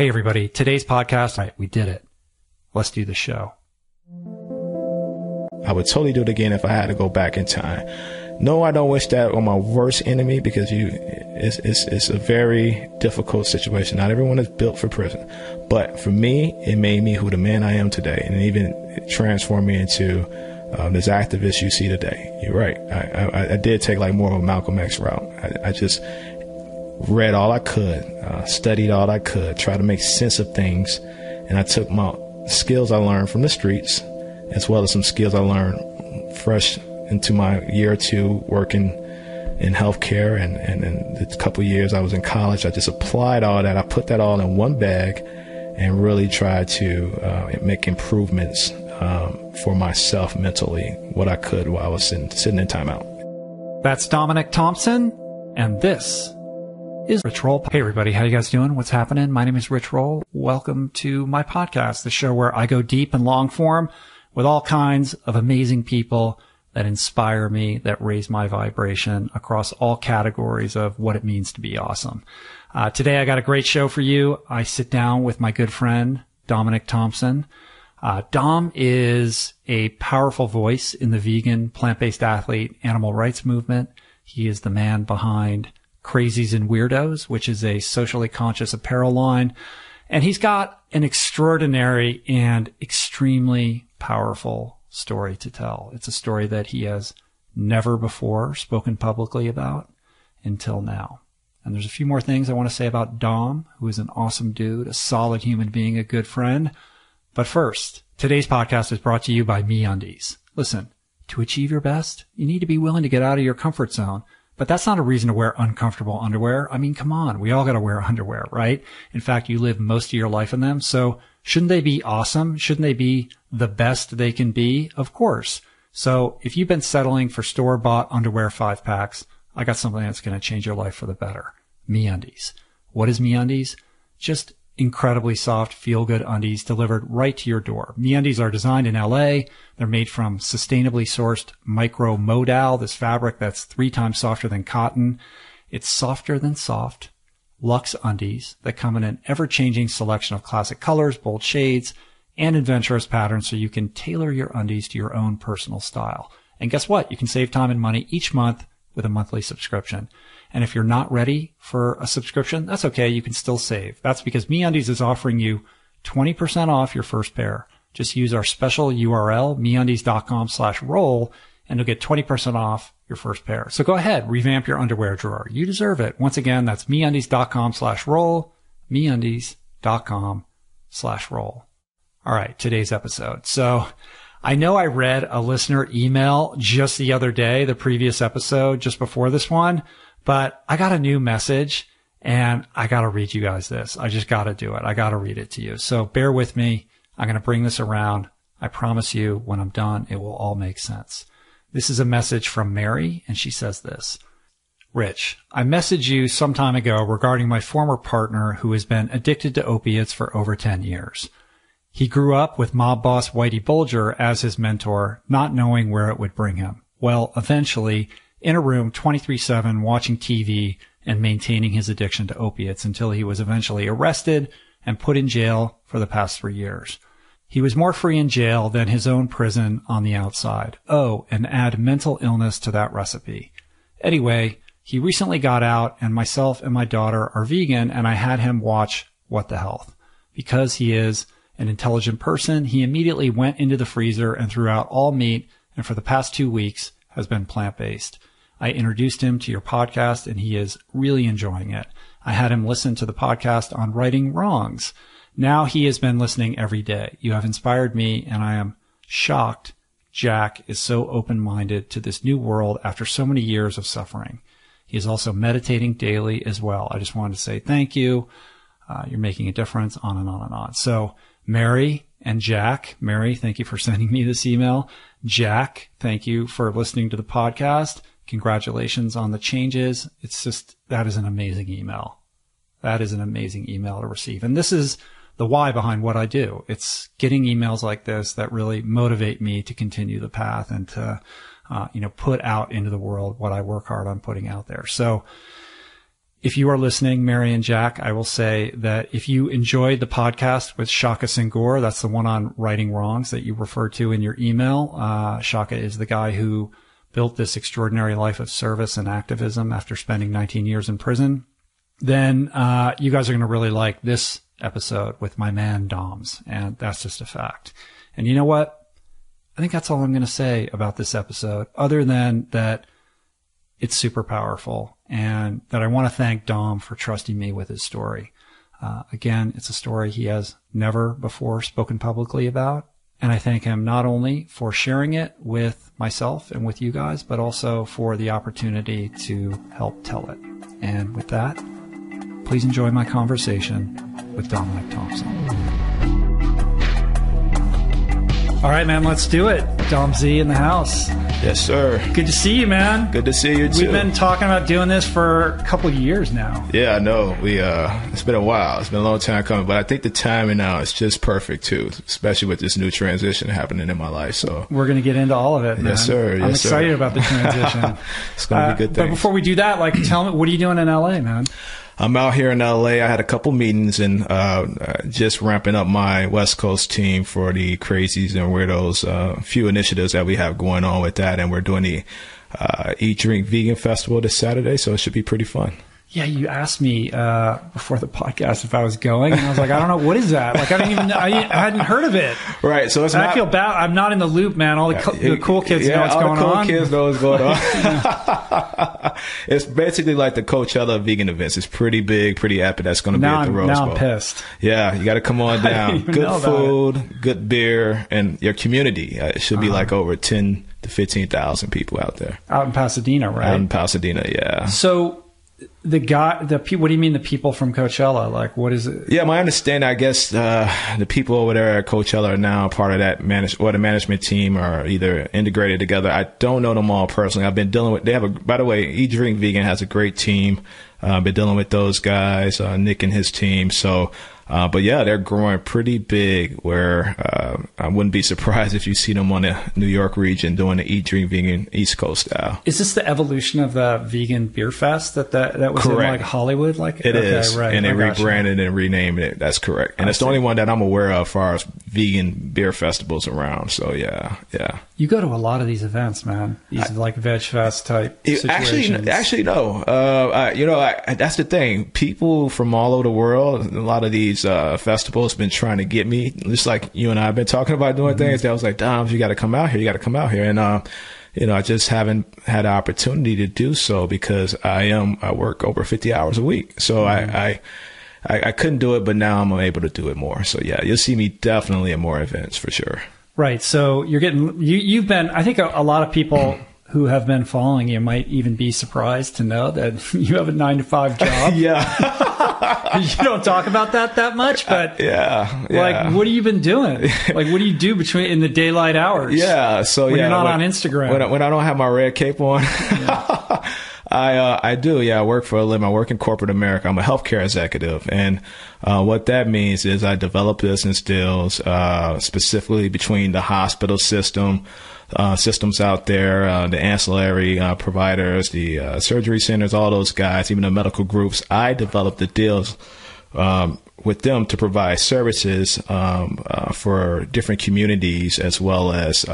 Hey everybody, today's podcast, all right, we did it. Let's do the show. I would totally do it again if I had to go back in time. No, I don't wish that on my worst enemy because it's a very difficult situation. Not everyone is built for prison. But for me, it made me who the man I am today, and it even transformed me into this activist you see today. You're right. I did take like more of a Malcolm X route. I just read all I could, studied all I could, tried to make sense of things, and I took my skills I learned from the streets as well as some skills I learned fresh into my year or two working in healthcare, and the couple of years I was in college. I just applied all that. I put that all in one bag and really tried to make improvements for myself mentally, what I could while I was sitting in timeout. That's Dominick Thompson, and this is Rich Roll. Hey everybody, how you guys doing? What's happening? My name is Rich Roll. Welcome to my podcast, the show where I go deep and long form with all kinds of amazing people that inspire me, that raise my vibration across all categories of what it means to be awesome. Today I got a great show for you. I sit down with my good friend, Dominick Thompson. Dom is a powerful voice in the vegan, plant-based athlete, animal rights movement. He is the man behind Crazies and Weirdos, which is a socially conscious apparel line. And he's got an extraordinary and extremely powerful story to tell. It's a story that he has never before spoken publicly about until now. And there's a few more things I want to say about Dom, who is an awesome dude, a solid human being, a good friend. But first, today's podcast is brought to you by MeUndies. Listen, to achieve your best, you need to be willing to get out of your comfort zone. But that's not a reason to wear uncomfortable underwear. I mean, come on. We all got to wear underwear, right? In fact, you live most of your life in them. So shouldn't they be awesome? Shouldn't they be the best they can be? Of course. So if you've been settling for store-bought underwear 5-packs, I got something that's going to change your life for the better. MeUndies. What is MeUndies? Just incredibly soft, feel-good undies delivered right to your door. MeUndies are designed in LA. They're made from sustainably sourced micro-modal, this fabric that's 3 times softer than cotton. It's softer than soft. Luxe undies that come in an ever-changing selection of classic colors, bold shades, and adventurous patterns so you can tailor your undies to your own personal style. And guess what? You can save time and money each month with a monthly subscription. And if you're not ready for a subscription, that's okay. You can still save. That's because MeUndies is offering you 20% off your first pair. Just use our special URL, MeUndies.com/roll, and you'll get 20% off your first pair. So go ahead, revamp your underwear drawer. You deserve it. Once again, that's MeUndies.com/roll, MeUndies.com/roll. All right, today's episode. So I know I read a listener email just the other day, the previous episode, just before this one, but I got a new message and I got to read you guys this. I just got to do it. I got to read it to you. So bear with me. I'm going to bring this around. I promise you when I'm done, it will all make sense. This is a message from Mary, and she says this. Rich, I messaged you some time ago regarding my former partner who has been addicted to opiates for over 10 years. He grew up with mob boss Whitey Bulger as his mentor, not knowing where it would bring him. Well, eventually, in a room 24/7 watching TV and maintaining his addiction to opiates until he was eventually arrested and put in jail for the past 3 years. He was more free in jail than his own prison on the outside. Oh, and add mental illness to that recipe. Anyway, he recently got out and myself and my daughter are vegan and I had him watch What the Health. Because he is an intelligent person, he immediately went into the freezer and threw out all meat and for the past 2 weeks has been plant-based. I introduced him to your podcast and he is really enjoying it. I had him listen to the podcast on righting wrongs. Now he has been listening every day. You have inspired me and I am shocked Jack is so open-minded to this new world after so many years of suffering. He is also meditating daily as well. I just wanted to say thank you. You're making a difference, on and on and on. So Mary and Jack, Mary, thank you for sending me this email. Jack, thank you for listening to the podcast. Congratulations on the changes. It's just, that is an amazing email. That is an amazing email to receive. And this is the why behind what I do. It's getting emails like this that really motivate me to continue the path and to, put out into the world what I work hard on putting out there. So if you are listening, Mary and Jack, I will say that if you enjoyed the podcast with Shaka Senghor, that's the one on righting wrongs that you referred to in your email. Shaka is the guy who built this extraordinary life of service and activism after spending 19 years in prison. Then you guys are going to really like this episode with my man Doms, and that's just a fact. And you know what? I think that's all I'm going to say about this episode, other than that it's super powerful, and that I want to thank Dom for trusting me with his story. Again, it's a story he has never before spoken publicly about, and I thank him not only for sharing it with myself and with you guys, but also for the opportunity to help tell it. And with that, please enjoy my conversation with Dominick Thompson. All right, man, let's do it. Dom Z in the house. Yes, sir. Good to see you, man. Good to see you, too. We've been talking about doing this for a couple of years now. Yeah, I know. It's been a while. It's been a long time coming, but I think the timing now is just perfect, too, especially with this new transition happening in my life. So we're going to get into all of it, man. Yes, sir. I'm excited about the transition. It's going to be good things. But before we do that, tell me, what are you doing in LA, man? I'm out here in LA. I had a couple meetings and just ramping up my West Coast team for the Crazies and Weirdos. A few initiatives that we have going on with that, and we're doing the Eat Drink Vegan Festival this Saturday, so it should be pretty fun. Yeah, you asked me before the podcast if I was going, and I was like, I don't know, what is that? I didn't even, I hadn't heard of it. Right, so it's I feel bad. I'm not in the loop, man. All the cool kids know what's going on. All the cool kids know what's going on. It's basically like the Coachella vegan events. It's pretty big, pretty epic. That's going to be at the Rose Bowl. Now I'm pissed. Yeah, you got to come on down. Good food, good beer, and your community. It should be over 10 to 15,000 people out there. Out in Pasadena, right? Out in Pasadena, yeah. So what do you mean the people from Coachella? What is it? Yeah, my understanding, I guess, the people over there at Coachella are now part of that the management team are either integrated together. I don't know them all personally. I've been dealing with, by the way, Eat Drink Vegan has a great team. Been dealing with those guys, Nick and his team. So, but yeah, they're growing pretty big where, I wouldn't be surprised if you see them on the New York region doing the Eat Drink Vegan East Coast style. Is this the evolution of the vegan beer fest that was correct. In Hollywood? It is. Right. And they rebranded and renamed it. That's correct. And it's the only one that I'm aware of as far as vegan beer festivals around. So yeah. You go to a lot of these events, man. These veg fest type situations. Actually, no. That's the thing. People from all over the world, a lot of these festivals have been trying to get me, just like you and I have been talking about doing things. That was like, Dom, you got to come out here. You got to come out here. And, I just haven't had an opportunity to do so because I work over 50 hours a week. So I couldn't do it, but now I'm able to do it more. So yeah, you'll see me definitely at more events for sure. Right. So you've been, I think a lot of people who have been following you might even be surprised to know that you have a 9-to-5 job. Yeah. You don't talk about that much, but yeah. What have you been doing? What do you do in the daylight hours? Yeah. So when you're not on Instagram. When I don't have my red cape on. Yeah. I do. Yeah. I work for a living. I work in corporate America. I'm a healthcare executive. And, what that means is I develop business deals, specifically between the hospital system, systems out there, the ancillary providers, the surgery centers, all those guys, even the medical groups. I develop the deals with them to provide services for different communities, as well as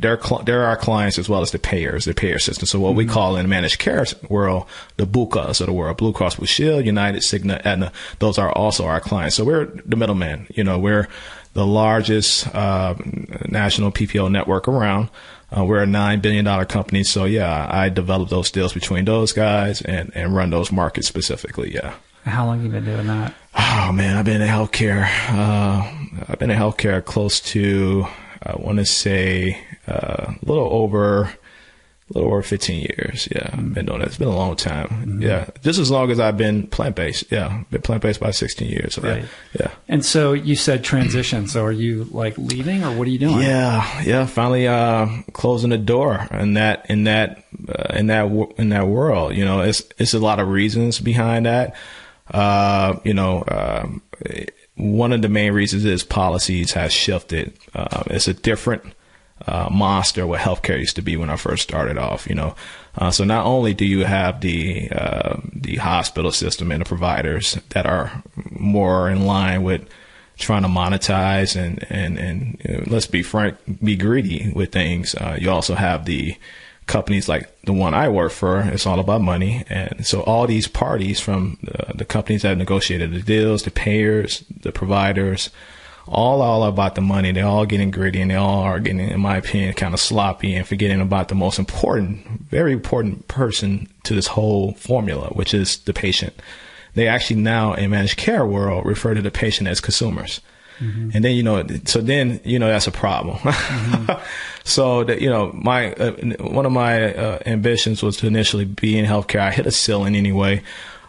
they're our clients, as well as the payer system. So what we call in the managed care world, the BUCAs of the world, Blue Cross Blue Shield, United, Cigna, Aetna, those are also our clients. So we're the middleman. We're the largest national PPO network around. We're a $9 billion company. So yeah, I develop those deals between those guys and run those markets specifically. Yeah. How long have you been doing that? Oh man, I've been in healthcare. I've been in healthcare close to, I want to say, a little over 15 years. Yeah. I've been doing it. It's been a long time. Mm-hmm. Yeah. Just as long as I've been plant-based. Yeah. Been plant-based by 16 years. So right. Yeah. And so you said transition. So are you leaving, or what are you doing? Yeah. Finally, closing the door in that world. It's a lot of reasons behind that. One of the main reasons is policies has shifted. It's a different monster what healthcare used to be when I first started off, So not only do you have the hospital system and the providers that are more in line with trying to monetize and let's be frank, be greedy with things. You also have the companies like the one I work for. It's all about money. And so all these parties from the companies that negotiated the deals, the payers, the providers, all about the money. They're all getting greedy, and they all are getting, in my opinion, kind of sloppy and forgetting about the most important, very important person to this whole formula, which is the patient. They actually now in managed care world refer to the patient as consumers. Mm-hmm. And then, that's a problem. Mm-hmm. So that, one of my ambitions was to initially be in healthcare. I hit a ceiling anyway.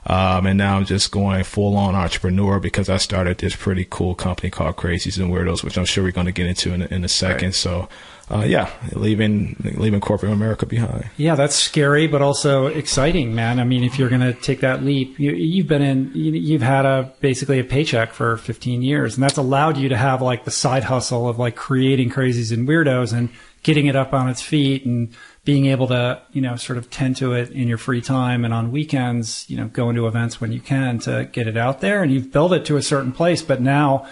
And now I'm just going full on entrepreneur because I started this pretty cool company called Crazies and Weirdos, which I'm sure we're going to get into in a second. Right. So, leaving corporate America behind. Yeah, that's scary, but also exciting, man. I mean, if you're going to take that leap, you've had basically a paycheck for 15 years, and that's allowed you to have like the side hustle of like creating Crazies and Weirdos and getting it up on its feet and being able to, sort of tend to it in your free time and on weekends, go into events when you can to get it out there. And you've built it to a certain place, but now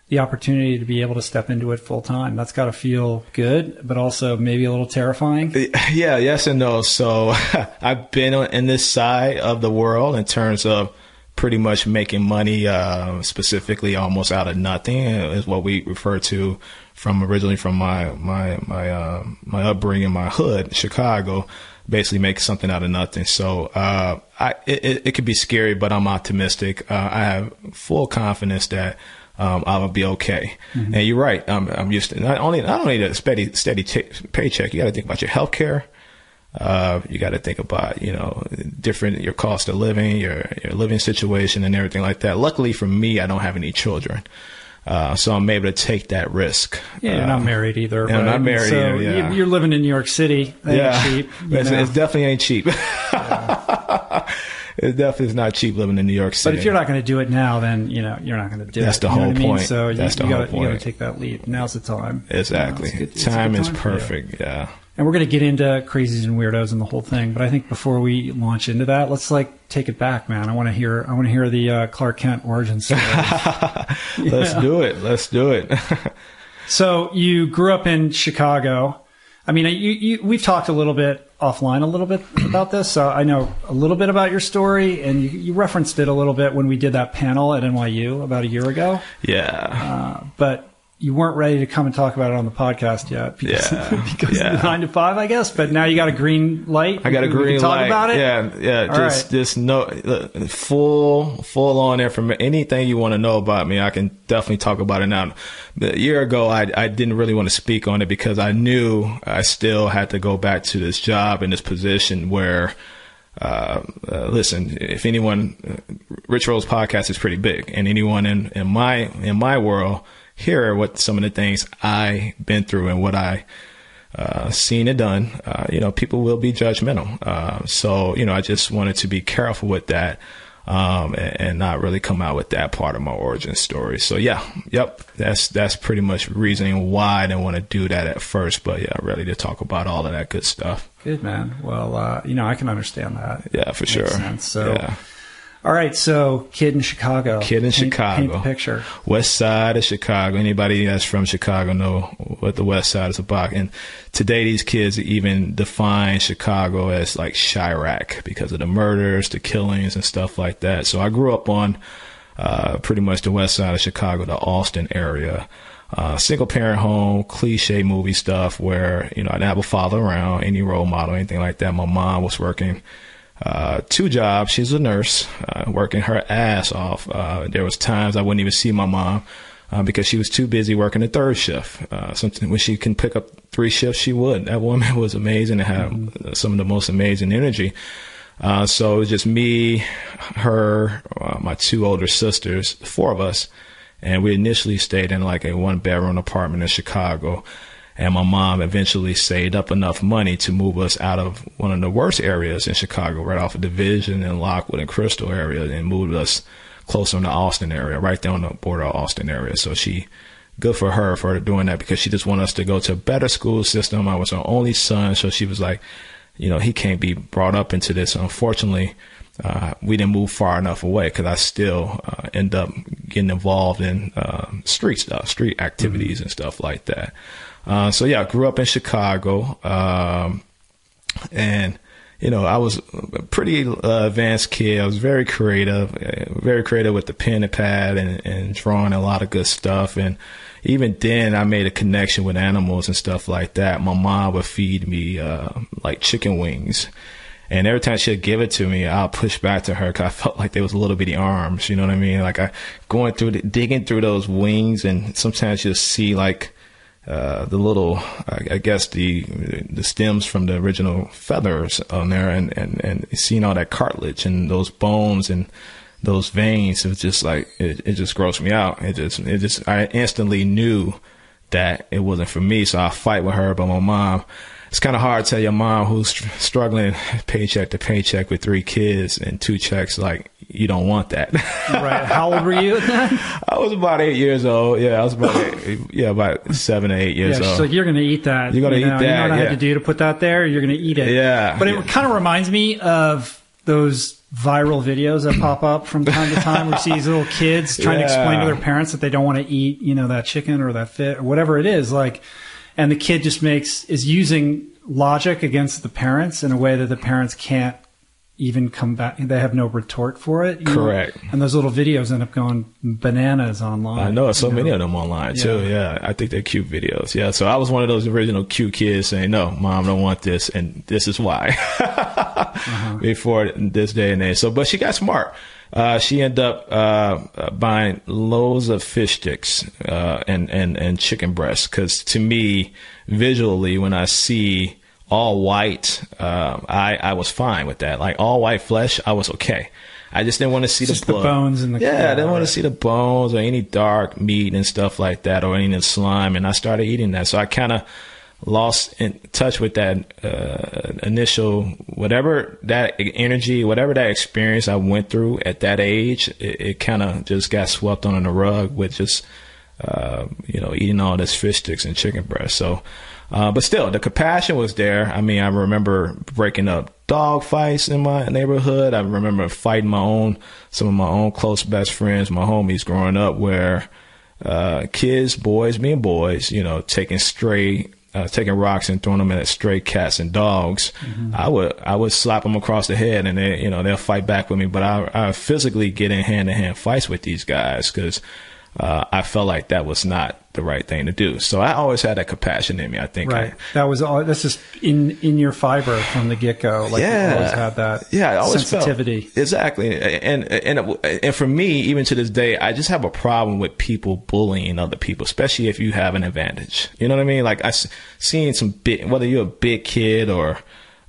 the opportunity to be able to step into it full time, that's got to feel good, but also maybe a little terrifying. Yeah, yes and no. So I've been in this side of the world in terms of pretty much making money, specifically almost out of nothing is what we refer to originally from my upbringing, my hood, Chicago, basically make something out of nothing. So, it could be scary, but I'm optimistic. I have full confidence that, I'll be okay. Mm-hmm. And you're right. I'm used to not only a steady paycheck. You got to think about your health care. You got to think about, your cost of living, your living situation and everything like that. Luckily for me, I don't have any children. So I'm able to take that risk. Yeah, you're not married either. Right? I'm not married either, yeah. You're living in New York City. That ain't cheap. It definitely ain't cheap. Yeah. It definitely is not cheap living in New York City. But if you're not going to do it now, then, you're not going to do it. That's the whole point. So you got to take that leap. Now's the time. Exactly. Time is perfect. Yeah. And we're going to get into Crazies and Weirdos and the whole thing. But I think before we launch into that, let's take it back, man. I want to hear the Clark Kent origin story. Let's do it. So you grew up in Chicago. I mean, we've talked a little bit offline about this. So I know a little bit about your story, and you referenced it a little bit when we did that panel at NYU about a year ago. Yeah. But you weren't ready to come and talk about it on the podcast yet because of the 9 to 5, I guess. But now you got a green light. I got a green light. Talk about it. Yeah. Just no full on information. Anything you want to know about me, I can definitely talk about it now. A year ago, I didn't really want to speak on it because I knew I still had to go back to this job and this position where. Listen, if anyone, Rich Roll's podcast is pretty big, and anyone in my world. Here are what some of the things I've been through and what I seen and done. People will be judgmental. So I just wanted to be careful with that and not really come out with that part of my origin story. So that's pretty much reasoning why I didn't want to do that at first. But ready to talk about all of that good stuff. Good, man. Well, I can understand that. Yeah, for sure. Sense. So. All right, so kid in Chicago. Paint the picture. West side of Chicago. Anybody that's from Chicago know what the west side is about. And today these kids even define Chicago as like Chirac because of the murders, the killings, and stuff like that. So I grew up on pretty much the west side of Chicago, the Austin area. Single parent home, cliche movie stuff where, I didn't have a father around, any role model, anything like that. My mom was working 2 jobs. She's a nurse, working her ass off. There was times I wouldn't even see my mom, because she was too busy working the 3rd shift. Something when she can pick up 3 shifts, she would. That woman was amazing and had some of the most amazing energy. So it was just me, her, my 2 older sisters, 4 of us. And we initially stayed in like a 1-bedroom apartment in Chicago. And my mom eventually saved up enough money to move us out of one of the worst areas in Chicago, right off of Division and Lockwood and Crystal area, and moved us closer in the Austin area, right there on the border of Austin area. So she good for her for doing that, because she just wanted us to go to a better school system. I was her only son. So she was like, he can't be brought up into this. Unfortunately, we didn't move far enough away, because I still end up getting involved in street stuff, street activities and stuff like that. So I grew up in Chicago, and I was a pretty advanced kid. I was very creative with the pen and pad and drawing a lot of good stuff. And even then, I made a connection with animals and stuff like that. My mom would feed me like chicken wings. And every time she'd give it to me, I'll push back to her, because I felt like there was little bitty arms. You know what I mean? Like digging through those wings, and sometimes you'll see like the little, I guess the stems from the original feathers on there, and seeing all that cartilage and those bones and those veins. It was just like, it just grossed me out. I instantly knew that it wasn't for me. So I fight with her, but my mom, it's kind of hard to tell your mom who's struggling paycheck to paycheck with 3 kids and 2 checks, like, you don't want that. Right. How old were you then? I was about 8 years old. Yeah, I was about 7 or 8 years old. She's like, you're going to eat that. You're going to eat that. You know what I had to do to put that there? You're going to eat it. Yeah. But it kind of reminds me of those viral videos that pop up from time to time, where you see these little kids trying to explain to their parents that they don't want to eat, that chicken or that fish or whatever it is. Like, and the kid just is using logic against the parents in a way that the parents can't even come back. They have no retort for it. Correct. And those little videos end up going bananas online. I know so many of them online too. Yeah. I think they're cute videos. Yeah. So I was one of those original cute kids saying, no, mom, I don't want this. And this is why. Before this day and age. So, but she got smart. She ended up buying loads of fish sticks and chicken breasts, because to me, visually, when I see all white, I was fine with that. Like all white flesh, I was okay. I just didn't want to see the blood. The bones and the I didn't want to see the bones or any dark meat and stuff like that, or any slime. And I started eating that, so I kind of lost in touch with that initial, whatever that energy, whatever that experience I went through at that age. It kind of just got swept under the rug with just eating all this fish sticks and chicken breast. So but still, the compassion was there. I mean, I remember breaking up dog fights in my neighborhood. I remember fighting some of my own close best friends, my homies growing up, where kids, boys, being boys, taking rocks and throwing them at stray cats and dogs. I would slap them across the head, and they'll fight back with me. But I physically get in hand-to-hand fights with these guys, because I felt like that was not the right thing to do. So I always had that compassion in me. I think that's just in your fiber from the get-go. Like, you always had that I always sensitivity. Exactly. And for me, even to this day, I just have a problem with people bullying other people, especially if you have an advantage. You know what I mean? Like, I've seen whether you're a big kid or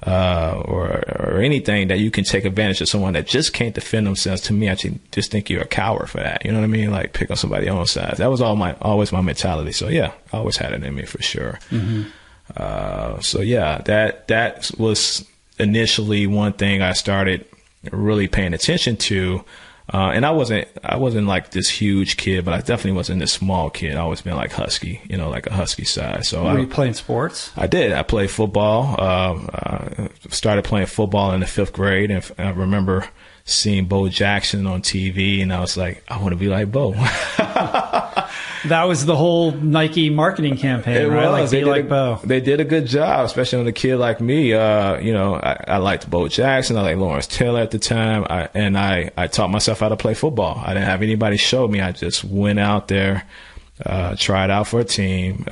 anything, that you can take advantage of someone that just can't defend themselves. To me, I just think you're a coward for that. You know what I mean? Like, pick on somebody else's side. That was always my mentality. So I always had it in me for sure. That was initially one thing I started really paying attention to. And I wasn't like this huge kid, but I definitely wasn't this small kid. I always been like husky, like a husky size. So were you playing sports? I did. I played football. Started playing football in the 5th grade, and I remember seeing Bo Jackson on TV, and I was like, I want to be like Bo. That was the whole Nike marketing campaign, right? Like, be like Bo. They did a good job, especially on a kid like me. I liked Bo Jackson. I liked Lawrence Taylor at the time. I taught myself how to play football. I didn't have anybody show me. I just went out there, tried out for a team,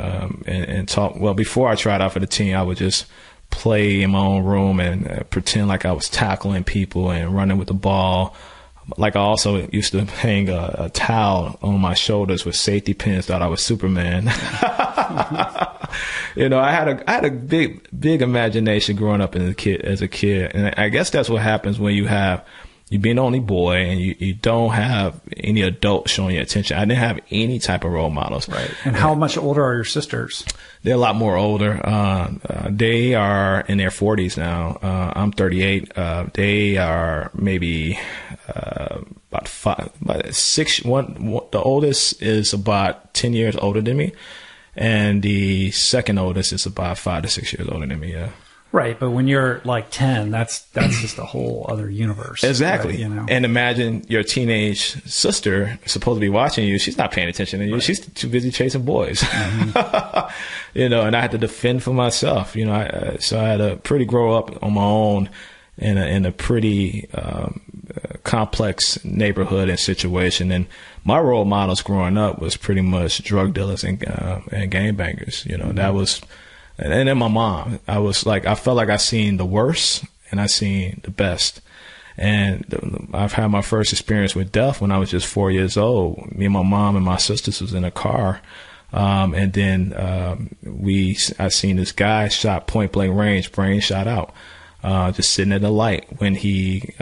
and taught. Well, before I tried out for the team, I would just play in my own room and pretend like I was tackling people and running with the ball. Like, I also used to hang a towel on my shoulders with safety pins. Thought I was Superman. I had a big imagination growing up as a kid, and I guess that's what happens when you being the only boy and you don't have any adult showing you attention. I didn't have any type of role models. Right. And how much older are your sisters? They're a lot more older. They are in their 40s now. I'm 38. They are maybe about 6. The oldest is about 10 years older than me, and the second oldest is about 5 to 6 years older than me. Yeah. Right, but when you're like 10, that's just a whole other universe. Exactly. Right, you know? And imagine your teenage sister supposed to be watching you. She's not paying attention to you. Right. She's too busy chasing boys. Mm-hmm. You know, and I had to defend for myself. You know, so I had to pretty grow up on my own in a pretty complex neighborhood and situation. And my role models growing up was pretty much drug dealers and gangbangers. You know, mm-hmm. That was. And then my mom, I felt like I seen the worst and I seen the best. And I've had my first experience with death when I was just 4 years old. Me and my mom and my sisters was in a car. And then, I seen this guy shot point blank range, brain shot out, just sitting at the light when he,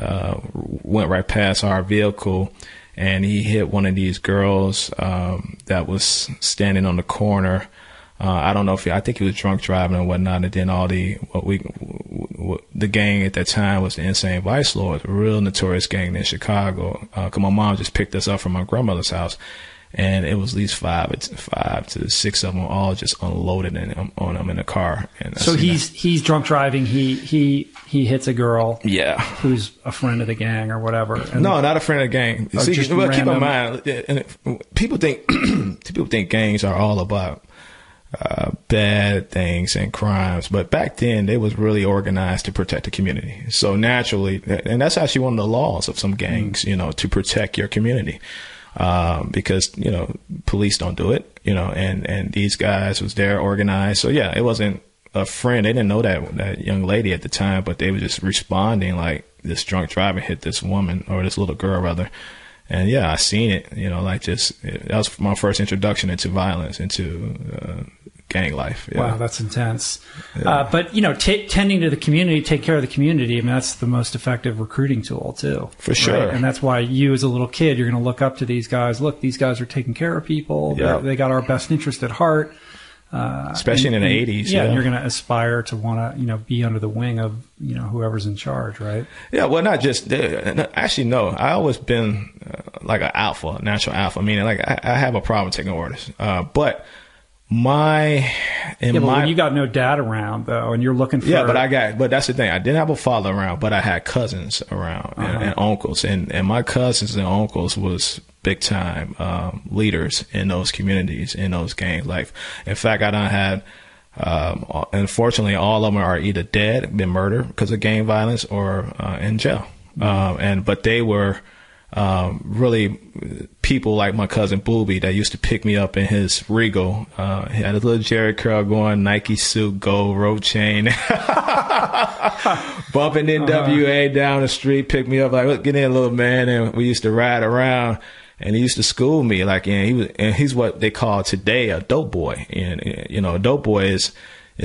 went right past our vehicle and he hit one of these girls, that was standing on the corner. I don't know I think he was drunk driving and whatnot. And then the gang at that time was the Insane Vice Lords, a real notorious gang in Chicago. 'Cause my mom just picked us up from my grandmother's house, and it was at least 5 to 6 of them all just unloaded on them in the car. And so he's drunk driving. He hits a girl. Yeah. Who's a friend of the gang or whatever. No, not a friend of the gang. See, keep in mind, people think gangs are all about bad things and crimes, but back then they was really organized to protect the community. So naturally, and that's actually one of the laws of some gangs, you know, to protect your community, because you know police don't do it, you know, and these guys was there organized. So yeah, it wasn't a friend. They didn't know that young lady at the time, but they were just responding like this drunk driver hit this woman or this little girl rather. And yeah, I seen it, you know, that was my first introduction into violence, into gang life. Yeah. Wow, that's intense. Yeah. But, you know, tending to the community, take care of the community, I mean, that's the most effective recruiting tool, too. For sure. Right? And that's why you, as a little kid, you're going to look up to these guys. Look, these guys are taking care of people. Yeah. They got our best interest at heart. Especially in the 80s. Yeah, and you're going to aspire to want to, you know, be under the wing of, you know, whoever's in charge, right? Yeah, well, not just, actually, no. I always been like an alpha, natural alpha, meaning like I have a problem taking orders. But when you got no dad around, though, and you're looking for... Yeah, but that's the thing. I didn't have a father around, but I had cousins around and uncles. And my cousins and uncles was big time leaders in those communities, in those gangs. Like, in fact, I done had, unfortunately, all of them are either dead, been murdered because of gang violence, or in jail. But they were really people like my cousin Booby that used to pick me up in his Regal. He had a little Jerry curl going, Nike suit, gold rope chain, bumping NWA down the street, pick me up like, look, get in, little man. And we used to ride around. And he used to school me like, and he's what they call today a dope boy. And, you know, a dope boy is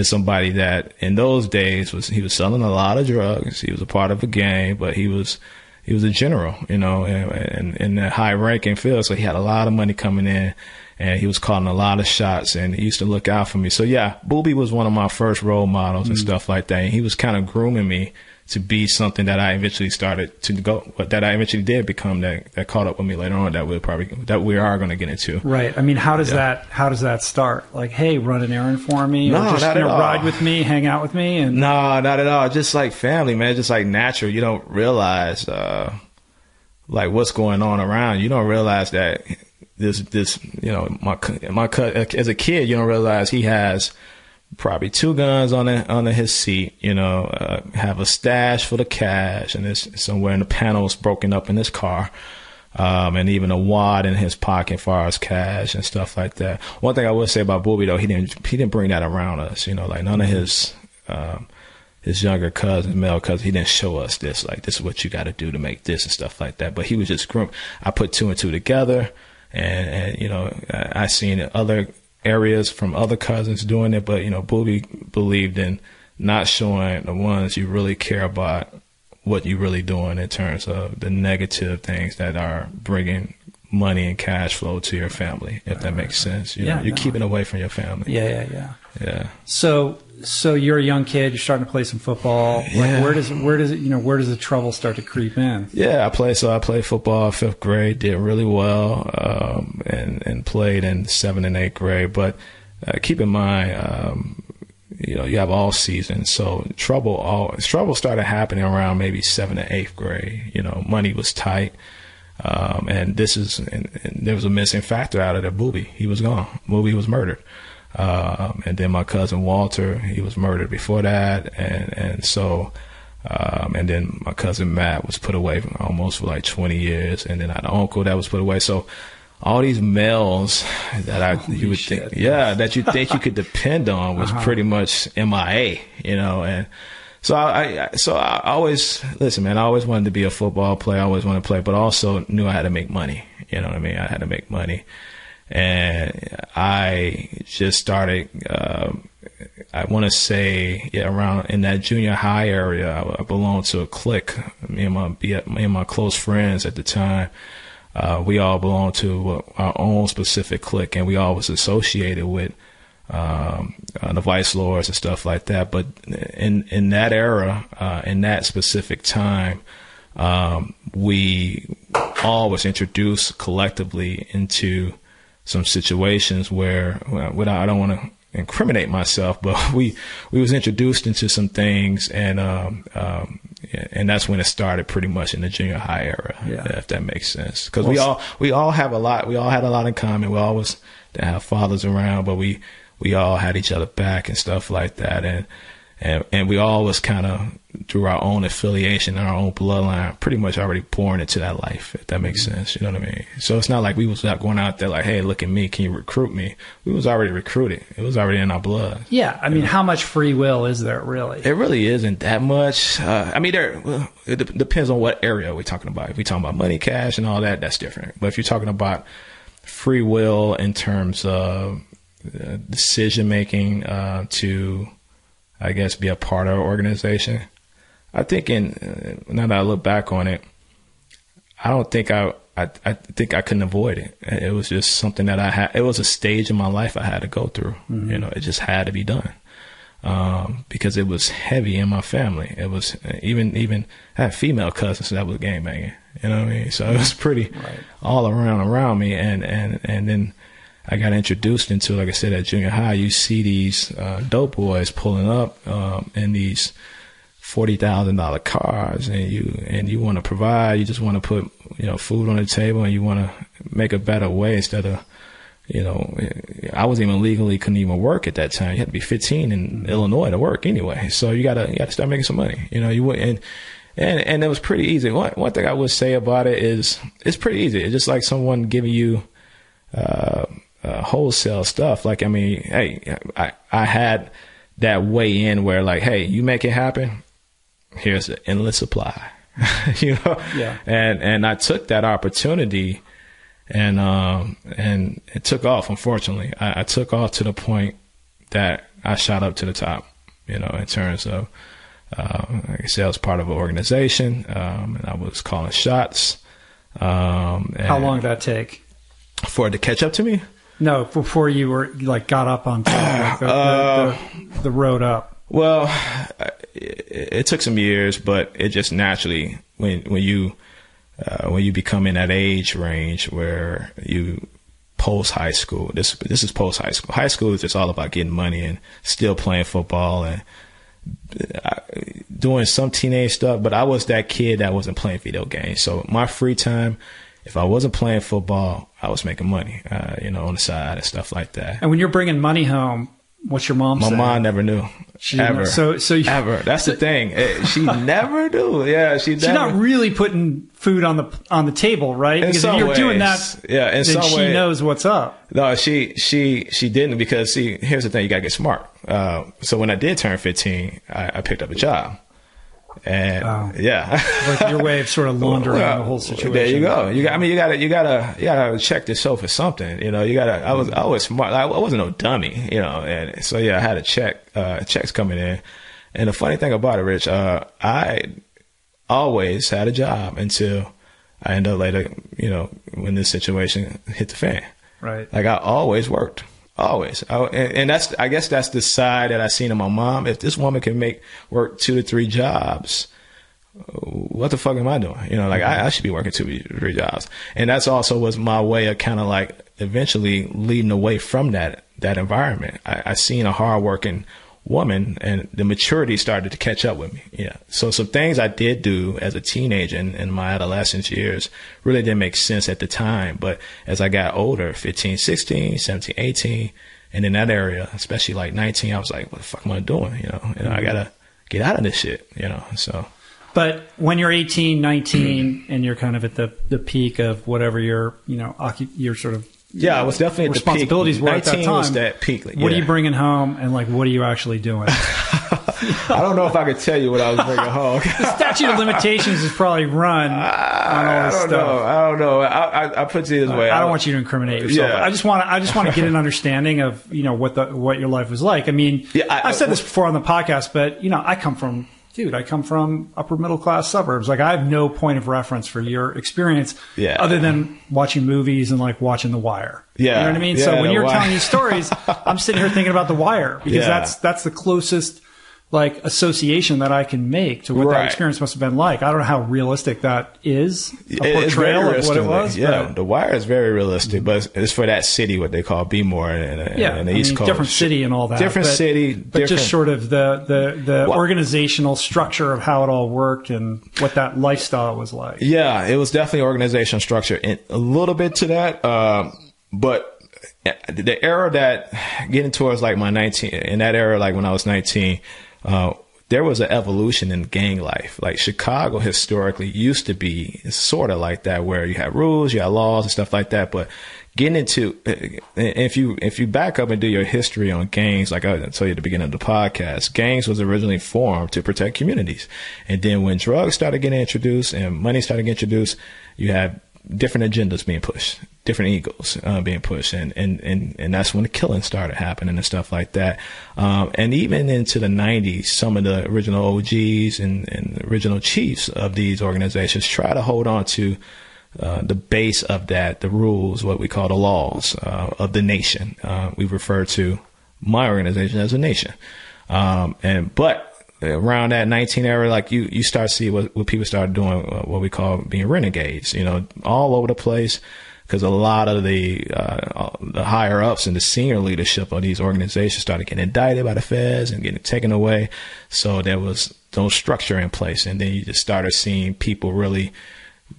somebody that in those days he was selling a lot of drugs. He was a part of a gang, but he was a general, you know, and in a high ranking field. So he had a lot of money coming in, and he was calling a lot of shots, and he used to look out for me. So yeah, Booby was one of my first role models and stuff like that. And he was kind of grooming me to be something that I eventually started to go, but that I eventually did become that caught up with me later on that we are going to get into. Right. I mean, how does that start? Like, hey, run an errand for me, or just ride with me, hang out with me, and no, not at all. Just like family, man. Just like natural. You don't realize like what's going on around. You don't realize that this you know my as a kid, you don't realize he has probably 2 guns on his seat, you know, have a stash full of cash, and there's somewhere in the panels broken up in his car, and even a wad in his pocket as far as cash and stuff like that. One thing I would say about Booby, though, he didn't bring that around us, you know, like none of his younger cousins, male cousins, he didn't show us this, like, this is what you got to do to make this and stuff like that. But he was just group. I put 2 and 2 together, and you know, I seen other areas from other cousins doing it, but you know, Booby believed in not showing the ones you really care about what you really doing in terms of the negative things that are bringing money and cash flow to your family, if that makes sense. You're keeping away from your family. Yeah. Yeah. So So you're a young kid. You're starting to play some football. Yeah. Like where does the trouble start to creep in? Yeah, I played football 5th grade, did really well, and played in 7th and 8th grade. But keep in mind, you have all seasons, so trouble started happening around maybe 7th and 8th grade. Money was tight, and there was a missing factor out of there. Booby, he was gone. Booby was murdered. And then my cousin Walter, he was murdered before that. And so then my cousin Matt was put away almost for like 20 years. And then I had an uncle that was put away. So all these males that you would think you could depend on was pretty much MIA, and so I always, listen, man, I always wanted to be a football player. I always wanted to play, but also knew I had to make money. You know what I mean? I had to make money. And I just started, I want to say around in that junior high area, I belonged to a clique. Me and my close friends at the time, we all belonged to our own specific clique, and we all was associated with the Vice Lords and stuff like that. But in that era, in that specific time, we all was introduced collectively into some situations where, I don't want to incriminate myself, but we was introduced into some things, and that's when it started pretty much in the junior high era, if that makes sense. Because we all had a lot in common. We always didn't have fathers around, but we all had each other back and stuff like that, and we all was kind of through our own affiliation, our own bloodline, pretty much already born into that life, if that makes sense. You know what I mean? So it's not like we was not going out there like, hey, look at me, can you recruit me? We was already recruited. It was already in our blood. Yeah, I mean, how much free will is there really? It really isn't that much. It depends on what area we're talking about. If we're talking about money, cash, and all that, that's different. But if you're talking about free will in terms of decision making to, I guess, be a part of our organization, I think now that I look back on it, I don't think I think I couldn't avoid it. It was just something that I had. It was a stage in my life I had to go through. Mm-hmm. It just had to be done because it was heavy in my family. It was even I had female cousins that was gangbanging. You know what I mean? So it was pretty all around me, and then I got introduced into, like I said, at junior high. You see these dope boys pulling up in these $40,000 cars, and you want to provide. You just want to put food on the table, and you want to make a better way instead of I wasn't even legally, couldn't even work at that time. You had to be 15 in Illinois to work anyway. So you gotta start making some money. You would and it was pretty easy. One thing I would say about it is it's pretty easy. It's just like someone giving you wholesale stuff. Like, I mean, hey, I had that way in where, like, hey, you make it happen, here's an endless supply. Yeah. And I took that opportunity, and it took off. Unfortunately, I took off to the point that I shot up to the top, in terms of like I said, I was part of an organization, and I was calling shots. How long did that take for it to catch up to me? No, before you were got up on top, the road up. Well, it took some years, but it just naturally, when you become in that age range where you post high school, this is post high school. High school is just all about getting money and still playing football and doing some teenage stuff. But I was that kid that wasn't playing video games. So my free time, if I wasn't playing football, I was making money, on the side and stuff like that. And when you're bringing money home, what's your mom saying? My mom never knew. Ever. Ever. That's the thing. She never knew. Yeah, she's not really putting food on the table, right? Because if you're doing that, then she knows what's up. No, she didn't, because here's the thing: you gotta get smart. So when I did turn 15, I picked up a job. And like your way of sort of laundering the whole situation. There you go. You gotta check this show for something. I was smart. I wasn't no dummy. And so I had a checks coming in. And the funny thing about it, Rich, I always had a job until I ended up later. When this situation hit the fan. Right. Like I always worked. Always. And I guess that's the side that I seen in my mom. If this woman can work 2 to 3 jobs, what the fuck am I doing? You know, like I should be working 2 to 3 jobs. And that's also was my way of kind of like eventually leading away from that environment. I seen a hardworking woman, and the maturity started to catch up with me. Yeah. So some things I did do as a teenager in my adolescence years really didn't make sense at the time. But as I got older, 15, 16, 17, 18, and in that area, especially like 19, I was like, what the fuck am I doing? You know, I gotta get out of this shit, you know, so. But when you're 18, 19, and you're kind of at the peak of whatever your sort of, yeah, I was definitely at the peak. Responsibilities were at that time. Was that peak. Like, what are you bringing home, and like, what are you actually doing? I don't know if I could tell you what I was bringing home. The statute of limitations is probably run on all this stuff. I don't know. I put it this way. I don't want you to incriminate yourself. Yeah. I just want to get an understanding of what your life was like. I mean, I've said this before on the podcast, but I come from upper middle class suburbs. Like, I have no point of reference for your experience other than watching movies and like watching The Wire. Yeah. You know what I mean? Yeah, so when you're telling these stories, I'm sitting here thinking about The Wire because that's the closest like association that I can make to what that experience must have been like. I don't know how realistic that is, a portrayal of what it was. Yeah, The Wire is very realistic, but it's for that city, what they call B-more and the East Coast. Different city and all that. Different city. But just sort of the organizational structure of how it all worked and what that lifestyle was like. Yeah, it was definitely organizational structure. And a little bit to that, but the era that getting towards like my 19, in that era, like when I was 19, there was an evolution in gang life. Like Chicago historically used to be sort of like that, where you had rules, you had laws and stuff like that. But getting into, if you back up and do your history on gangs, like I told you at the beginning of the podcast, gangs was originally formed to protect communities. And then when drugs started getting introduced and money started getting introduced, you had different agendas being pushed, different egos being pushed, and that's when the killing started happening and stuff like that. And even into the 90s, some of the original OGs and original chiefs of these organizations try to hold on to the base of that, the rules, what we call the laws of the nation. We refer to my organization as a nation. But around that 19 era, like you start to see what people started doing, what we call being renegades, all over the place, because a lot of the higher ups and the senior leadership of these organizations started getting indicted by the feds and getting taken away. So there was no structure in place. And then you just started seeing people really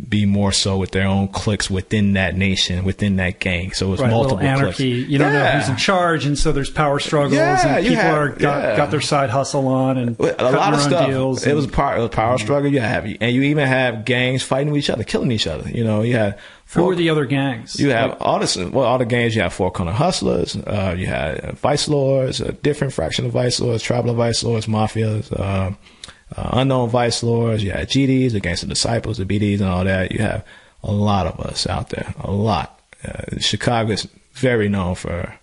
be more so with their own cliques within that nation, within that gang. So it was multiple anarchy. cliques. You don't know who's in charge, and so there's power struggles, and people got their side hustle on, and a lot of stuff. Deals it was power struggle. You even have gangs fighting with each other, killing each other. You had who were the other gangs? You have all the gangs. You have Four Corner Hustlers. You had Vice Lords, a different fraction of Vice Lords, tribal Vice Lords, mafias. Unknown Vice Lords, you had GDs, the Gangster Disciples, the BDs, and all that. You have a lot of us out there, a lot. Chicago is very known for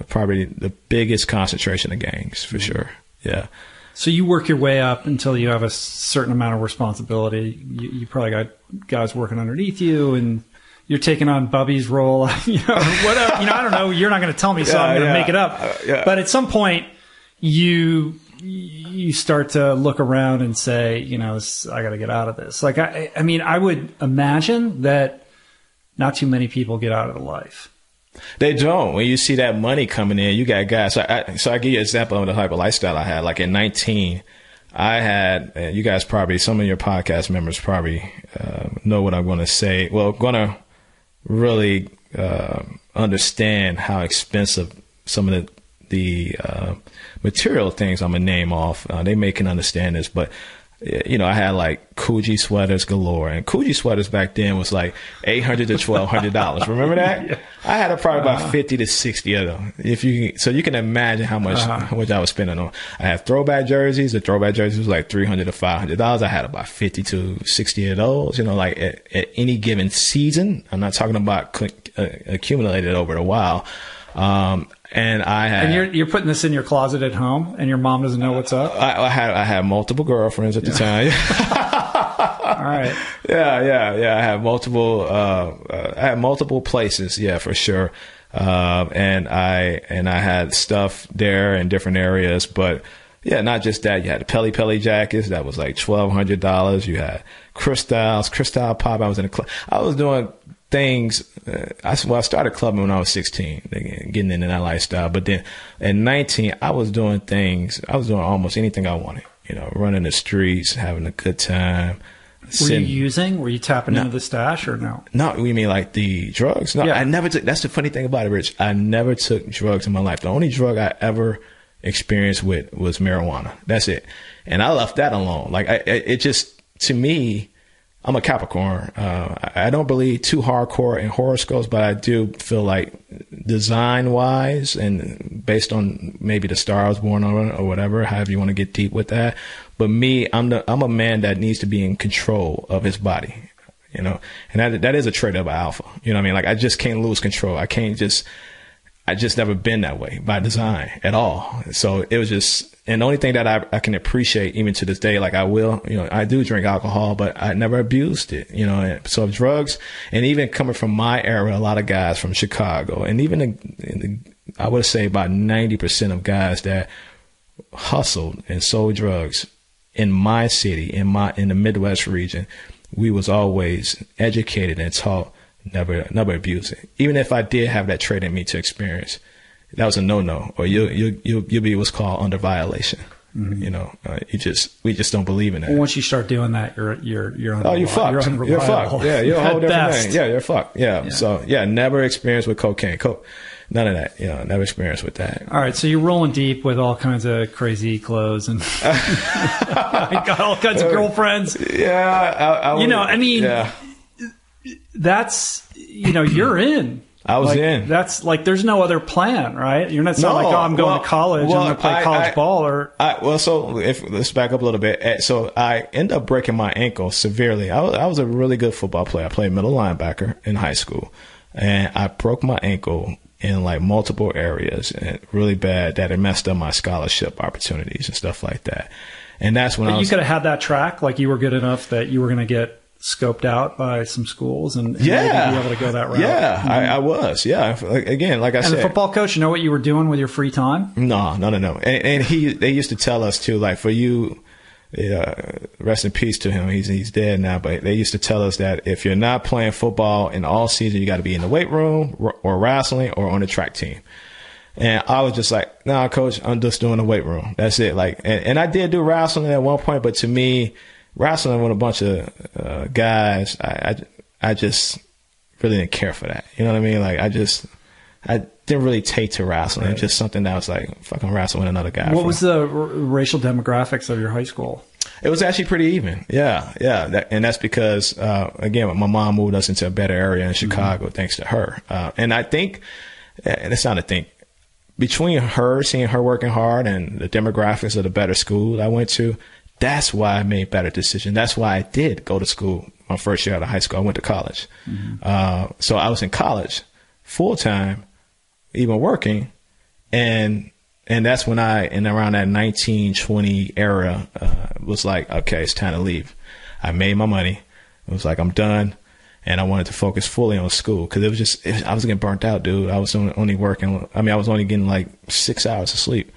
probably the biggest concentration of gangs, for sure. Yeah. So you work your way up until you have a certain amount of responsibility. You probably got guys working underneath you, and you're taking on Bubby's role, whatever. I don't know. You're not going to tell me, so I'm going to make it up. But at some point, you start to look around and say, I got to get out of this. Like, I mean, I would imagine that not too many people get out of the life. They don't. When you see that money coming in, you got guys. So I give you an example of the type of lifestyle I had. Like in 19, I had, and you guys probably, some of your podcast members probably know what I'm going to say. Well, going to really understand how expensive some of the material things I'm going to name off. They may can understand this, but I had like Coogee sweaters galore, and Coogee sweaters back then was like $800 to $1,200. Remember that? Yeah. I had probably about 50 to 60 of them. So you can imagine how much I was spending on. I had throwback jerseys. The throwback jerseys was like $300 to $500. I had about 50 to 60 of those. Like at any given season. I'm not talking about accumulated over a while. And I had, and you're putting this in your closet at home, and your mom doesn't know what's up. I had multiple girlfriends at the time. All right. Yeah. I had multiple places. Yeah, for sure. And I had stuff there in different areas, but yeah, not just that. You had the Pelly jackets. That was like $1,200. You had Cristal pop. I was in a club. I was doing things. I started clubbing when I was 16, getting into that lifestyle. But then at 19, I was doing things. I was doing almost anything I wanted. Running the streets, having a good time. Were you tapping into the stash or no? No, you mean like the drugs? No, yeah. I never took. That's the funny thing about it, Rich. I never took drugs in my life. The only drug I ever experienced with was marijuana. That's it. And I left that alone. Like it just, to me, I'm a Capricorn. I don't believe too hardcore in horoscopes, but I do feel like design wise and based on maybe the star I was born on or whatever, however you want to get deep with that. But me, I'm a man that needs to be in control of his body, and that is a trait of an alpha. You know what I mean? Like I just can't lose control. I just never been that way by design at all. So it was just, and the only thing that I can appreciate even to this day, like I do drink alcohol, but I never abused it, so drugs, and even coming from my era, a lot of guys from Chicago, and even I would say about 90% of guys that hustled and sold drugs in my city, in the Midwest region, we was always educated and taught never abuse it. Even if I did have that trait in me to experience, that was a no, or you'll be what's called under violation. Mm-hmm. We just don't believe in that. Well, once you start doing that, you're you're fucked. You're fucked. Yeah, you're a whole different thing. Yeah, you're fucked. Yeah. So never experienced with cocaine, none of that. Never experienced with that. All right, so you're rolling deep with all kinds of crazy clothes and got all kinds of girlfriends. Yeah, Yeah. That's you're in. I was in. That's like there's no other plan, right? You're not saying I'm going to college. I'm going to play college ball, or so let's back up a little bit. So I ended up breaking my ankle severely. I was a really good football player. I played middle linebacker in high school, and I broke my ankle in like multiple areas, and really bad that it messed up my scholarship opportunities and stuff like that. And that's when you could have had that track, like you were good enough that you were going to get scoped out by some schools and maybe be able to go that route. Yeah, mm-hmm. I was. Yeah. Again, like I said. And the football coach, what you were doing with your free time? No. And they used to tell us too, like for you, rest in peace to him. He's dead now, but they used to tell us that if you're not playing football in all season, you got to be in the weight room or wrestling or on the track team. And I was just like, nah, coach, I'm just doing the weight room. That's it. Like, and I did do wrestling at one point, but to me, wrestling with a bunch of guys, I just really didn't care for that. You know what I mean? Like I didn't really take to wrestling. Right. It was just something that was like fucking wrestling with another guy. What was the racial demographics of your high school? It was actually pretty even. Yeah. And that's because, again, my mom moved us into a better area in Chicago, mm-hmm. thanks to her. And I think, and it's not a think, between her, seeing her working hard and the demographics of the better school I went to, that's why I made better decisions. That's why I did go to school my first year out of high school. I went to college. Mm-hmm. So I was in college full time, even working. And that's when in around that 1920 era, was like, okay, it's time to leave. I made my money. It was like, I'm done. And I wanted to focus fully on school because I was getting burnt out, dude. I was only working. I was only getting like 6 hours of sleep.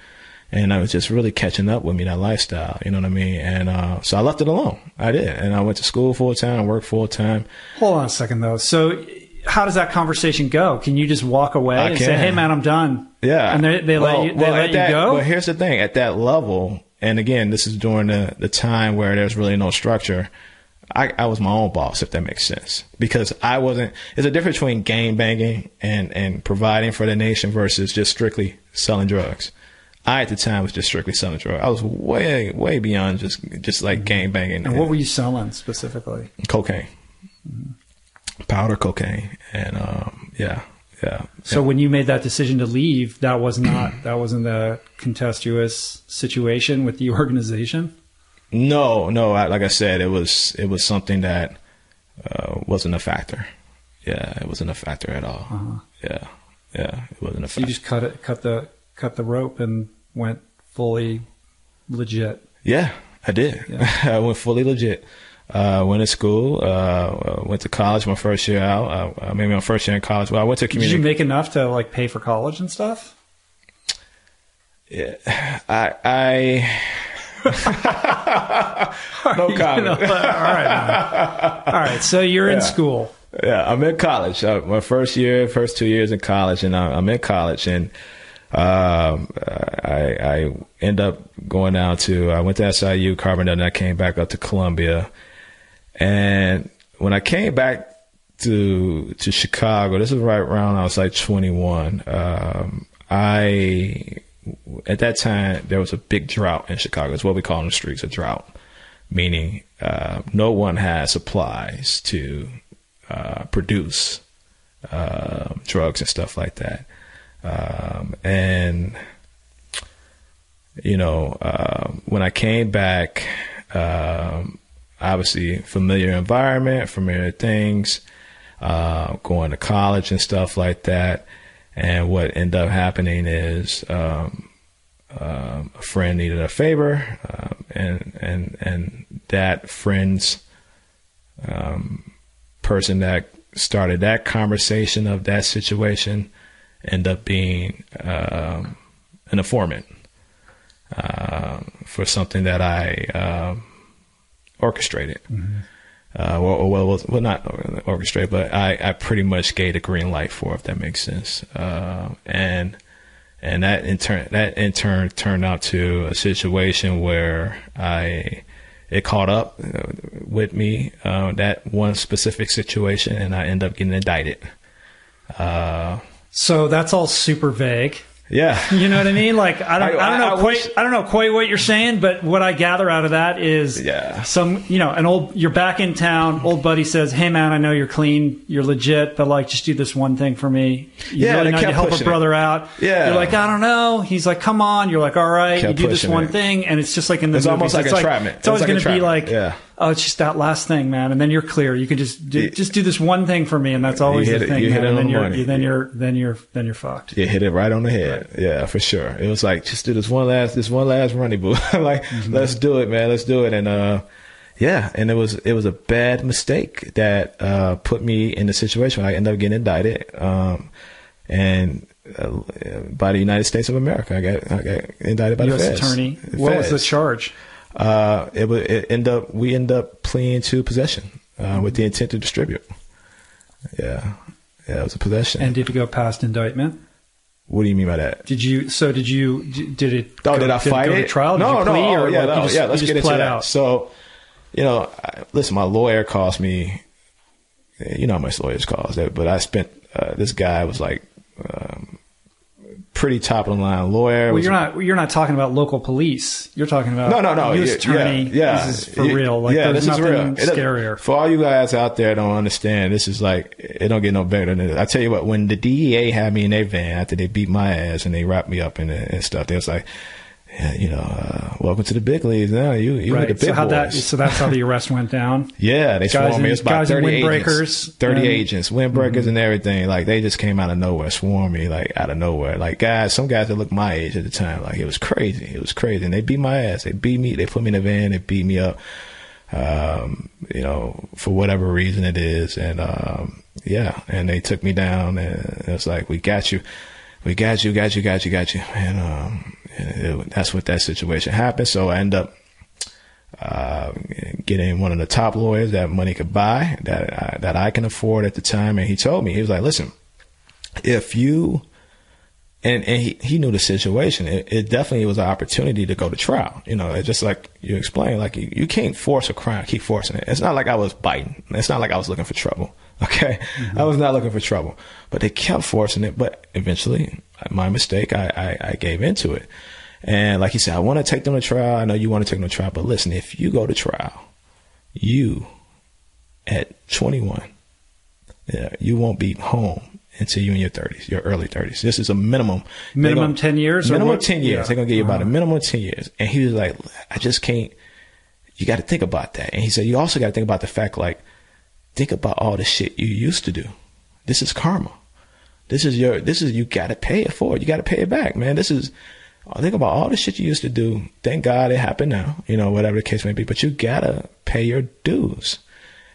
And I was just really catching up with me, that lifestyle. You know what I mean? And so I left it alone. I did. And I went to school full time, worked full time. Hold on a second, though. So how does that conversation go? Can you just walk away and say, hey, man, I'm done? Yeah. And they let you go? Well, here's the thing. At that level, and again, this is during the time where there's really no structure, I was my own boss, if that makes sense. Because there's a difference between gang banging and providing for the nation versus just strictly selling drugs. I, at the time, was just strictly selling drugs. I was way, way beyond just like gang banging. And what were you selling specifically? Cocaine. Mm-hmm. Powder cocaine. And, yeah. So when you made that decision to leave, that wasn't a contentious situation with the organization? No. Like I said, it was something that wasn't a factor. Yeah, it wasn't a factor at all. Uh-huh. Yeah, it wasn't a factor. You just cut the rope and went fully legit. Yeah, I did. Yeah. I went fully legit. Went to school, went to college my first year out. Maybe my first year in college. Well, I went to community. Did you make enough to like pay for college and stuff? Yeah, I no comment. All right, man. All right. So you're in school. Yeah, I'm in college. My first 2 years in college, and I'm in college, and I end up going down to. I went to SIU, Carbondale, and I came back up to Columbia. And when I came back to Chicago, this is right around I was like 21. At that time there was a big drought in Chicago. It's what we call in the streets a drought, meaning no one had supplies to produce drugs and stuff like that. And when I came back, obviously familiar environment, familiar things, going to college and stuff like that. And what ended up happening is a friend needed a favor, and that friend's person that started that conversation of that situation ended up being an informant for something that I orchestrated. Mm-hmm. Well, not orchestrated, but I pretty much gave the green light for, if that makes sense. And that in turn turned out to a situation where it caught up with me, that one specific situation, and I ended up getting indicted. So that's all super vague. Yeah. You know what I mean? Like, I don't know quite what you're saying, but what I gather out of that is you're back in town, old buddy says, "Hey man, I know you're clean, you're legit, but like, just do this one thing for me." You really need to help a brother out. Yeah. You're like, "I don't know." He's like, "Come on." You're like, "All right." You do this one thing, and it's just like in the movies. Almost like entrapment. It's always going to be like, "Oh, it's just that last thing, man," and then you're clear. You can just do this one thing for me, and that's always the thing. You hit it on the money. Then you're fucked. You hit it right on the head. Right. Yeah, for sure. It was like, just do this one last running, boo. Like, let's do it, man. Let's do it. And and it was a bad mistake that put me in the situation where I ended up getting indicted. And by the United States of America, I got indicted by the feds. U.S. attorney. What was the charge? We end up pleading to possession with the intent to distribute. Yeah, it was a possession. And did it go past indictment? What do you mean by that? Did I fight it? Did it go to trial? No. Let's get into that. Out? So, listen, my lawyer cost me. You know how much lawyers cost, but I spent. This guy was like. Pretty top of the line lawyer. Well, you're not talking about local police. You're talking about no. U.S. attorney. Yeah. This is for real. Like, there's nothing scarier. For all you guys out there don't understand, this is like, it don't get no better than this. I tell you what, when the DEA had me in their van after they beat my ass and they wrapped me up and stuff, they was like, welcome to the big leagues. Now you with the big boys. So that's how the arrest went down. Yeah, they swarmed me. It's about 30 agents. 30 agents, windbreakers and everything. Like, they just came out of nowhere, swarmed me like out of nowhere. Like, some guys that looked my age at the time. Like, it was crazy. And they beat my ass. They beat me. They put me in the van. They beat me up. For whatever reason it is. And and they took me down, and it was like, we got you. And that's what that situation happened. So I end up getting one of the top lawyers that money could buy, that I can afford at the time. And he told me, he was like, "Listen, if you," and he knew the situation. It definitely was an opportunity to go to trial. It's just like you explained, like you can't force a crime, keep forcing it. It's not like I was biting. It's not like I was looking for trouble. Okay. I was not looking for trouble, but they kept forcing it. But eventually, my mistake, I gave into it. And like he said, I want to take them to trial. I know you want to take them to trial, but listen, if you go to trial, you at 21, you won't be home until you're in your 30s, your early 30s. This is a minimum. 10 years? Minimum 10 years. Yeah. They're going to give you about a minimum of 10 years. And he was like, I just can't, you got to think about that. And he said, you also got to think about the fact, like, think about all the shit you used to do. This is karma. You got to pay it forward. You got to pay it back, man. think about all the shit you used to do. Thank God it happened now, you know, whatever the case may be, but you gotta pay your dues.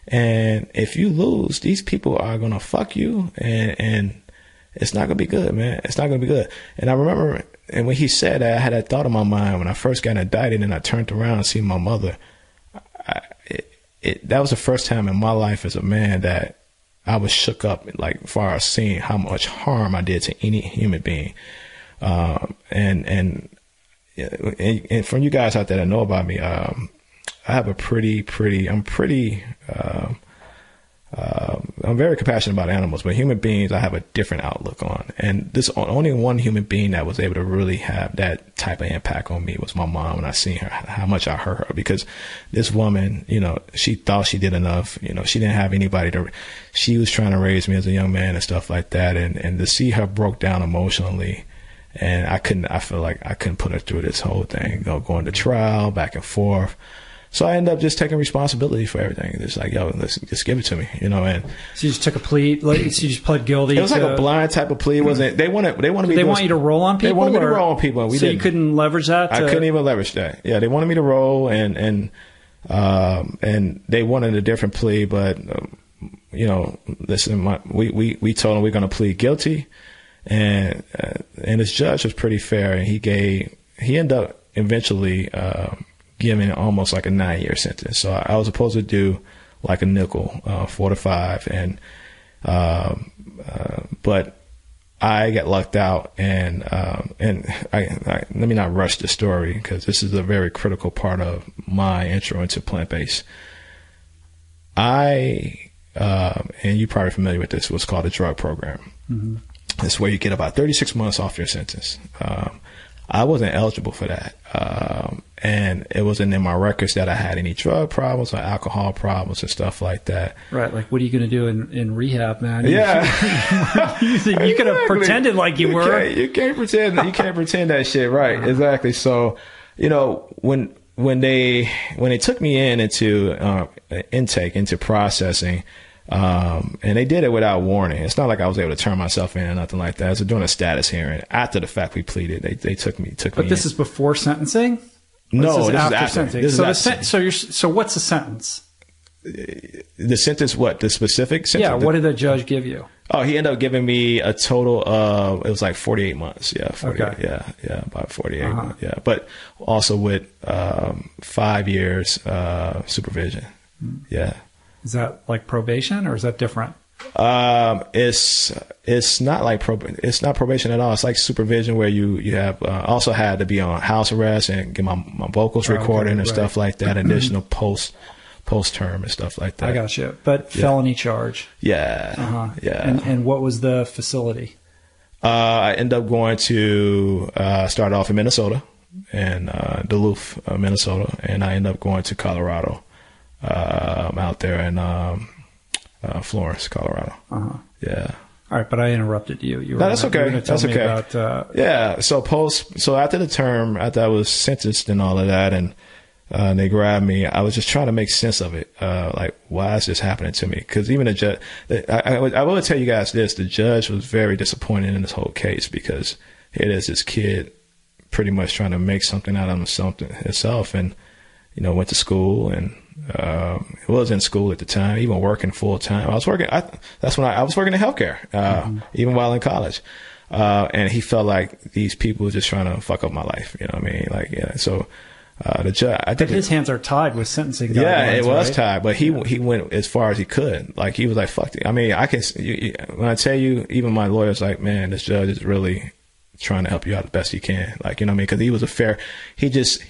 And if you lose, these people are going to fuck you, and it's not going to be good, man. It's not going to be good. And I remember, and when he said that, I had that thought in my mind when I first got indicted, and I turned around and see my mother. That was the first time in my life as a man that I was shook up, like, far as seeing how much harm I did to any human being. And from you guys out there that know about me, I have a I'm very compassionate about animals, but human beings I have a different outlook on. And this only one human being that was able to really have that type of impact on me was my mom. When I seen her, how much I hurt her, because this woman, you know, she thought she did enough. You know, she didn't have anybody she was trying to raise me as a young man and stuff like that. And to see her broke down emotionally, and I feel like I couldn't put her through this whole thing, you know, going to trial, back and forth. So I ended up just taking responsibility for everything. It's like, yo, listen, just give it to me, you know. And so you just took a plea, so you just pled guilty. It was like a blind type of plea. It wasn't they want you to roll on people? They wanted me to roll on people. And you couldn't leverage that? I couldn't even leverage that. Yeah, they wanted me to roll, and they wanted a different plea, but you know, listen, we told them we're going to plead guilty, and this judge was pretty fair, and he ended up eventually giving almost like a 9-year sentence. So I was supposed to do like a nickel, 4 to 5, and but I got lucked out, and let me not rush the story, because this is a very critical part of my intro into plant-based. And you're probably familiar with this, what's called a drug program. Mm-hmm. It's where you get about 36 months off your sentence. I wasn't eligible for that. And it wasn't in my records that I had any drug problems or alcohol problems and stuff like that. Right. Like, what are you going to do in rehab, man? Yeah. You could have pretended like you were. You can't pretend that shit. Right. Exactly. So, you know, when they took me into intake, into processing, and they did it without warning. It's not like I was able to turn myself in or nothing like that. So doing a status hearing after the fact we pleaded, they took me. But this is before sentencing? No, this is after sentencing. So what's the sentence? The sentence, what? The specific sentence? Yeah, what did the judge give you? Oh, he ended up giving me a total of, it was like 48 months. Yeah, 48. Okay. Yeah, about 48. Uh-huh. Yeah, but also with 5 years supervision. Yeah. Is that like probation, or is that different? It's not like it's not probation at all. It's like supervision, where you have also had to be on house arrest and get my vocals recorded and stuff like that. Additional post term and stuff like that. I got you. But felony charge. Yeah. Uh-huh. Yeah. And what was the facility? I ended up going to start off in Minnesota, and Duluth, Minnesota, and I ended up going to Colorado, out there in Florence, Colorado. Uh-huh. Yeah. All right, but I interrupted you. No, that's okay. That's okay. Yeah. So after the term, after I was sentenced and all of that, and they grabbed me, I was just trying to make sense of it. Like, why is this happening to me? Because even the judge, I will tell you guys this: the judge was very disappointed in this whole case, because here it is, this kid pretty much trying to make something out of himself, and went to school, and was in school at the time, even working full time. I was working. That's when I was working in healthcare, even while in college. And he felt like these people were just trying to fuck up my life. You know what I mean? Like, yeah. So the judge, I think his hands are tied with sentencing. Yeah, it was tied, but he went as far as he could. Like, he was like, "Fuck it." I mean, when I tell you, even my lawyer's like, "Man, this judge is really trying to help you out the best he can." Like, you know what I mean? Because he was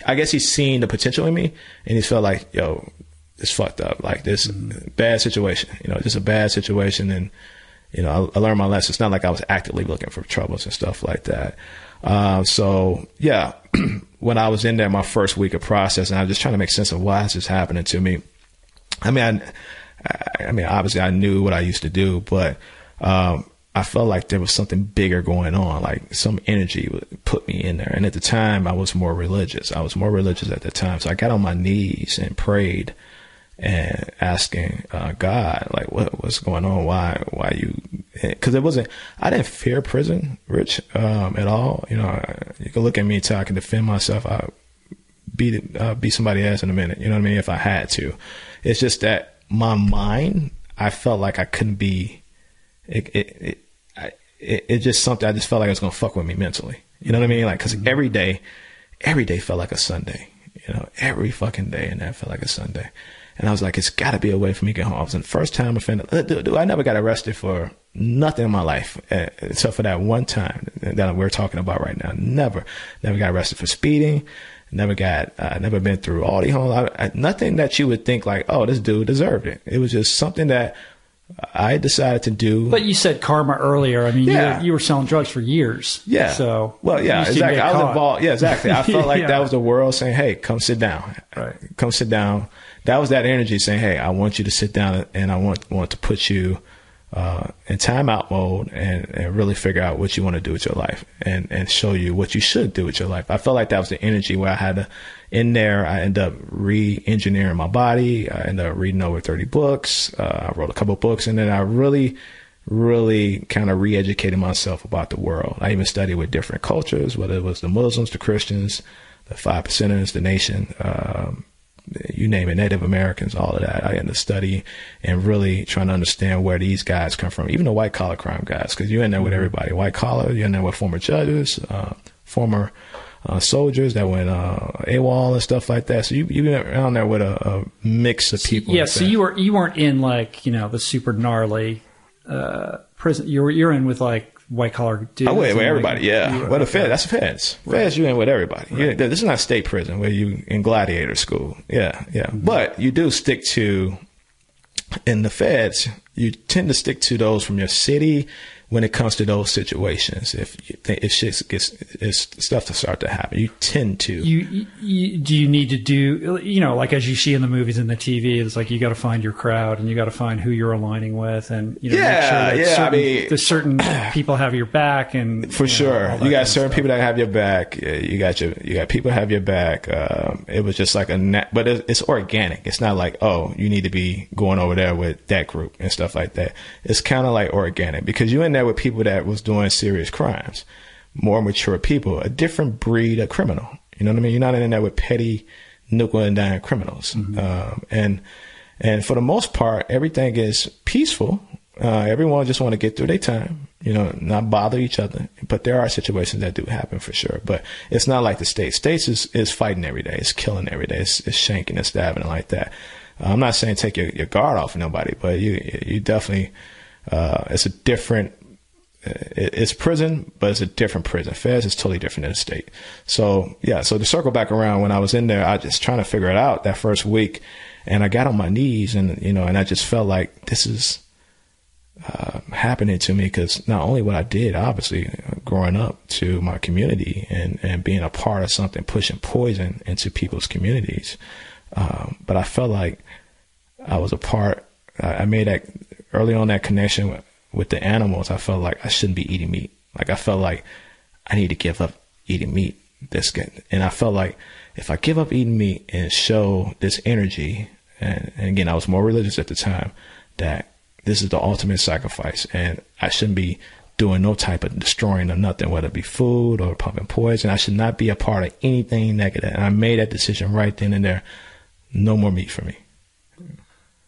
I guess he's seen the potential in me, and he felt like, yo, it's fucked up. Like, this bad situation, just a bad situation. And, I learned my lesson. It's not like I was actively looking for troubles and stuff like that. So yeah, when I was in there, my first week of processing, I was just trying to make sense of why is this happening to me. I mean, obviously I knew what I used to do, but, I felt like there was something bigger going on, like some energy would put me in there. And at the time, I was more religious. at the time. So I got on my knees and prayed and asking God, like, what's going on? Why you? Because I didn't fear prison, Rich, at all. You can look at me until I can defend myself. I beat somebody ass in a minute. You know what I mean? If I had to. It's just that my mind, I felt like I couldn't be. It's just something I just felt like it was gonna fuck with me mentally. You know what I mean? Like, because every day felt like a Sunday. Every fucking day, and that felt like a Sunday. And I was like, it's got to be a way for me to get home. I was the first time offender. Dude, I never got arrested for nothing in my life, except for that one time that we're talking about right now. Never got arrested for speeding. Never been through all the nothing that you would think like, oh, this dude deserved it. It was just something that I decided to do. But you said karma earlier. I mean, you were selling drugs for years. Yeah. So, well, yeah, exactly. I was involved. Yeah, exactly. I felt like that was the world saying, hey, come sit down. Right. Come sit down. That was that energy saying, hey, I want you to sit down, and I want to put you in timeout mode and really figure out what you want to do with your life and show you what you should do with your life. I felt like that was the energy where I had to, in there, I ended up re-engineering my body. I ended up reading over 30 books. I wrote a couple of books, and then I really, really kind of re-educated myself about the world. I even studied with different cultures, whether it was the Muslims, the Christians, the 5%ers, the nation, you name it, Native Americans, all of that. I ended up studying and really trying to understand where these guys come from, even the white collar crime guys, because you're in there with everybody. White collar, you're in there with former judges, former soldiers that went AWOL and stuff like that. So you've been around there with a mix of people. Yeah, so you weren't in like, the super gnarly prison. You're in with like white collar dudes. Oh, with everybody, yeah. Well, the Feds, that's the Feds. Right. Feds, you're in with everybody. Right. This is not state prison where you in gladiator school. Yeah, yeah. Mm-hmm. But you do stick to, in the Feds, you tend to stick to those from your city when it comes to those situations. If shit it's stuff to start to happen, you tend to. Do you need to do, like as you see in the movies and the TV, it's like you got to find your crowd and you got to find who you're aligning with, and make sure that certain people have your back, and for sure you got certain people that have your back. You got people that have your back. It was just like but it's organic. It's not like, oh, you need to be going over there with that group and stuff like that. It's kind of like organic because you're in there with people that was doing serious crimes, more mature people, a different breed of criminal. You know what I mean? You're not in there with petty nickel and dime criminals. Mm-hmm. And for the most part, everything is peaceful. Everyone just want to get through their time, not bother each other. But there are situations that do happen for sure. But it's not like the States. States is fighting every day. It's killing every day. It's shanking and stabbing and like that. I'm not saying take your guard off of nobody, but you definitely, it's a different, it's prison, but it's a different prison. Feds is totally different than the state. So so to circle back around, when I was in there, I just trying to figure it out that first week, and I got on my knees and I just felt like this is happening to me because not only what I did, obviously growing up to my community and being a part of something, pushing poison into people's communities, but I felt like I was a part. I made that early on, that connection with the animals. I felt like I shouldn't be eating meat. Like I felt like I need to give up eating meat. And I felt like if I give up eating meat and show this energy, and again, I was more religious at the time, that this is the ultimate sacrifice, and I shouldn't be doing no type of destroying or nothing, whether it be food or pumping poison. I should not be a part of anything negative. And I made that decision right then and there. No more meat for me.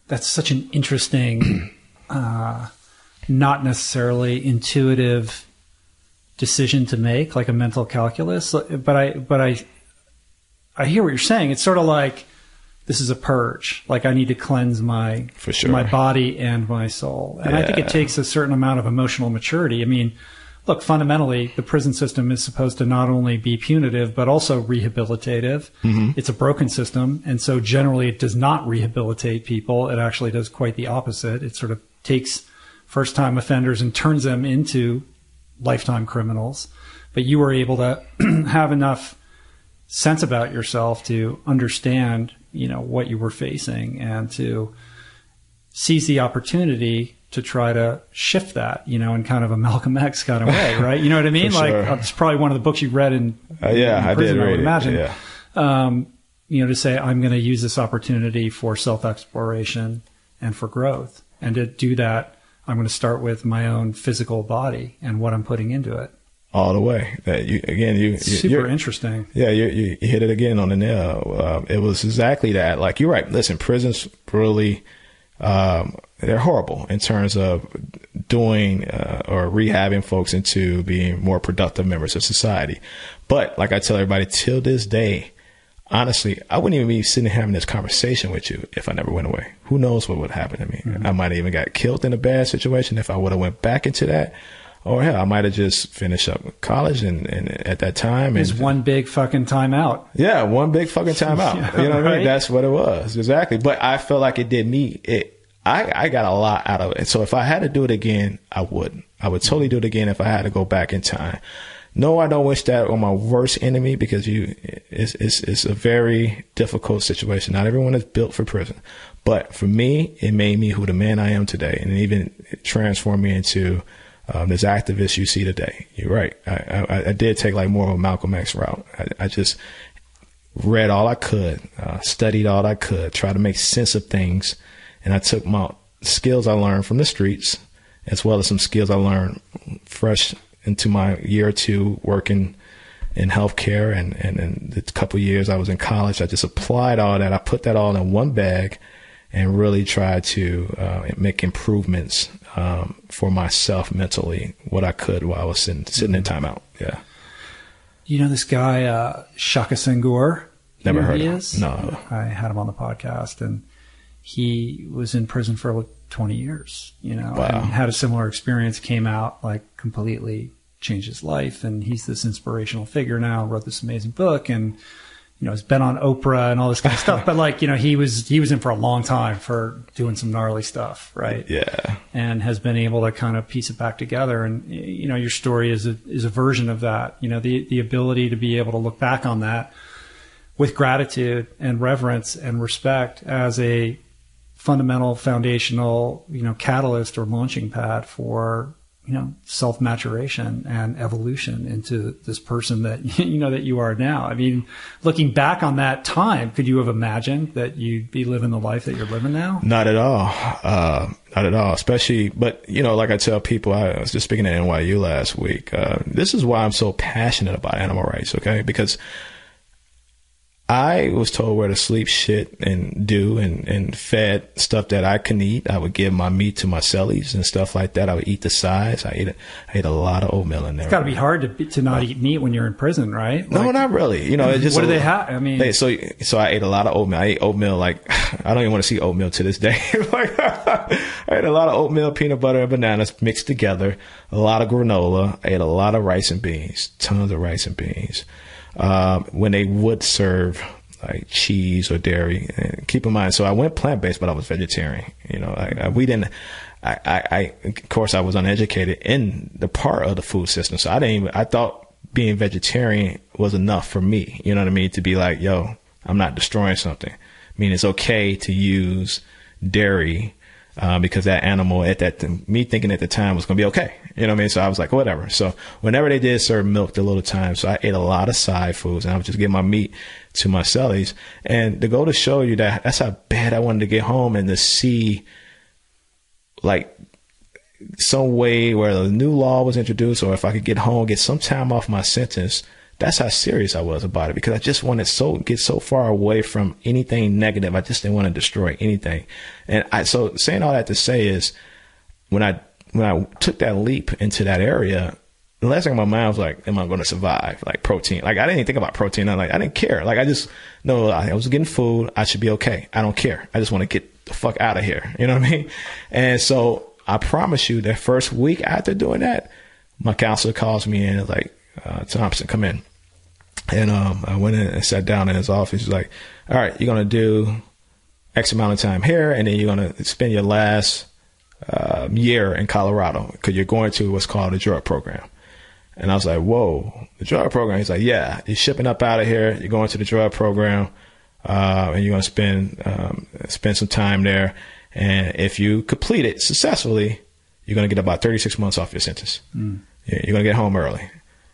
That's such an interesting, not necessarily intuitive decision to make, like a mental calculus. But I hear what you're saying. It's sort of like, this is a purge. Like I need to cleanse my body and my soul. And I think it takes a certain amount of emotional maturity. I mean, look, fundamentally, the prison system is supposed to not only be punitive, but also rehabilitative. Mm-hmm. It's a broken system. And so generally it does not rehabilitate people. It actually does quite the opposite. It sort of takes first-time offenders and turns them into lifetime criminals. But you were able to have enough sense about yourself to understand, what you were facing and to seize the opportunity to try to shift that, in kind of a Malcolm X kind of way, right? You know what I mean? Like, it's probably one of the books you read in I prison, did read I would imagine. it. Yeah. to say, I'm going to use this opportunity for self-exploration and for growth. And to do that, I'm going to start with my own physical body and what I'm putting into it. All the way. Super interesting. Yeah, you hit it again on the nail. It was exactly that. Like, you're right. Listen, prisons really, they're horrible in terms of doing or rehabbing folks into being more productive members of society. But like I tell everybody, till this day, honestly, I wouldn't even be sitting having this conversation with you if I never went away. Who knows what would happen to me? Mm-hmm. I might have even got killed in a bad situation if I would have went back into that. Or hell, I might have just finished up college and at that time. It was one big fucking time out. Yeah, one big fucking time out. Yeah, you know what right? I mean? That's what it was. Exactly. But I felt like it did me. I got a lot out of it. So if I had to do it again, I would. I would totally do it again if I had to go back in time. No, I don't wish that on my worst enemy because it's a very difficult situation. Not everyone is built for prison. But for me, it made me who the man I am today, and it even transformed me into this activist you see today. You're right. I did take like more of a Malcolm X route. I just read all I could, studied all I could, tried to make sense of things. And I took my skills I learned from the streets, as well as some skills I learned fresh into my year or two working in healthcare. And the couple of years I was in college, I just applied all that. I put that all in one bag and really tried to make improvements for myself mentally, what I could while I was sitting in timeout. Yeah. You know this guy, Shaka Senghor? Never heard of him. Is? No. I had him on the podcast, and he was in prison for like 20 years, Wow. and had a similar experience, came out, like completely changed his life. And he's this inspirational figure now, wrote this amazing book, and, has been on Oprah and all this kind of stuff. But like, he was in for a long time for doing some gnarly stuff. Right. Yeah. And has been able to kind of piece it back together. And, your story is a version of that, the ability to be able to look back on that with gratitude and reverence and respect as a fundamental, foundational, catalyst or launching pad for, self-maturation and evolution into this person that, that you are now. I mean, looking back on that time, could you have imagined that you'd be living the life that you're living now? Not at all. Not at all. Especially, but, like I tell people, I was just speaking at NYU last week. This is why I'm so passionate about animal rights. Okay. Because I was told where to sleep, shit, and do, and fed stuff that I couldn't eat. I would give my meat to my cellies and stuff like that. I would eat the sides. I ate a lot of oatmeal in there. It's got to be hard to not eat meat when you're in prison, right? No, not really. It's just what do they have? I mean, so I ate a lot of oatmeal. I ate oatmeal like I don't even want to see oatmeal to this day. I ate a lot of oatmeal, peanut butter, and bananas mixed together. A lot of granola. I ate a lot of rice and beans. Tons of rice and beans. When they would serve like cheese or dairy, and keep in mind, so I went plant-based, but I was vegetarian. Of course, I was uneducated in the part of the food system. So I thought being vegetarian was enough for me, you know what I mean? To be like, yo, I'm not destroying something. I mean, it's okay to use dairy, because that animal me thinking at the time was going to be okay. You know what I mean? So I was like, whatever. So whenever they did serve milk, the little time, so I ate a lot of side foods, and I would just give my meat to my cellies. And to go to show you that's how bad I wanted to get home and to see like some way where the new law was introduced, or if I could get home, get some time off my sentence. That's how serious I was about it, because I just wanted to get so far away from anything negative. I just didn't want to destroy anything. And so saying all that to say is, when I took that leap into that area, the last thing in my mind was like, am I going to survive? Like protein. Like I didn't even think about protein. I didn't care. Like I just know I was getting food. I should be okay. I don't care. I just want to get the fuck out of here. You know what I mean? And so I promise you that first week after doing that, my counselor calls me in and like, Thompson, come in. And I went in and sat down in his office. He's like, all right, you're going to do X amount of time here, and then you're going to spend your last year in Colorado, because you're going to what's called a drug program. And I was like, whoa, the drug program? He's like, yeah, you're shipping up out of here. You're going to the drug program, and you're going to spend some time there. And if you complete it successfully, you're going to get about 36 months off your sentence. You're going to get home early.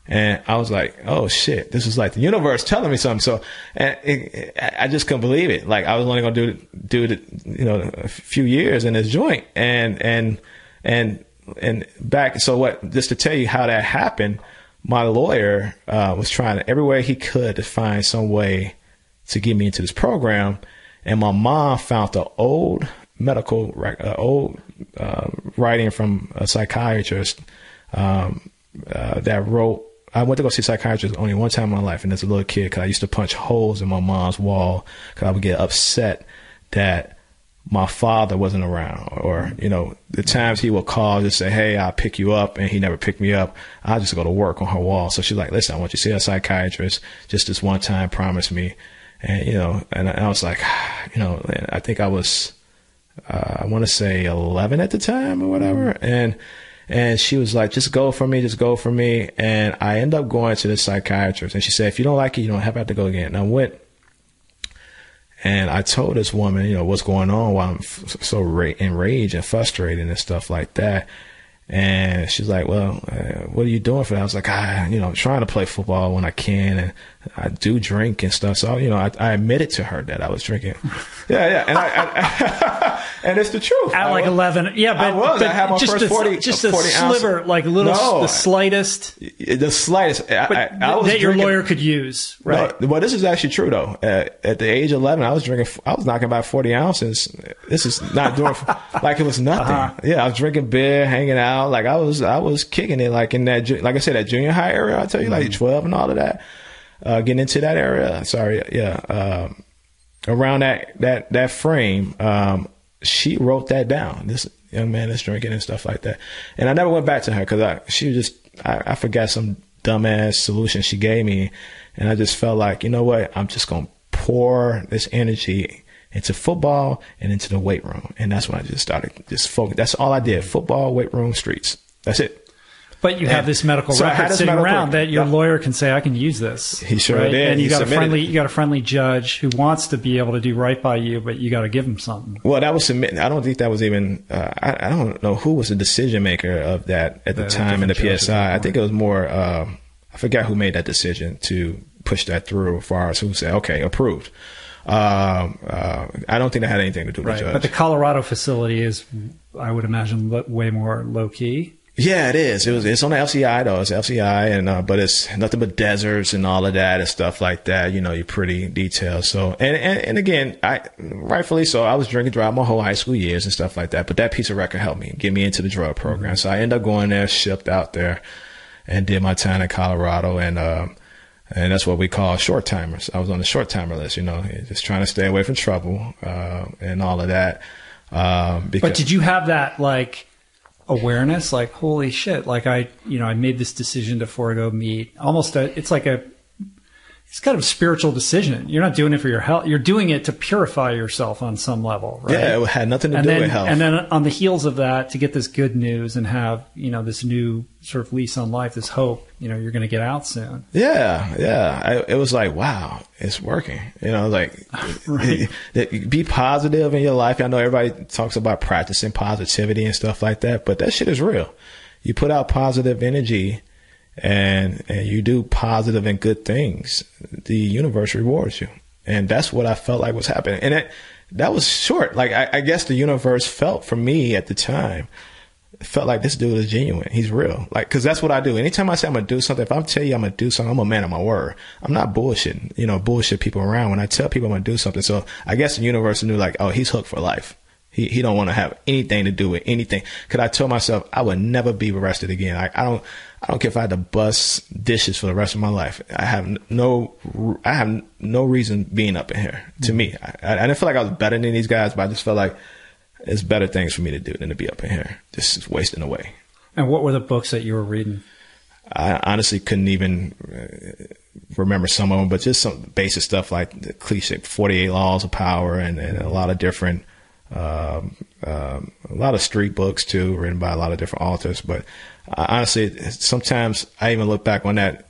And I was like, oh shit, this is like the universe telling me something. So, and I just couldn't believe it. Like I was only going to do it, a few years in this joint. And back. So just to tell you how that happened, my lawyer, was trying every way he could to find some way to get me into this program. And my mom found the old writing from a psychiatrist, that wrote, I went to go see a psychiatrist only one time in my life, and as a little kid, because I used to punch holes in my mom's wall because I would get upset that my father wasn't around, or, the times he would call to say, hey, I'll pick you up, and he never picked me up. I just go to work on her wall. So she's like, listen, I want you to see a psychiatrist just this one time, promise me. And, and I was like, I think I was, I want to say 11 at the time or whatever. And she was like, just go for me. And I ended up going to the psychiatrist, and she said, if you don't like it, you don't have to go again. And I went, and I told this woman, what's going on, why I'm so enraged and frustrated and stuff like that. And she's like, well, what are you doing for that? I was like, I'm trying to play football when I can, and I do drink and stuff. So, I admitted to her that I was drinking. Yeah. And I and it's the truth. At like 11. Yeah, but I had my just first 40 just a 40 sliver, ounce. like the slightest. The slightest. I was that your lawyer could use, right? No, well, this is actually true, though. At the age of 11, I was knocking about 40 ounces. This is not doing like it was nothing. Uh-huh. Yeah, I was drinking beer, hanging out. Like I was kicking it, like in that, like I said, that junior high area. I tell you, like 12 and all of that. Getting into that area. Sorry, yeah. Around that frame, she wrote that down. This young man is drinking and stuff like that. And I never went back to her because I forgot some dumbass solution she gave me, and I just felt like, you know what, I'm just gonna pour this energy into football and into the weight room. And that's when I just started focus. That's all I did. Football, weight room, streets. That's it. But you have this medical record sitting around that your lawyer can say, I can use this. He sure right? did. And you got a friendly judge who wants to be able to do right by you, but you got to give him something. Well, that was submitted. I don't think that was even, I don't know who was the decision maker of that at the time in the PSI. I think it was more, I forgot who made that decision to push that through as far as who said, okay, approved. I don't think that had anything to do with the judge. But the Colorado facility is, I would imagine, way more low key. Yeah, it is. It's on the LCI though. It's LCI, and but it's nothing but deserts and all of that and stuff like that. You're pretty detailed. So and again, rightfully so. I was drinking throughout my whole high school years and stuff like that. But that piece of record helped me get me into the drug program. Mm-hmm. So I ended up going there, shipped out there, and did my time in Colorado, and that's what we call short timers. I was on the short timer list. Just trying to stay away from trouble and all of that. But did you have that awareness, like, holy shit, like I made this decision to forego meat? It's kind of a spiritual decision. You're not doing it for your health. You're doing it to purify yourself on some level, right? Yeah, it had nothing to do with health. And then on the heels of that, to get this good news and have, this new sort of lease on life, this hope, you're going to get out soon. Yeah. It was like, wow, it's working. Right. Be positive in your life. I know everybody talks about practicing positivity and stuff like that, but that shit is real. You put out positive energy and you do positive and good things, the universe rewards you. And that's what I felt like was happening. And that was short. Like, I guess the universe felt for me at the time, it felt like this dude is genuine. He's real. Like, cause that's what I do. Anytime I say I'm going to do something, if I tell you I'm going to do something, I'm a man of my word. I'm not bullshitting, bullshit people around when I tell people I'm going to do something. So I guess the universe knew, like, oh, he's hooked for life. He don't want to have anything to do with anything. Cause I told myself I would never be arrested again. I don't care if I had to bust dishes for the rest of my life. I have no reason being up in here. To me, I didn't feel like I was better than these guys, but I just felt like it's better things for me to do than to be up in here, just wasting away. And what were the books that you were reading? I honestly couldn't even remember some of them, but just some basic stuff like the cliche 48 Laws of Power and a lot of different, a lot of street books too, written by a lot of different authors. But honestly, sometimes I even look back on that.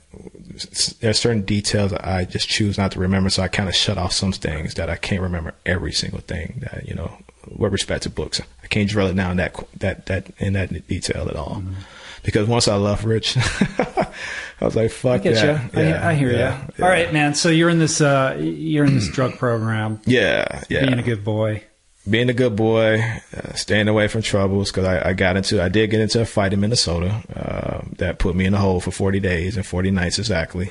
There are certain details I just choose not to remember, so I kind of shut off some things that I can't remember every single thing that, with respect to books. I can't drill it down that in that detail at all. Mm-hmm. because once I left Rich, I was like, fuck I get that. you. I hear you. All right, man. So you're in this drug program. Yeah. Being a good boy. Being a good boy, staying away from troubles, because I did get into a fight in Minnesota that put me in a hole for 40 days and 40 nights exactly.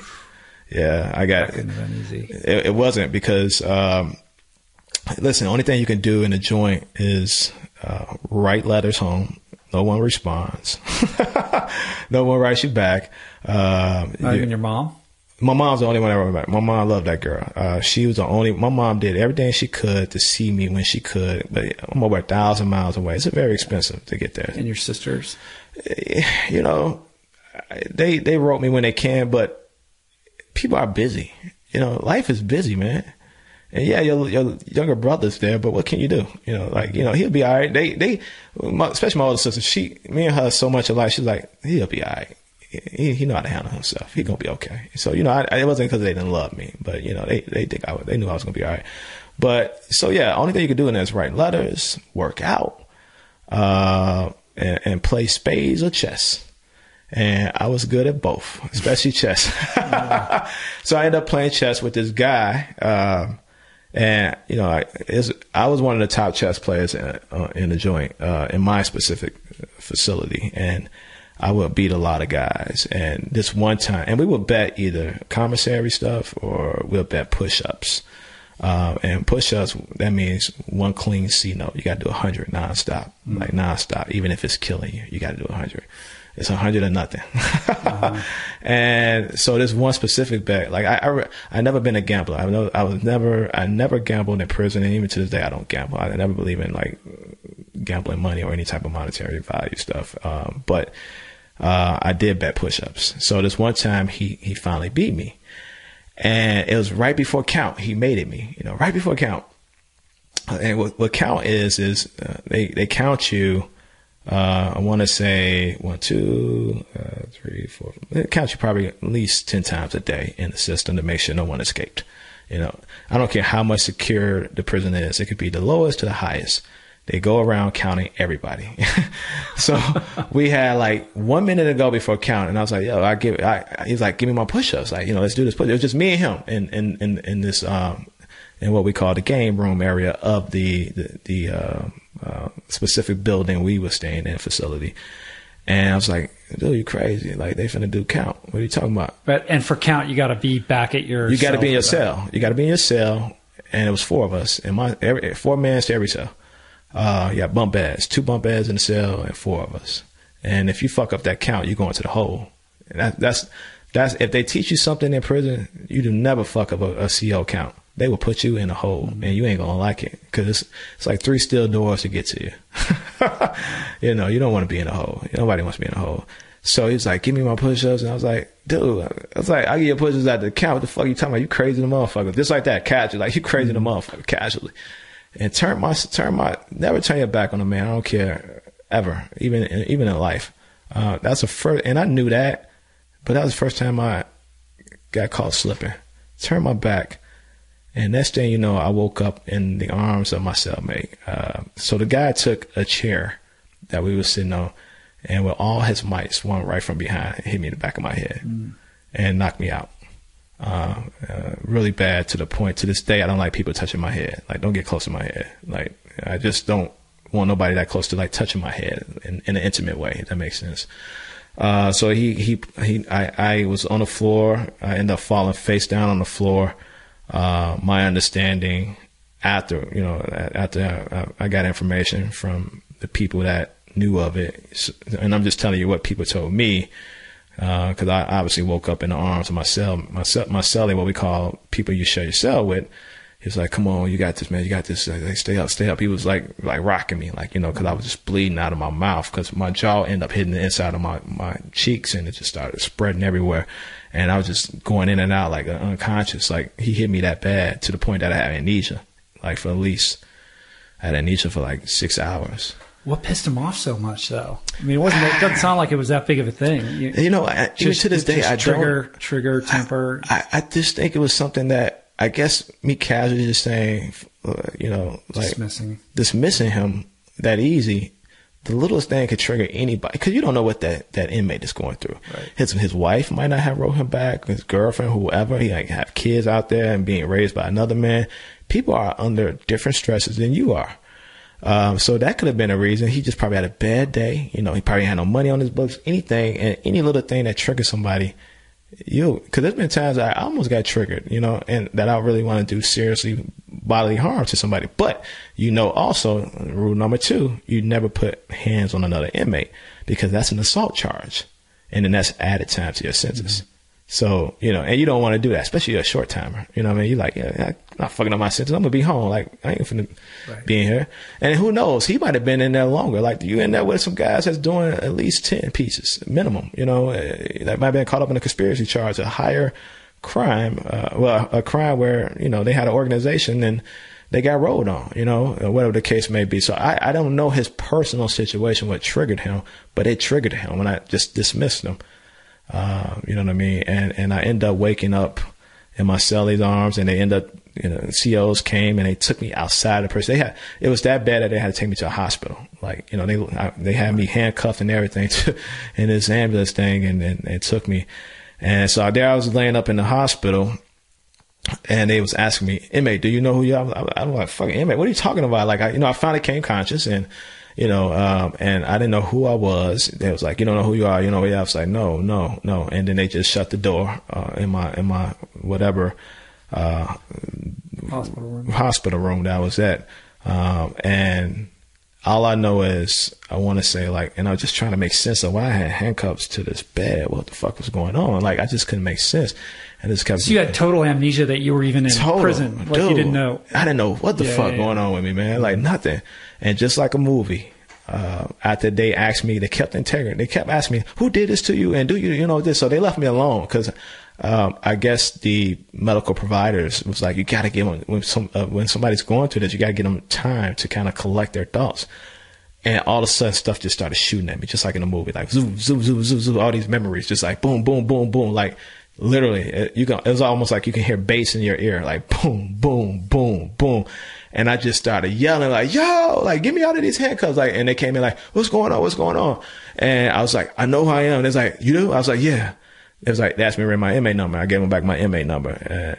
Yeah, That couldn't have been easy. It wasn't, because listen, the only thing you can do in a joint is write letters home. No one responds. No one writes you back. Not even your mom? My mom's the only one I wrote back. My mom loved that girl. She was the only. My mom did everything she could to see me when she could, but I'm over 1,000 miles away. It's very expensive to get there. And your sisters? You know, they wrote me when they can, but people are busy. You know, life is busy, man. And yeah, your younger brother's there, but what can you do? You know, like, you know, he'll be all right. Especially my older sister, me and her so much alike. She's like, he'll be all right. He know how to handle himself. He gonna be okay. So, you know, it wasn't because they didn't love me, but, you know, they knew I was gonna be all right. But so yeah, only thing you could do in there is write letters, work out, and play spades or chess. And I was good at both, especially chess. So I ended up playing chess with this guy. And, you know, I was one of the top chess players in the joint, in my specific facility. And I would beat a lot of guys. And this one time, and we would bet either commissary stuff or we'll bet push-ups. And push-ups, that means one clean C note. You got to do 100 nonstop, like nonstop. Even if it's killing you, you got to do 100. It's 100 or nothing. And so this one specific bet, like I never been a gambler. I never gambled in prison, and even to this day I don't gamble. I never believe in like gambling money or any type of monetary value stuff. But I did bet push-ups. So this one time he finally beat me, and it was right before count. He mated me, you know, right before count. And what count is they count you. I want to say 1, 2, 3, 4. It counts you probably at least 10 times a day in the system to make sure no one escaped. You know, I don't care how much secure the prison is. It could be the lowest to the highest. They go around counting everybody. So we had like 1 minute to go before count, and I was like, "Yo, he's like, give me my push-ups. Like, you know, let's do this push-up." It was just me and him in this in what we call the game room area of the specific building we were staying in, facility. And I was like, dude, you crazy. Like, they finna do count. What are you talking about? And for count, you got to be back at your You got to be in your cell. You got to be in your cell. And it was 4 of us. And 4 men to every cell. You got bunk beds. 2 bunk beds in the cell and 4 of us. And if you fuck up that count, you go into the hole. And that's if they teach you something in prison, you do never fuck up a CO count. They will put you in a hole, and you ain't gonna like it, because it's like 3 steel doors to get to you. You know, you don't want to be in a hole. Nobody wants to be in a hole. So he's like, give me my push-ups. And I was like, dude, I give you push-ups at the count. What the fuck are you talking about? You crazy the motherfucker. Just like that, casually. Like, you crazy the motherfucker, casually. And never turn your back on a man. I don't care, ever, even in life. That's the first, and I knew that, but that was the first time I got caught slipping. Turn my back. And next thing you know, I woke up in the arms of my cellmate. So the guy took a chair that we were sitting on, and with all his might, swung right from behind and hit me in the back of my head and knocked me out. Really bad, to the point, to this day, I don't like people touching my head. Like, don't get close to my head. Like, I just don't want nobody that close to, like, touching my head in an intimate way, if that makes sense. So I was on the floor. I ended up falling face down on the floor. My understanding after I got information from the people that knew of it, and I'm just telling you what people told me, because I obviously woke up in the arms of my cellie, what we call people you share your cell with. He's like, come on, you got this, man, you got this. Like, stay up. He was like rocking me, like, you know, because I was just bleeding out of my mouth, because my jaw ended up hitting the inside of my cheeks, and it just started spreading everywhere. And I was just going in and out like unconscious. Like, he hit me that bad to the point that I had amnesia. Like, I had amnesia for like 6 hours. What pissed him off so much, though? I mean, it doesn't sound like it was that big of a thing. You know, even to this day, I don't trigger temper. I just think it was something that, I guess, me casually just saying, you know, like dismissing him that easy, the littlest thing could trigger anybody, because you don't know what that inmate is going through. Right. His wife might not have wrote him back, his girlfriend, whoever. He might have kids out there and being raised by another man. People are under different stresses than you are. So that could have been a reason. He just probably had a bad day. He probably had no money on his books, anything, and any little thing that triggers somebody. Because there's been times I almost got triggered, and that I really want to do seriously bodily harm to somebody. But, also, rule number 2, you never put hands on another inmate, because that's an assault charge. And then that's added time to your sentence. Mm-hmm. So, and you don't want to do that, especially a short timer. You know what I mean? You're like, I'm not fucking up my sentence. I'm going to be home. Like, I ain't finna be in here. And who knows? He might have been in there longer. Like, you in there with some guys that's doing at least 10 pieces, minimum. That might have been caught up in a conspiracy charge, a higher crime. A crime where, they had an organization and they got rolled on, whatever the case may be. So I don't know his personal situation, what triggered him, but it triggered him when I just dismissed him. You know what I mean? And I end up waking up in my cellie's arms, and they end up, COs came and they took me outside the prison. It was that bad that they had to take me to a hospital. Like, they had me handcuffed and everything in this ambulance thing, and they took me. And so there I was laying up in the hospital, and they was asking me, inmate, do you know who you are? I'm like, fucking inmate, what are you talking about? Like, I finally came conscious, and and I didn't know who I was. They was like, you don't know who you are, Yeah, I was like, no. And then they just shut the door, in my whatever, hospital room that I was at. And all I know is I want to say, like, and I was just trying to make sense of why I had handcuffs to this bed. What the fuck was going on? Like, I just couldn't make sense. And this kept. So you had total amnesia that you were even in prison. Like, dude, you didn't know. I didn't know what the fuck going on with me, man. Like, nothing. And just like a movie, after they asked me, they kept interrogating. They kept asking me, who did this to you? And do you know this? So they left me alone, because I guess the medical providers was like, you got to give them, when somebody's going through this, you got to give them time to kind of collect their thoughts. And all of a sudden, stuff just started shooting at me, just like in a movie, like zoom, zoom, zoom, zoom, zoom, all these memories, just like boom, boom, boom, boom, like literally, it was almost like you can hear bass in your ear, like boom, boom, boom, boom. And I just started yelling like, yo, like, get me out of these handcuffs. Like, and they came in like, what's going on? What's going on? And I was like, I know who I am. And it's like, you do? I was like, yeah. It was like, they asked me to read my inmate number. I gave them back my inmate number,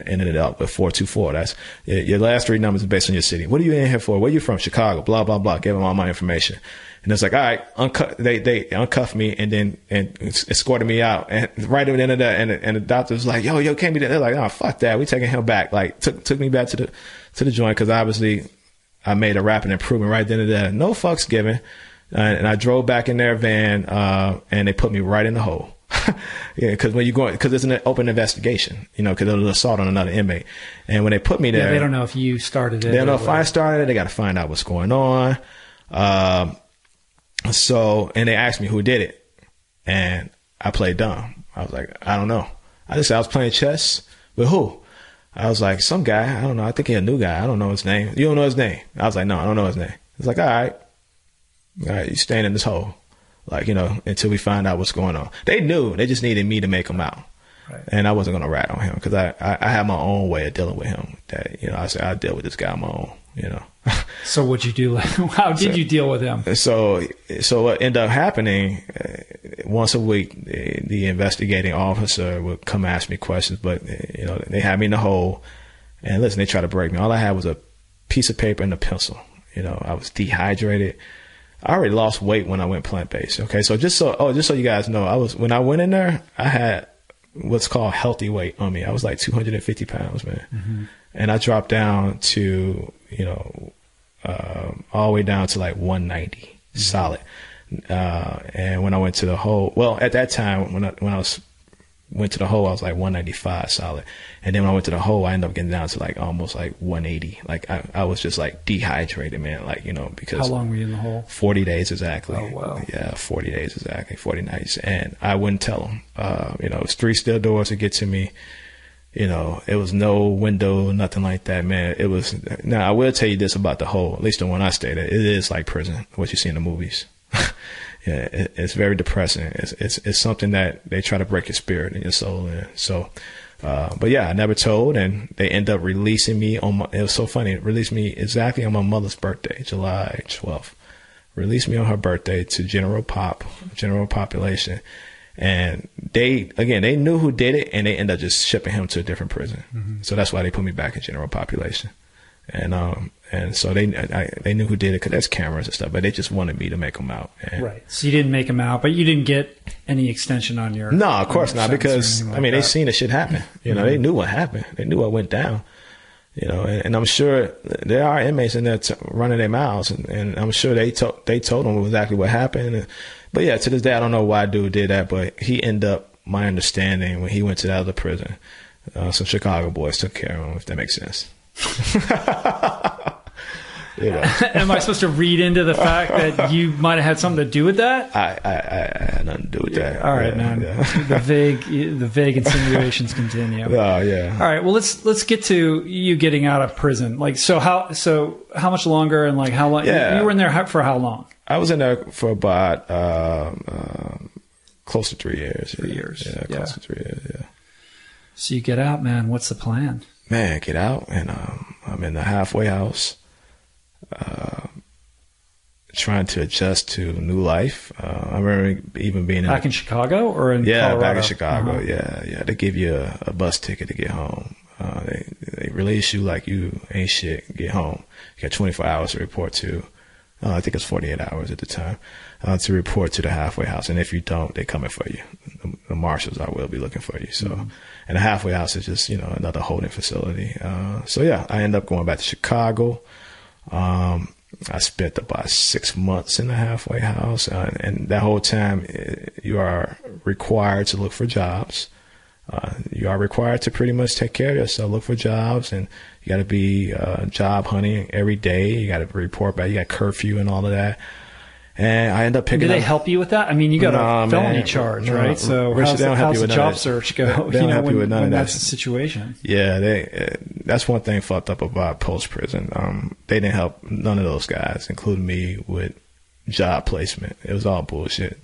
ended it up with 424. That's your last 3 numbers are based on your city. What are you in here for? Where you from? Chicago, blah, blah, blah. Gave them all my information. And it's like, all right, they uncuffed me and escorted me out. And right at the end of that, and the doctor was like, yo, can't be there. They're like, oh, fuck that. We taking him back. Like, took me back to the joint, because obviously I made a rapid improvement right then and there. No fucks given. And I drove back in their van, and they put me right in the hole. Yeah, because it's an open investigation, because it was assault on another inmate. And when they put me there, they don't know if you started it. They don't know if I started it. They got to find out what's going on. So, and they asked me who did it, and I played dumb. I was like, I don't know. I just said I was playing chess with who? I was like, some guy. I don't know. I think he's a new guy. I don't know his name. You don't know his name? I was like, no, I don't know his name. It's like, all right, you staying in this hole, like, until we find out what's going on. They knew. They just needed me to make them out. Right. And I wasn't going to rat on him, because I have my own way of dealing with him. That, I said, I'll deal with this guy on my own, So what'd you do? How did you deal with him? So what ended up happening, once a week, the investigating officer would come ask me questions, but, they had me in the hole, and listen, they tried to break me. All I had was a piece of paper and a pencil. I was dehydrated. I already lost weight when I went plant-based. Okay. So just so you guys know, when I went in there, I had what's called healthy weight on me. I was like 250 pounds, man. Mm-hmm. And I dropped down to, all the way down to like 190 mm-hmm. solid. And when I went to the hole, well, at that time, when I went to the hole, I was like 195 solid. And then when I went to the hole, I ended up getting down to like almost like 180. Like I was just like dehydrated, man. Like, because. How long were you in the hole? 40 days exactly. Oh, wow. Yeah, 40 days exactly, 40 nights. And I wouldn't tell them. It was 3 steel doors to get to me. It was no window, nothing like that, man. It was. Now, I will tell you this about the hole, at least the one I stayed at. It is like prison, what you see in the movies. Yeah, it's very depressing. It's something that they try to break your spirit and your soul in. So, but yeah, I never told, and they end up releasing me it was so funny. It released me exactly on my mother's birthday, July 12th. released me on her birthday to general population. And they knew who did it, and they ended up just shipping him to a different prison. Mm-hmm. So that's why they put me back in general population. And so they knew who did it because there's cameras and stuff, but they just wanted me to make them out. And right. So you didn't make them out, but you didn't get any extension on your... No, of course not, because, they seen the shit happen. You know, they knew what happened. They knew what went down. You know, and I'm sure there are inmates in there running their mouths, and I'm sure they told them exactly what happened. But yeah, to this day, I don't know why dude did that, but he ended up, my understanding, when he went to that other prison, some Chicago boys took care of him, if that makes sense. You know. Am I supposed to read into the fact that you might have had something to do with that? I had nothing to do with that. All right, man. Yeah. The vague insinuations continue. Oh yeah. All right. Well, let's get to you getting out of prison. Like, so how much longer, and like how long? Yeah. You were in there for how long? I was in there for about close to 3 years. 3 years. Yeah, close to 3 years. Yeah. So you get out, man. What's the plan? Man, get out, and I'm in the halfway house, trying to adjust to new life. I remember even being back in Chicago or in Colorado? Back in Chicago. Yeah. They give you a bus ticket to get home. They release you like you ain't shit. Get home. You got 24 hours to report to. I think it's 48 hours at the time to report to the halfway house. And if you don't, they coming for you. The marshals will be looking for you. So, and the halfway house is just, another holding facility. So yeah, I ended up going back to Chicago. I spent about 6 months in the halfway house. And that whole time you are required to look for jobs. You are required to pretty much take care of yourself, look for jobs, and you got to be job hunting every day. You got to report back. You got curfew and all of that. And I end up picking up. Do they help you with that? I mean, you got a felony charge, right? So how's the job search go? They don't help you with none of that. That's the situation. Yeah, that's one thing fucked up about post prison. They didn't help none of those guys, including me, with job placement. It was all bullshit.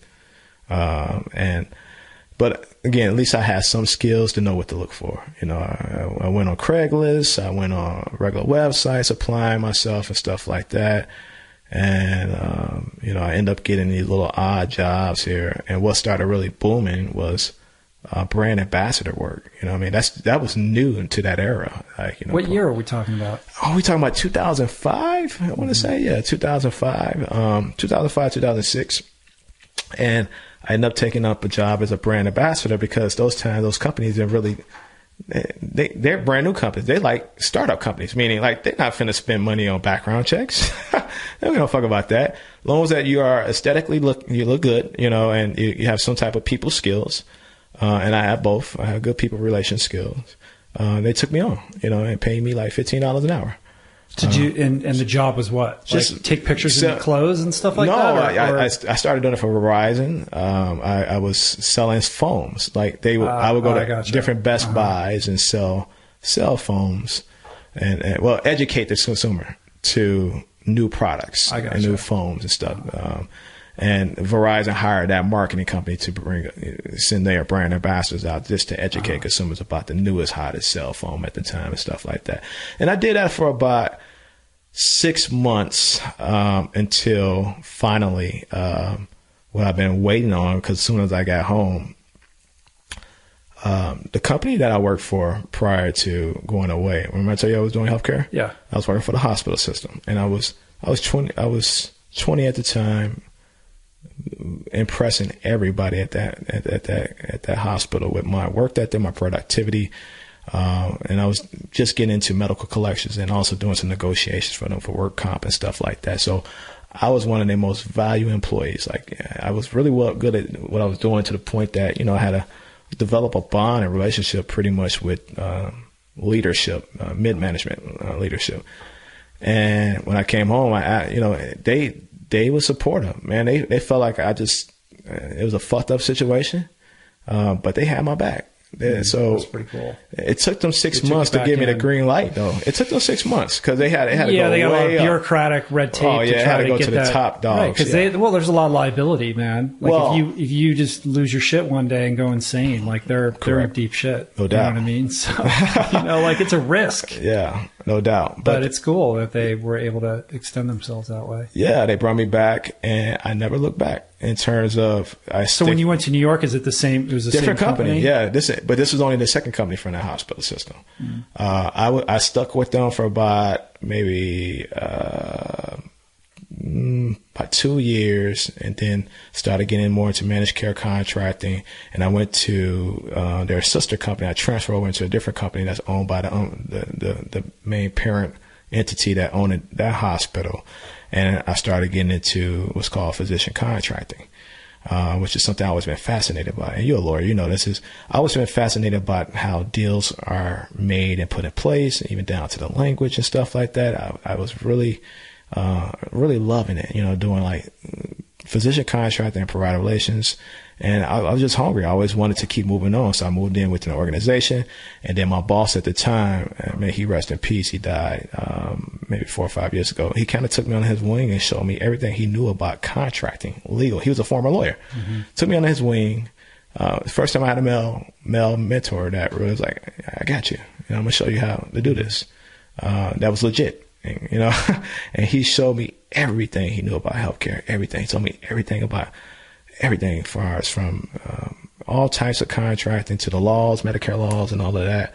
But again, at least I had some skills to know what to look for. I went on Craigslist, I went on regular websites, applying myself and stuff like that. And, I ended up getting these little odd jobs here. And what started really booming was brand ambassador work. That was new to that era. What year are we talking about? Oh, we talking about 2005, I want to say. Yeah, 2005, 2006. And I ended up taking up a job as a brand ambassador because those companies are really, they're brand new companies. They like startup companies, meaning like they're not finna spend money on background checks. They don't give a fuck about that. As long as that you are aesthetically you look good, and you have some type of people skills. And I have both. I have good people relation skills. They took me on, and paid me like $15 an hour. Did you, and the job was what? Just like take pictures of clothes and stuff like that? No, I started doing it for Verizon. I was selling phones. Like I would go to different Best Buys and sell phones and educate the consumer to new products and new phones and stuff. And Verizon hired that marketing company to send their brand ambassadors out just to educate consumers about the newest, hottest cell phone at the time and stuff like that. And I did that for about 6 months until finally what I've been waiting on, because as soon as I got home, the company that I worked for prior to going away, remember I told you I was doing healthcare? Yeah. I was working for the hospital system, and I was 20 at the time, impressing everybody at that hospital with my work ethic, my productivity, and I was just getting into medical collections and also doing some negotiations for them for work comp and stuff like that. So I was one of their most valued employees. Like I was really good at what I was doing, to the point that I had to develop a bond and relationship pretty much with leadership, mid-management leadership. And when I came home, they were supportive, man. They felt like it was a fucked up situation, but they had my back. So that's pretty cool. It took them 6 months to give me the green light, though. It took them 6 months because they had to go they got a lot of bureaucratic red tape. Oh yeah, to try to go get to the top dogs. Because there's a lot of liability, man. Like if you just lose your shit one day and go insane, like they're in deep shit. No doubt. You know what I mean? So like it's a risk. Yeah. No doubt. But it's cool that they were able to extend themselves that way. Yeah, they brought me back, and I never looked back in terms of. So when you went to New York, is it the same? It was the different same company. Yeah, this was only the second company from that hospital system. I stuck with them for about maybe about 2 years, and then started getting more into managed care contracting. And I went to their sister company. I transferred over into a different company that's owned by the main parent entity that owned that hospital. And I started getting into what's called physician contracting, which is something I've always been fascinated by. And you're a lawyer, you know this is. I've always been fascinated about how deals are made and put in place, even down to the language and stuff like that. I was really loving it, you know, doing like physician contracting and provider relations. And I was just hungry. I always wanted to keep moving on. So I moved in within an organization. And then my boss at the time, may he rest in peace, he died maybe 4 or 5 years ago. He kind of took me under his wing and showed me everything he knew about contracting, legal. He was a former lawyer. Took me under his wing. First time I had a male mentor that really was like, I got you. I'm going to show you how to do this. That was legit. You know, and he showed me everything he knew about healthcare, everything. He told me everything about everything as far as from all types of contracting to the laws, Medicare laws and all of that.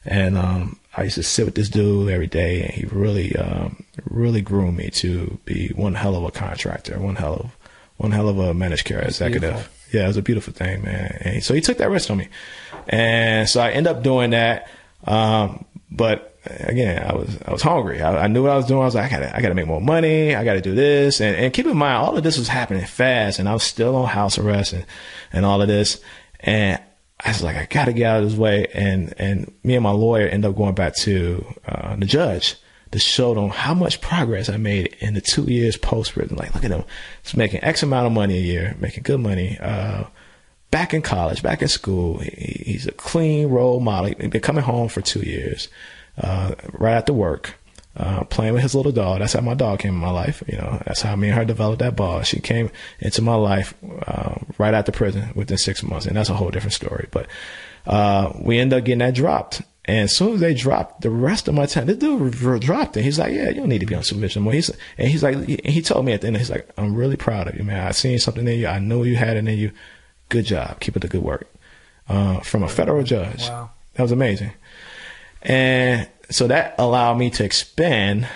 And I used to sit with this dude every day, and he really groomed me to be one hell of a contractor, one hell of a managed care executive. Beautiful. Yeah, it was a beautiful thing, man. And so he took that risk on me. And so I ended up doing that. But again, I was hungry. I knew what I was doing. I was like, I gotta make more money. I gotta do this. And keep in mind, all of this was happening fast, and I was still on house arrest and all of this. And I was like, I gotta get out of this way. And me and my lawyer ended up going back to the judge to show them how much progress I made in the 2 years post prison. Like, look at him. He's making X amount of money a year, making good money. Back in college, back in school. He's a clean role model. He's been coming home for 2 years. Right after work, playing with his little dog. That's how my dog came in my life. You know, that's how me and her developed that bond. She came into my life right after prison within 6 months, and that's a whole different story. But we ended up getting that dropped. And as soon as they dropped the rest of my time, this dude dropped it. He's like, yeah, you don't need to be on supervision anymore. He's like, he told me at the end, he's like, I'm really proud of you, man. I seen something in you. I know you had it in you. Good job. Keep up the good work. From a federal judge. Wow. That was amazing. And so that allowed me to expand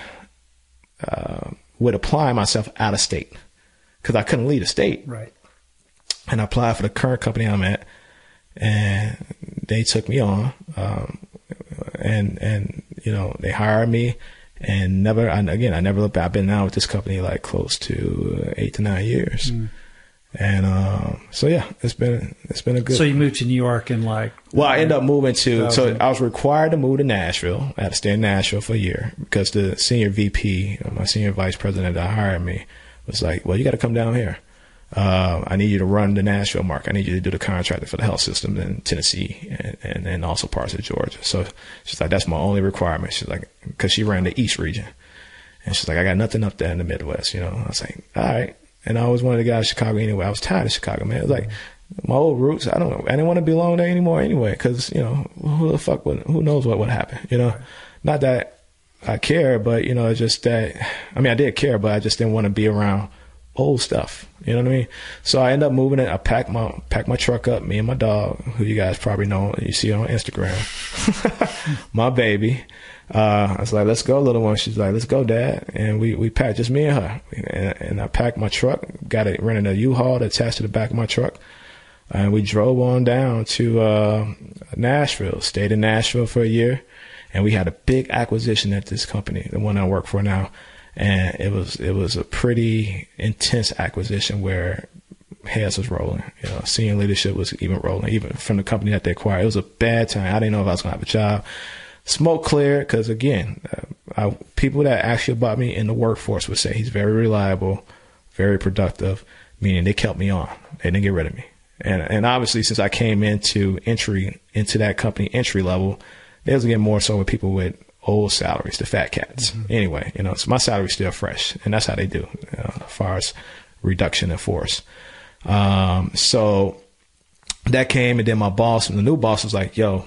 with applying myself out of state, because I couldn't leave the state. Right. And I applied for the current company I'm at, and they took me on. And you know, they hired me, and I never looked back. I've been now with this company like close to 8 to 9 years. And so yeah, it's been a good. So you moved to New York and I ended up moving to. So I was required to move to Nashville. I had to stay in Nashville for a year because the senior VP, my senior vice president that hired me, was like, "Well, you got to come down here. I need you to run the Nashville market. I need you to do the contracting for the health system in Tennessee and also parts of Georgia." So she's like, "That's my only requirement." She's like, because she ran the East region, and she's like, "I got nothing up there in the Midwest." You know, I was like, "All right." And I always wanted to get out of Chicago anyway. I was tired of Chicago, man. It was like my old roots. I didn't want to belong there anymore anyway, because, you know, who knows what would happen, you know? Not that I care, but, you know, it's just that, I mean, I did care, but I just didn't want to be around old stuff. You know what I mean? So I ended up moving it. I packed my truck up, me and my dog, who you guys probably know, you see on Instagram, my baby. I was like, "Let's go, little one." She's like, "Let's go, Dad." And we packed, just me and her. And I packed my truck, rented a U-Haul to attach to the back of my truck. And we drove on down to Nashville, stayed in Nashville for a year. And we had a big acquisition at this company, the one I work for now. And it was a pretty intense acquisition where heads was rolling. You know, senior leadership was even rolling, even from the company that they acquired. It was a bad time. I didn't know if I was going to have a job. Smoke cleared, because again, people that actually bought me in the workforce would say he's very reliable, very productive, meaning they kept me on. They didn't get rid of me. And obviously, since I came into that company entry level, they was getting more so with people with old salaries, the fat cats. Mm-hmm. Anyway, you know, so my salary's still fresh, and that's how they do, as far as reduction in force. So that came, and then my boss, and the new boss was like, "Yo,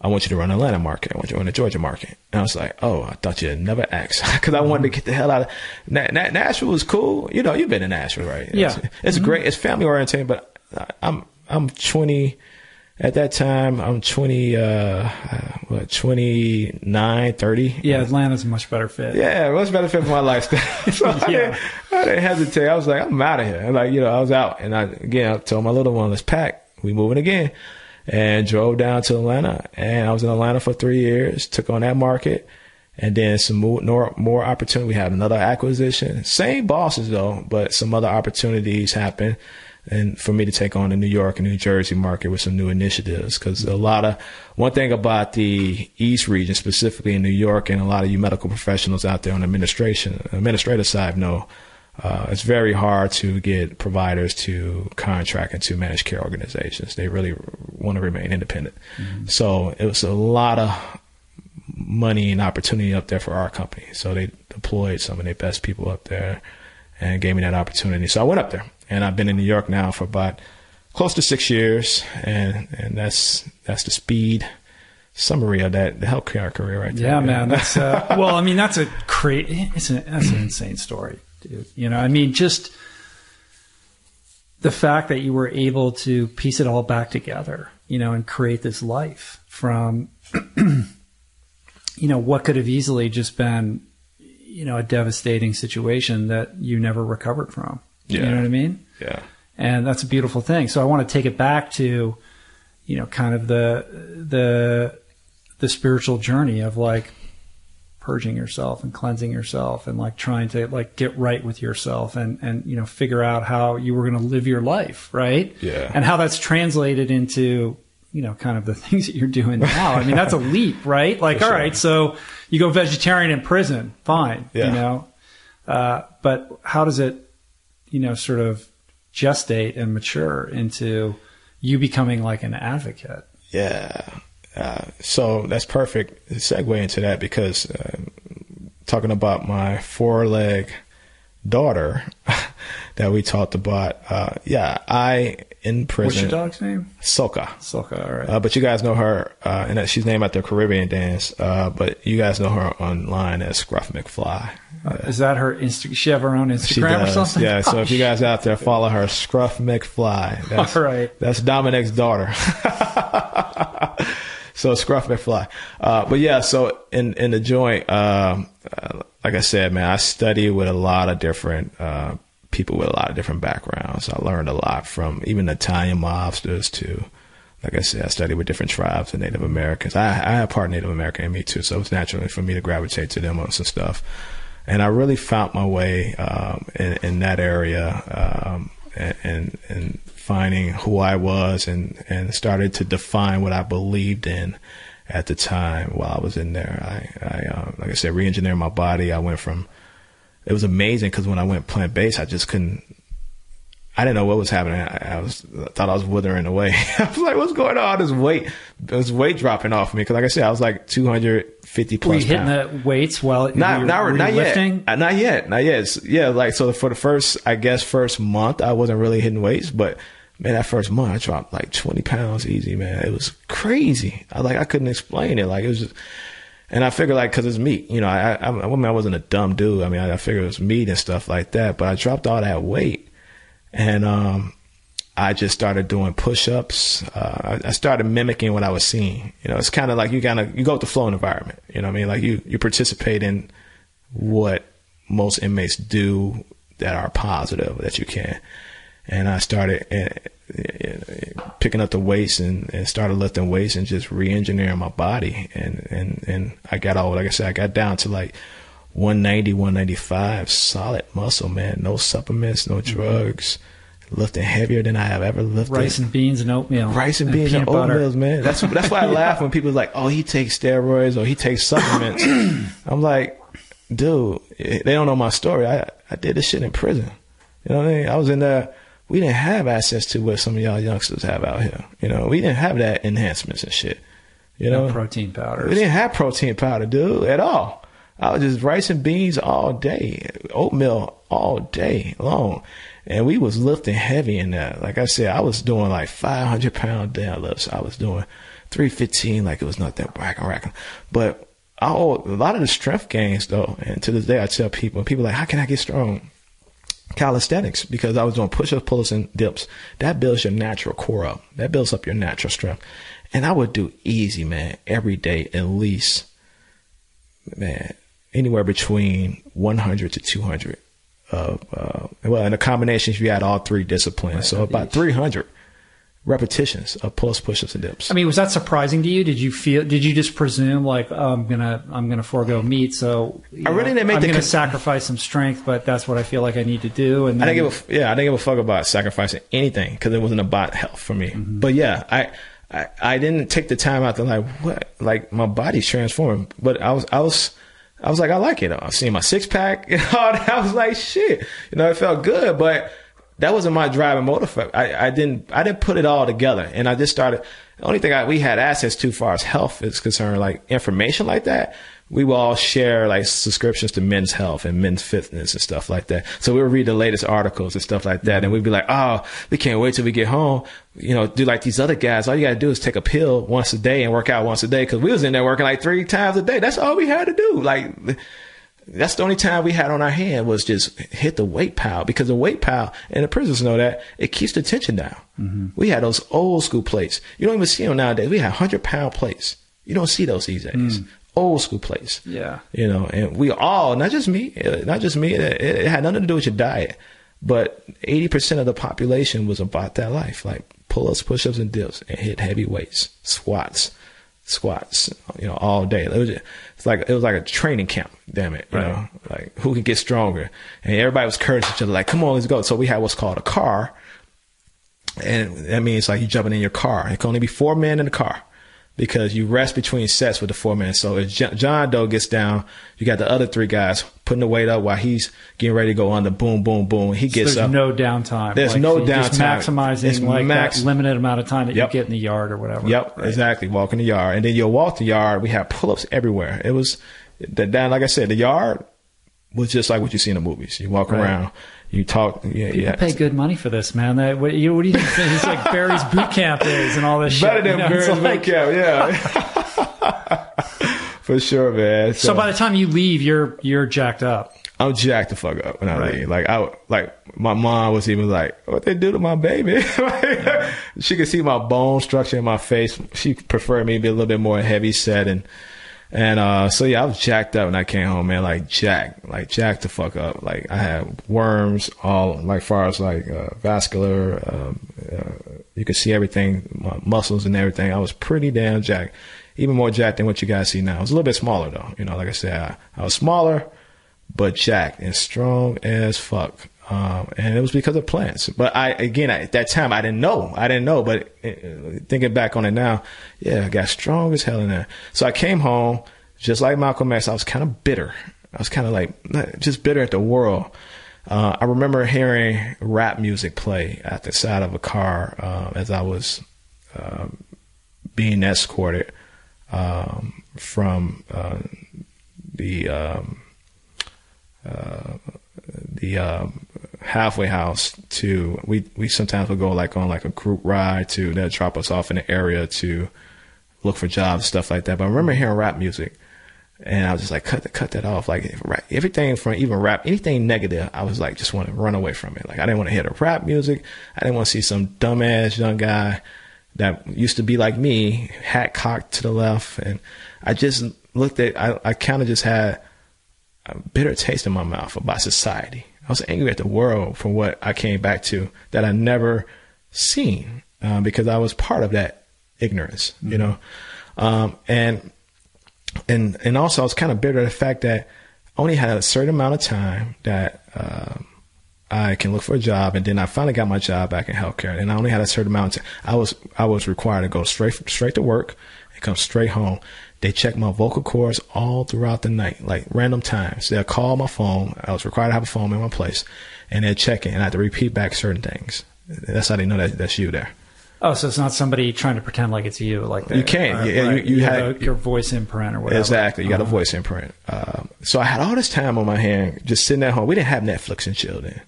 I want you to run the Atlanta market. I want you to run the Georgia market. And I was like, oh, I thought you'd never ask, because I wanted to get the hell out of Nashville. Was cool. You know, you've been in Nashville, right? Yeah. It's great. It's family oriented, but I'm 20. At that time, I'm 29, 30. Yeah, Atlanta's a much better fit. Yeah, much better fit for my lifestyle. So I didn't hesitate. I was like, I'm out of here. And like, you know, I was out. And I told my little one, let's pack. We moving again. And drove down to Atlanta. And I was in Atlanta for 3 years, took on that market. And then some more opportunity. We had another acquisition. Same bosses, though, but some other opportunities happened. And for me to take on the New York and New Jersey market with some new initiatives, because one thing about the East region, specifically in New York, and a lot of you medical professionals out there on the administrative side know, it's very hard to get providers to contract into managed care organizations. They really want to remain independent. Mm-hmm. So it was a lot of money and opportunity up there for our company. So they deployed some of their best people up there and gave me that opportunity. So I went up there. And I've been in New York now for about close to 6 years, and that's the speed summary of the healthcare career right there. Yeah, man. That's well, I mean, that's an insane story, dude. You know, I mean, just the fact that you were able to piece it all back together, you know, and create this life from, you know, what could have easily just been, you know, a devastating situation that you never recovered from. Yeah. You know what I mean? Yeah. And that's a beautiful thing. So I want to take it back to, you know, kind of the spiritual journey of like purging yourself and cleansing yourself and like trying to like get right with yourself and you know, figure out how you were going to live your life, right? Yeah. And how that's translated into, you know, kind of the things that you're doing now. I mean, that's a leap, right? Like, all right, so you go vegetarian in prison, fine, you know, but how does it, you know, sort of gestate and mature into you becoming like an advocate? Yeah. So that's perfect segue into that, because talking about my 4-leg daughter that we talked about, I in prison. What's your dog's name? Soka. Soka, all right. But you guys know her, and that she's named after Caribbean dance, but you guys know her online as Scruff McFly. Is that her she have her own Instagram or something? Yeah, so if you guys out there, follow her, Scruff McFly. That's, all right. That's Dominick's daughter. So Scruff McFly. But yeah, so in the joint, like I said, man, I study with a lot of different people with a lot of different backgrounds. I learned a lot from even Italian mobsters to, like I said, I studied with different tribes of Native Americans. I have part Native American in me too, so it's natural for me to gravitate to them on some stuff. And I really found my way in that area and finding who I was and started to define what I believed in at the time while I was in there. I like I said, re-engineered my body. I went from, it was amazing because when I went plant-based, I didn't know what was happening. I thought I was withering away. I was like, what's going on? This weight dropping off me. Cause like I said, I was like 250 plus. Were you hitting the weights while not lifting? Yet. Not yet. Yeah. Like, so for the first month, I wasn't really hitting weights, but man, that first month I dropped like 20 pounds easy, man. It was crazy. I couldn't explain it. Like it was just, and I figured like, cause it's meat, you know, I wasn't a dumb dude. I mean, I figured it was meat and stuff like that, but I dropped all that weight. And I just started doing push-ups. I started mimicking what I was seeing. You know, it's kind of like you go with the flow environment. You know what I mean? Like you participate in what most inmates do that are positive that you can. And I started picking up the weights and started lifting weights and just re-engineering my body. And I got like I said, I got down to like 190, 195, solid muscle, man. No supplements, no drugs. Lifting heavier than I have ever lifted. Rice and beans and oatmeal. Rice and beans and oatmeal, man. That's why I laugh when people are like, oh, he takes steroids or he takes supplements. I'm like, dude, they don't know my story. I did this shit in prison. You know what I mean? I was in there. We didn't have access to what some of y'all youngsters have out here. You know, we didn't have that enhancements and shit. You know, no protein powders. We didn't have protein powder, dude, at all. I was just rice and beans all day, oatmeal all day long. And we was lifting heavy in that. Like I said, I was doing like 500-pound deadlifts. I was doing 315, like it was nothing racking. But a lot of the strength gains, though, and to this day, I tell people are like, how can I get strong? Calisthenics, because I was doing push-ups, pull-ups, and dips. That builds your natural core up. That builds up your natural strength. And I would do easy, man, every day, at least, man, anywhere between 100 to 200 in a combination, if you had all three disciplines. Right, so about 300 repetitions of pull-ups, push-ups, and dips. I mean, was that surprising to you? Did you just presume like, oh, I'm gonna forego meat, so I really didn't make I'm gonna sacrifice some strength, but that's what I feel like I need to do. And then, I didn't give a fuck about sacrificing anything because it wasn't about health for me. Mm-hmm. But yeah, I didn't take the time out to like, what, like my body's transforming, but I was like, I like it. I was seeing my six pack and all that. I was like, shit, it felt good, but that wasn't my driving motor. I didn't put it all together, and I just started. The only thing we had access to, as far as health is concerned, like information like that, we will all share like subscriptions to Men's Health and Men's Fitness and stuff like that. So we would read the latest articles and stuff like that, and we'd be like, oh, we can't wait till we get home. Do like these other guys. All you gotta do is take a pill once a day and work out once a day, because we was in there working like 3 times a day. That's all we had to do. Like, that's the only time we had on our hand was just hit the weight pile, because the weight pile, and the prisoners know that, it keeps the tension down. Mm-hmm. We had those old school plates. You don't even see them nowadays. We had 100-pound plates. You don't see those these days. Old school plates. Yeah. And we all, not just me, it had nothing to do with your diet, but 80% of the population was about that life, like pull-ups, push-ups, and dips, and hit heavy weights, squats, all day. It was like a training camp. Damn it, like who can get stronger? And everybody was encouraging each other, like, come on, let's go. So we had what's called a car, and that means like you jumping in your car. It can only be 4 men in the car, because you rest between sets with the 4 men. So if John Doe gets down, you got the other 3 guys putting the weight up while he's getting ready to go under. Boom, boom, boom. He gets up. There's no downtime. There's no downtime. Just maximizing that limited amount of time that you get in the yard or whatever. Yep, right. Exactly. Walk in the yard. And then you'll walk the yard. We had pull-ups everywhere. It was, like I said, the yard was just like what you see in the movies. You walk around. You talk. You pay good money for this, man. What do you think? It's like Barry's boot camp days and all this shit. Better than Barry's boot camp, yeah. For sure, man. So by the time you leave, you're jacked up. I'm jacked the fuck up when I leave. Like my mom was even like, "What they do to my baby?" She could see my bone structure in my face. She preferred me to be a little bit more heavy set and so yeah, I was jacked up when I came home, man. Like jacked the fuck up. Like I had worms all, like far as like vascular. You could see everything, my muscles and everything. I was pretty damn jacked, even more jacked than what you guys see now. I was a little bit smaller though. Like I said, I was smaller, but jacked and strong as fuck. And it was because of plants. But at that time, I didn't know. But thinking back on it now, yeah, I got strong as hell in there. So I came home, just like Malcolm X, I was kind of bitter. I was kind of like, just bitter at the world. I remember hearing rap music play at the side of a car, as I was, being escorted, from, the halfway house to, we sometimes would go like on like a group ride to, they'll drop us off in the area to look for jobs, stuff like that. But I remember hearing rap music, and I was just like, cut that off. Like everything from even rap, anything negative, I was like, just want to run away from it. Like I didn't want to hear the rap music. I didn't want to see some dumbass young guy that used to be like me, hat cocked to the left. And I just looked at, I kind of just had a bitter taste in my mouth about society. I was angry at the world for what I came back to that I never seen, because I was part of that ignorance, and also I was kind of bitter at the fact that I only had a certain amount of time that I can look for a job, and then I finally got my job back in healthcare, and I only had a certain amount of time. I was required to go straight to work and come straight home. They checked my vocal cords all throughout the night, like random times. They'll call my phone. I was required to have a phone in my place, and they'll check it, and I had to repeat back certain things. That's how they know that's you there. Oh, so it's not somebody trying to pretend like it's you, like that. You can't. You have your voice imprint or whatever. Exactly. You got a voice imprint. So I had all this time on my hand, just sitting at home. We didn't have Netflix and chill then.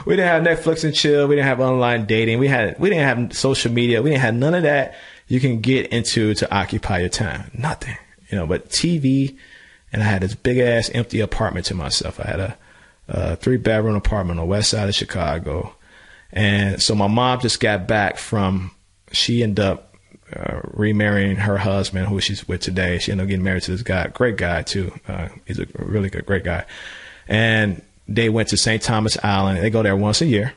We didn't have Netflix and chill. We didn't have online dating. We didn't have social media. We didn't have none of that. you can get into to occupy your time? Nothing, but TV. And I had this big ass empty apartment to myself. I had a 3-bedroom apartment on the west side of Chicago. And so my mom just got back she ended up remarrying her husband, who she's with today. She ended up getting married to this guy, great guy too. He's a really good, great guy. And they went to St. Thomas Island. They go there once a year.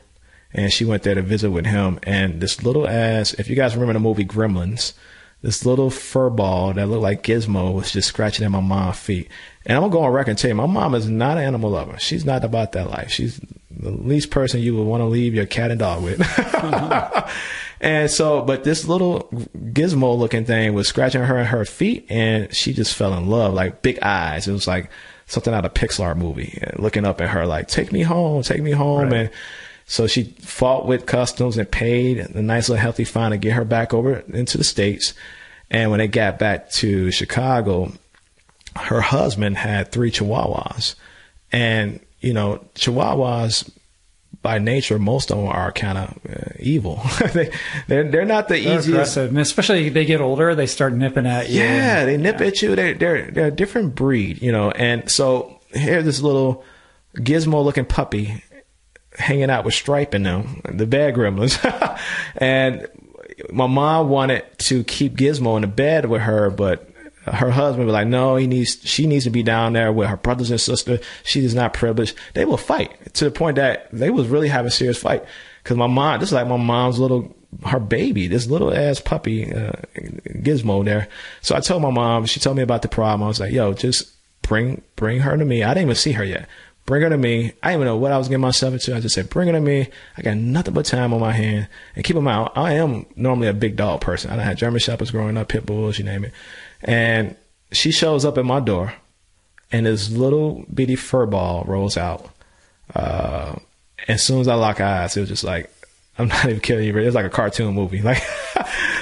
And she went there to visit with him. And this little ass, if you guys remember the movie Gremlins, this little fur ball that looked like Gizmo was just scratching at my mom's feet. And I'm going to go on record and tell you, my mom is not an animal lover. She's not about that life. She's the least person you would want to leave your cat and dog with. And so, but this little Gizmo looking thing was scratching her and her feet, and she just fell in love, like big eyes. It was like something out of a Pixar movie, looking up at her like, take me home. Right. And so she fought with customs and paid a nice little healthy fine to get her back over into the States. And when they got back to Chicago, her husband had 3 Chihuahuas. And, Chihuahuas by nature, most of them are kind of evil. they're not the easiest. Aggressive. Especially they get older, they start nipping at you. Yeah, they nip at you. They're a different breed, And so here's this little Gizmo looking puppy hanging out with Stripe in them, the bad gremlins. And my mom wanted to keep Gizmo in the bed with her, but her husband was like, no, she needs to be down there with her brothers and sisters. She is not privileged. They will fight to the point that they was really having a serious fight. Cause this is like my mom's her baby, this little ass puppy, Gizmo there. So I told my mom, she told me about the problem. I was like, yo, just bring her to me. I didn't even see her yet. Bring her to me. I didn't even know what I was getting myself into. I just said, bring her to me. I got nothing but time on my hand. And keep in mind, I am normally a big dog person. I had German Shepherds growing up, pit bulls, you name it. And she shows up at my door, and this little bitty fur ball rolls out. As soon as I lock eyes, it was just like, I'm not even kidding you, it was like a cartoon movie. Like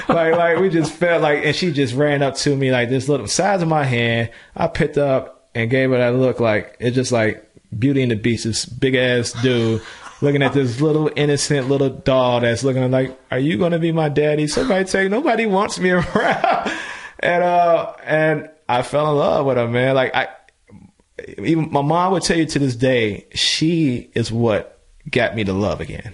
we just felt like, and she just ran up to me like this little size of my hand. I picked up and gave her that look like, it's just like Beauty and the Beast, this big ass dude looking at this little innocent little doll that's looking like, are you going to be my daddy? Somebody say, nobody wants me around. And I fell in love with her, man. Like even my mom would tell you to this day, she is what got me to love again,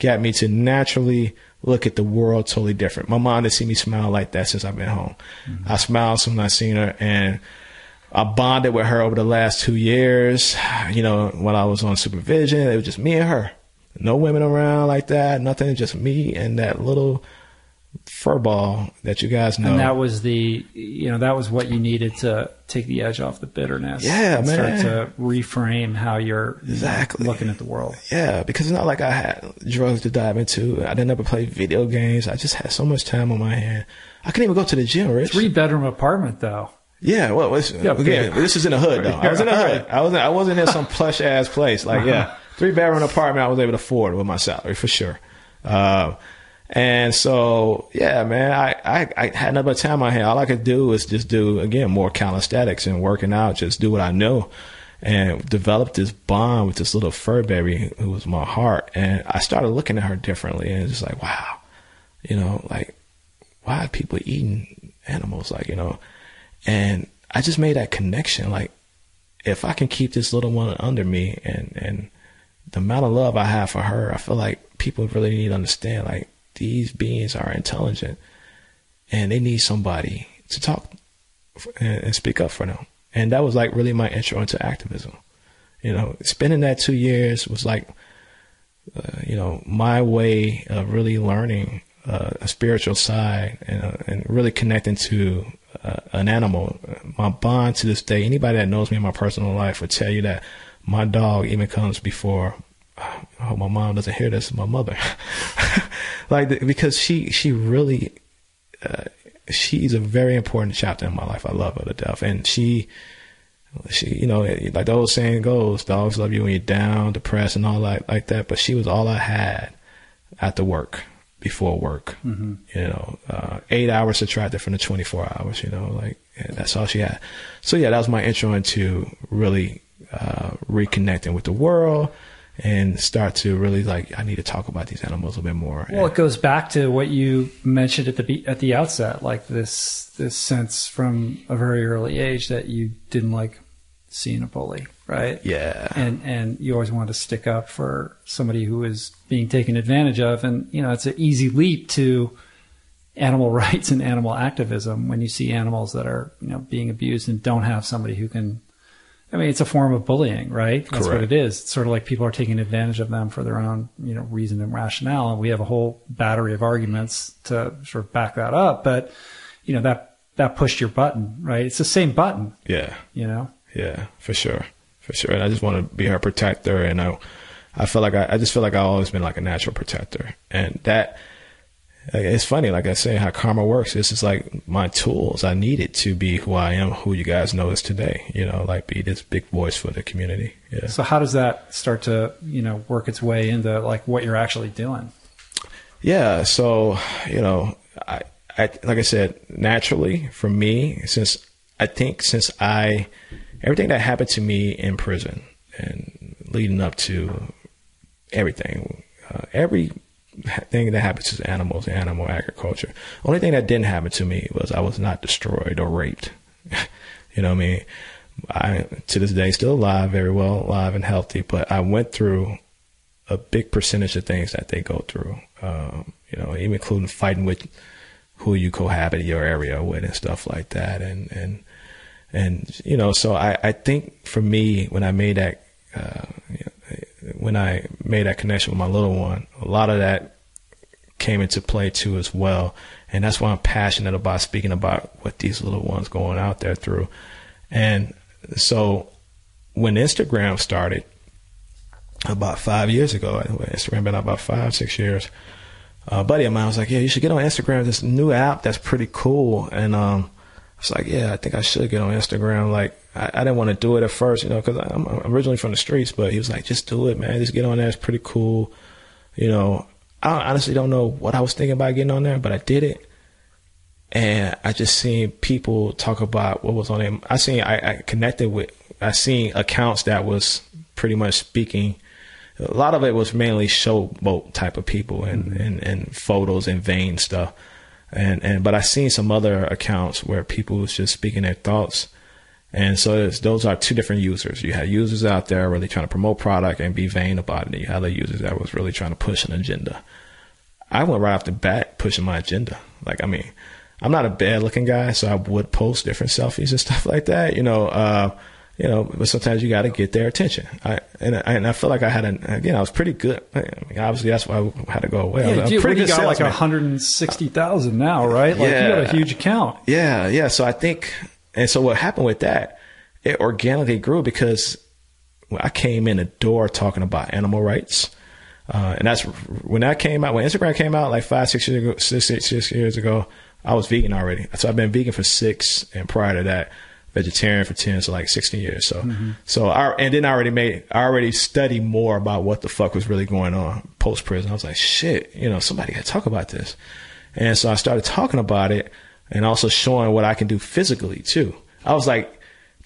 got me to naturally look at the world totally different. My mom didn't see me smile like that since I've been home. Mm-hmm. I smiled since I seen her, and I bonded with her over the last 2 years. When I was on supervision, it was just me and her. No women around like that, nothing, just me and that little fur ball that you guys know. And that was that was what you needed to take the edge off the bitterness. Yeah, and man. Start to reframe how you're looking at the world. Yeah, because it's not like I had drugs to dive into. I didn't ever play video games. I just had so much time on my hand. I couldn't even go to the gym, Rich. 3-bedroom apartment, though. Yeah, well, again, this is in the hood, though. I was in the hood. I wasn't in some plush ass place. Like, 3-bedroom apartment, I was able to afford with my salary for sure. And so, yeah, man, I had nothing but time on my hand. All I could do was just do, again, more calisthenics and working out, just do what I know, and develop this bond with this little fur baby who was my heart. And I started looking at her differently, and just like, wow, like, why are people eating animals? Like, and I just made that connection. Like, if I can keep this little one under me, and the amount of love I have for her, I feel like people really need to understand, like, these beings are intelligent, and they need somebody to talk and speak up for them. And that was like really my intro into activism. Spending that 2 years was like, my way of really learning a spiritual side and really connecting to an animal. My bond to this day, anybody that knows me in my personal life will tell you that my dog even comes before. I hope my mom doesn't hear this. My mother, because she really, she's a very important chapter in my life. I love her to death, and she, like the old saying goes, dogs love you when you're down, depressed, and all that like that. But she was all I had after work, before work. Mm-hmm. 8 hours subtracted from the 24 hours. That's all she had. So yeah, that was my intro into really reconnecting with the world. and start to really like, I need to talk about these animals a bit more. Well, it goes back to what you mentioned at the outset, like this sense from a very early age that you didn't like seeing a bully, right? Yeah. And you always wanted to stick up for somebody who is being taken advantage of. And, it's an easy leap to animal rights and animal activism when you see animals that are, being abused and don't have somebody who can. I mean, it's a form of bullying, right? That's Correct. what it is. It's sort of like people are taking advantage of them for their own, reason and rationale. And we have a whole battery of arguments to sort of back that up. But, that pushed your button, right? It's the same button. Yeah. Yeah, for sure. For sure. And I just want to be her protector. And I feel like I just feel like I've always been like a natural protector. And that, it's funny, like I say, how karma works. This is like my tools. I need it to be who I am, who you guys know is today, like be this big voice for the community. Yeah. So how does that start to, work its way into like what you're actually doing? Yeah. So, I like I said, naturally for me, everything that happened to me in prison and leading up to everything, everything that happens to animals, animal agriculture. Only thing that didn't happen to me was I was not destroyed or raped. You know what I mean? I, to this day, still alive, very well alive and healthy, but I went through a big percentage of things that they go through, even including fighting with who you cohabit your area with and stuff like that. So I think for me, when I made that, connection with my little one, a lot of that came into play too as well. And that's why I'm passionate about speaking about what these little ones going out there through. And so when Instagram started about 5 years ago, Instagram been out about 5-6 years, a buddy of mine was like, yeah, you should get on Instagram. This new app that's pretty cool. And I was like, yeah, I think I should get on Instagram. Like, I didn't want to do it at first, because I'm originally from the streets, but he was like, just do it, man. Just get on there. It's pretty cool. I honestly don't know what I was thinking about getting on there, but I did it. And I just seen people talk about what was on it. I seen accounts that was pretty much speaking. A lot of it was mainly showboat type of people and photos and vain stuff. But I seen some other accounts where people was just speaking their thoughts. And so those are two different users. You had users out there really trying to promote product and be vain about it. And you had other users that was really trying to push an agenda. I went right off the bat pushing my agenda. Like, I mean, I'm not a bad looking guy, so I would post different selfies and stuff like that, but sometimes you got to get their attention. I feel like I was pretty good. I mean, obviously that's why I had to go away. Yeah, you got like 160,000 now, right? Like, you got a huge account. Yeah. So I think, and so what happened with that, it organically grew because I came in the door talking about animal rights. And that's when that came out, when Instagram came out like 6 years ago, I was vegan already. So I've been vegan for 6, and prior to that, vegetarian for 10, so like 16 years. So, I already studied more about what the fuck was really going on post prison. I was like, shit, somebody got to talk about this. And so I started talking about it and also showing what I can do physically too. I was like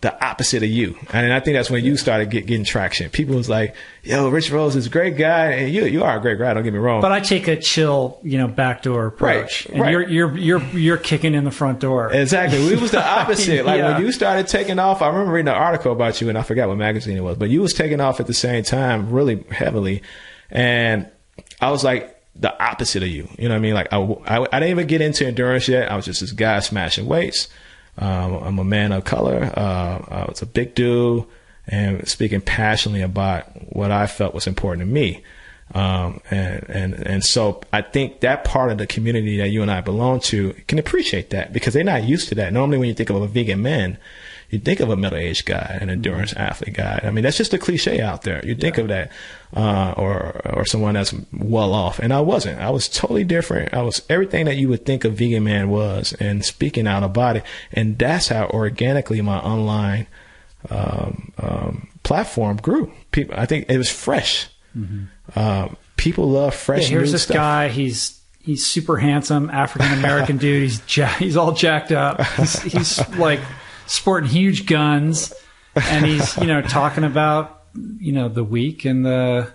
the opposite of you. And I think that's when you started getting traction. People was like, yo, Rich Rose is a great guy. And you are a great guy. Don't get me wrong. But I take a chill, backdoor approach. Right, and you're kicking in the front door. Exactly. We was the opposite. Like when you started taking off, I remember reading an article about you and I forgot what magazine it was, but you was taking off at the same time really heavily. And I was like the opposite of you. You know what I mean? Like I didn't even get into endurance yet. I was just this guy smashing weights. I'm a man of color. I was a big dude and speaking passionately about what I felt was important to me. And so I think that part of the community that you and I belong to can appreciate that because they're not used to that. Normally when you think of a vegan man, you think of a middle-aged guy, an endurance athlete guy. I mean, that's just a cliche out there. You think of that, or someone that's well off. And I wasn't. I was totally different. I was everything that you would think a vegan man was and speaking out about it. And that's how organically my online, platform grew. People, I think it was fresh. Mm-hmm. People love fresh. Yeah, here's this stuff. guy. He's super handsome, African-American dude. He's all jacked up. He's like sporting huge guns, and he's talking about the weak and the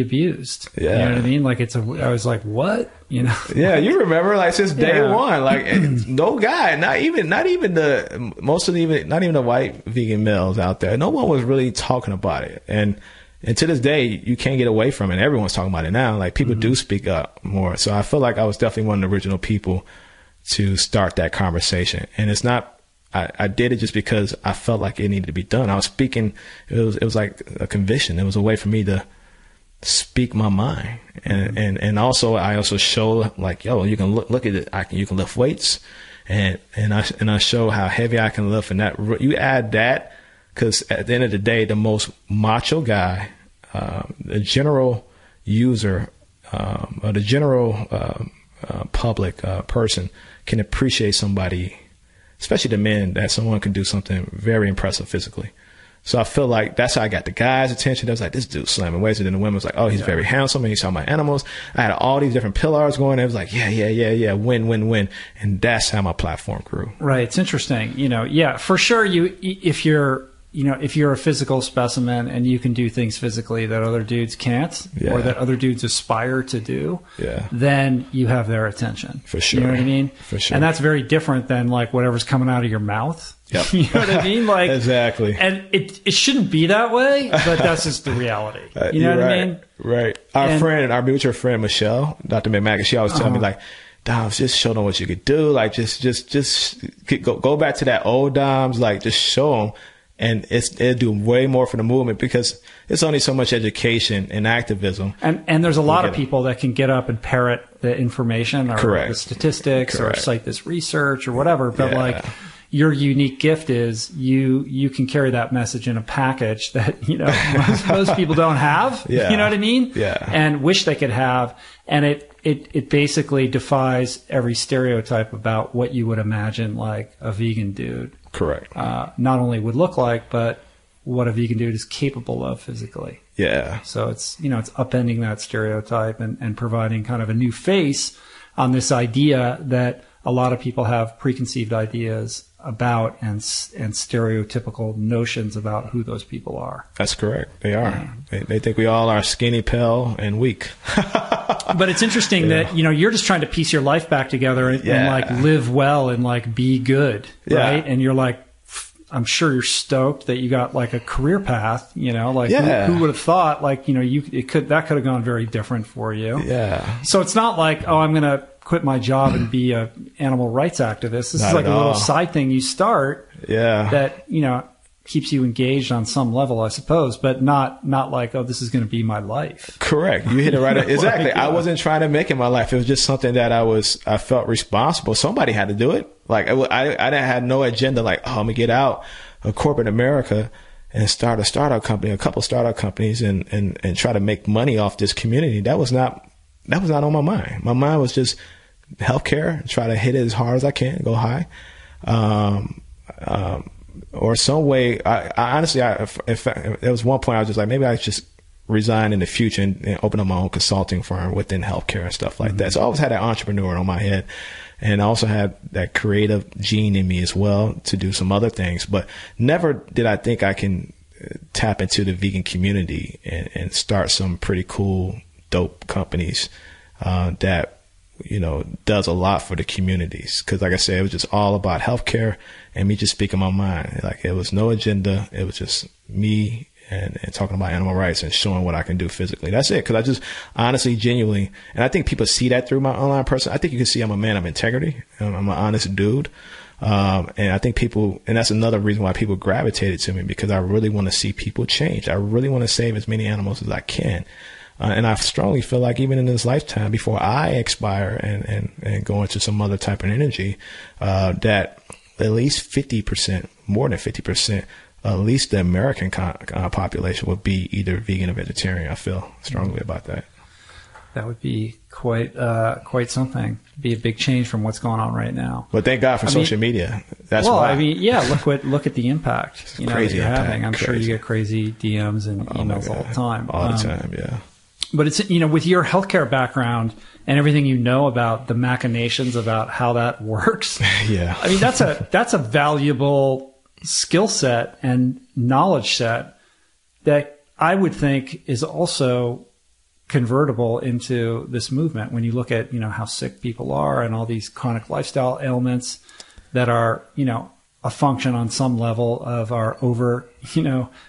abused. Yeah. You know what I mean? Like I was like, what? Yeah, you remember, like, since day one, like, no guy, not even the white vegan males out there, no one was really talking about it. And to this day, you can't get away from it. Everyone's talking about it now. Like, people do speak up more. So I feel like I was definitely one of the original people to start that conversation. And it's not, I did it just because I felt like it needed to be done. I was speaking, it was like a conviction. It was a way for me to speak my mind. And also, I also show, like, yo, you can look at it. You can lift weights, and I show how heavy I can lift. And that, you add that, because at the end of the day, the most macho guy, the general user, or the general public person can appreciate somebody, especially the men, that someone can do something very impressive physically. So I feel like that's how I got the guys' attention. They was like, this dude's slamming weights. And then the women was like, oh, he's very handsome, and he's talking about animals. I had all these different pillars going. It was like, yeah, win. And that's how my platform grew. Right. It's interesting. For sure. If you're a physical specimen and you can do things physically that other dudes can't, or that other dudes aspire to do, then you have their attention. For sure. You know what I mean? For sure. And that's very different than, like, whatever's coming out of your mouth. Yep. You know what I mean? Like, exactly. And it shouldn't be that way, but that's just the reality. You know what I mean? Right. Our mutual friend, Michelle, Dr. McMacken, she always tell me, like, Doms, just show them what you could do. Like, just go back to that old Doms, like, just show them. And it'll do way more for the movement, because it's only so much education and activism. And there's a lot of people that can get up and parrot the information or the statistics or cite this research or whatever. But like, your unique gift is you can carry that message in a package that, most people don't have. You know what I mean? Yeah. And wish they could have. And it basically defies every stereotype about what you would imagine, like, a vegan dude. Correct. Not only would look like, but what a vegan dude is capable of physically. Yeah. So it's upending that stereotype and providing kind of a new face on this idea that a lot of people have preconceived ideas about and stereotypical notions about who those people are. That's correct. They are. Yeah. They think we all are skinny, pale, and weak. But it's interesting that, you're just trying to piece your life back together and like live well and like be good. Right. And you're like, I'm sure you're stoked that you got like a career path, like who would have thought, like, that could have gone very different for you. Yeah. So it's not like, oh, I'm going to quit my job and be a animal rights activist. This is like a little side thing you start that, keeps you engaged on some level, I suppose, but not like, oh, this is going to be my life. Correct. You hit it right. Exactly. Like, I wasn't trying to make it my life. It was just something that I felt responsible. Somebody had to do it. Like, I didn't have no agenda like, oh, I'm going to get out of corporate America and start a startup company, a couple startup companies and try to make money off this community. That was not on my mind. My mind was just healthcare, try to hit it as hard as I can, go high. Or some way, I honestly, there was one point I was just like, maybe I just resign in the future and open up my own consulting firm within healthcare and stuff like that. So I always had that entrepreneur on my head, and I also had that creative gene in me as well to do some other things, but never did I think I can tap into the vegan community and start some pretty cool, dope companies, that, does a lot for the communities. Cause like I said, it was just all about healthcare and me just speaking my mind. Like, it was no agenda. It was just me and talking about animal rights and showing what I can do physically. That's it. Cause I just honestly, genuinely, and I think people see that through my online person. I think you can see I'm a man of integrity. I'm an honest dude. And I think people, and that's another reason why people gravitated to me, because I really want to see people change. I really want to save as many animals as I can. And I strongly feel like even in this lifetime, before I expire and go into some other type of energy, that at least 50%, more than 50%, at least the American population would be either vegan or vegetarian. I feel strongly about that. That would be quite something. Be a big change from what's going on right now. But thank God for social media. That's why. Look at the impact that you're having. I'm sure you get crazy DMs and emails all the time. All the time, yeah. But it's, with your healthcare background and everything about the machinations about how that works. Yeah. I mean, that's a valuable skill set and knowledge set that I would think is also convertible into this movement. When you look at, how sick people are and all these chronic lifestyle ailments that are, a function on some level of our over,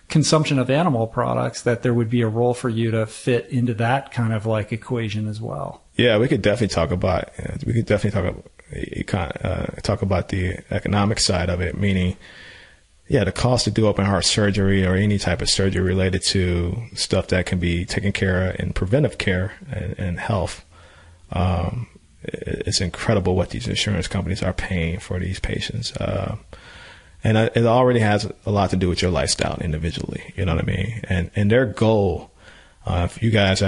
consumption of animal products, that there would be a role for you to fit into that kind of like equation as well. Yeah, we could definitely talk about the economic side of it, meaning, the cost to do open heart surgery or any type of surgery related to stuff that can be taken care of in preventive care and health. It's incredible what these insurance companies are paying for these patients. And it already has a lot to do with your lifestyle individually. You know what I mean? And their goal, if you guys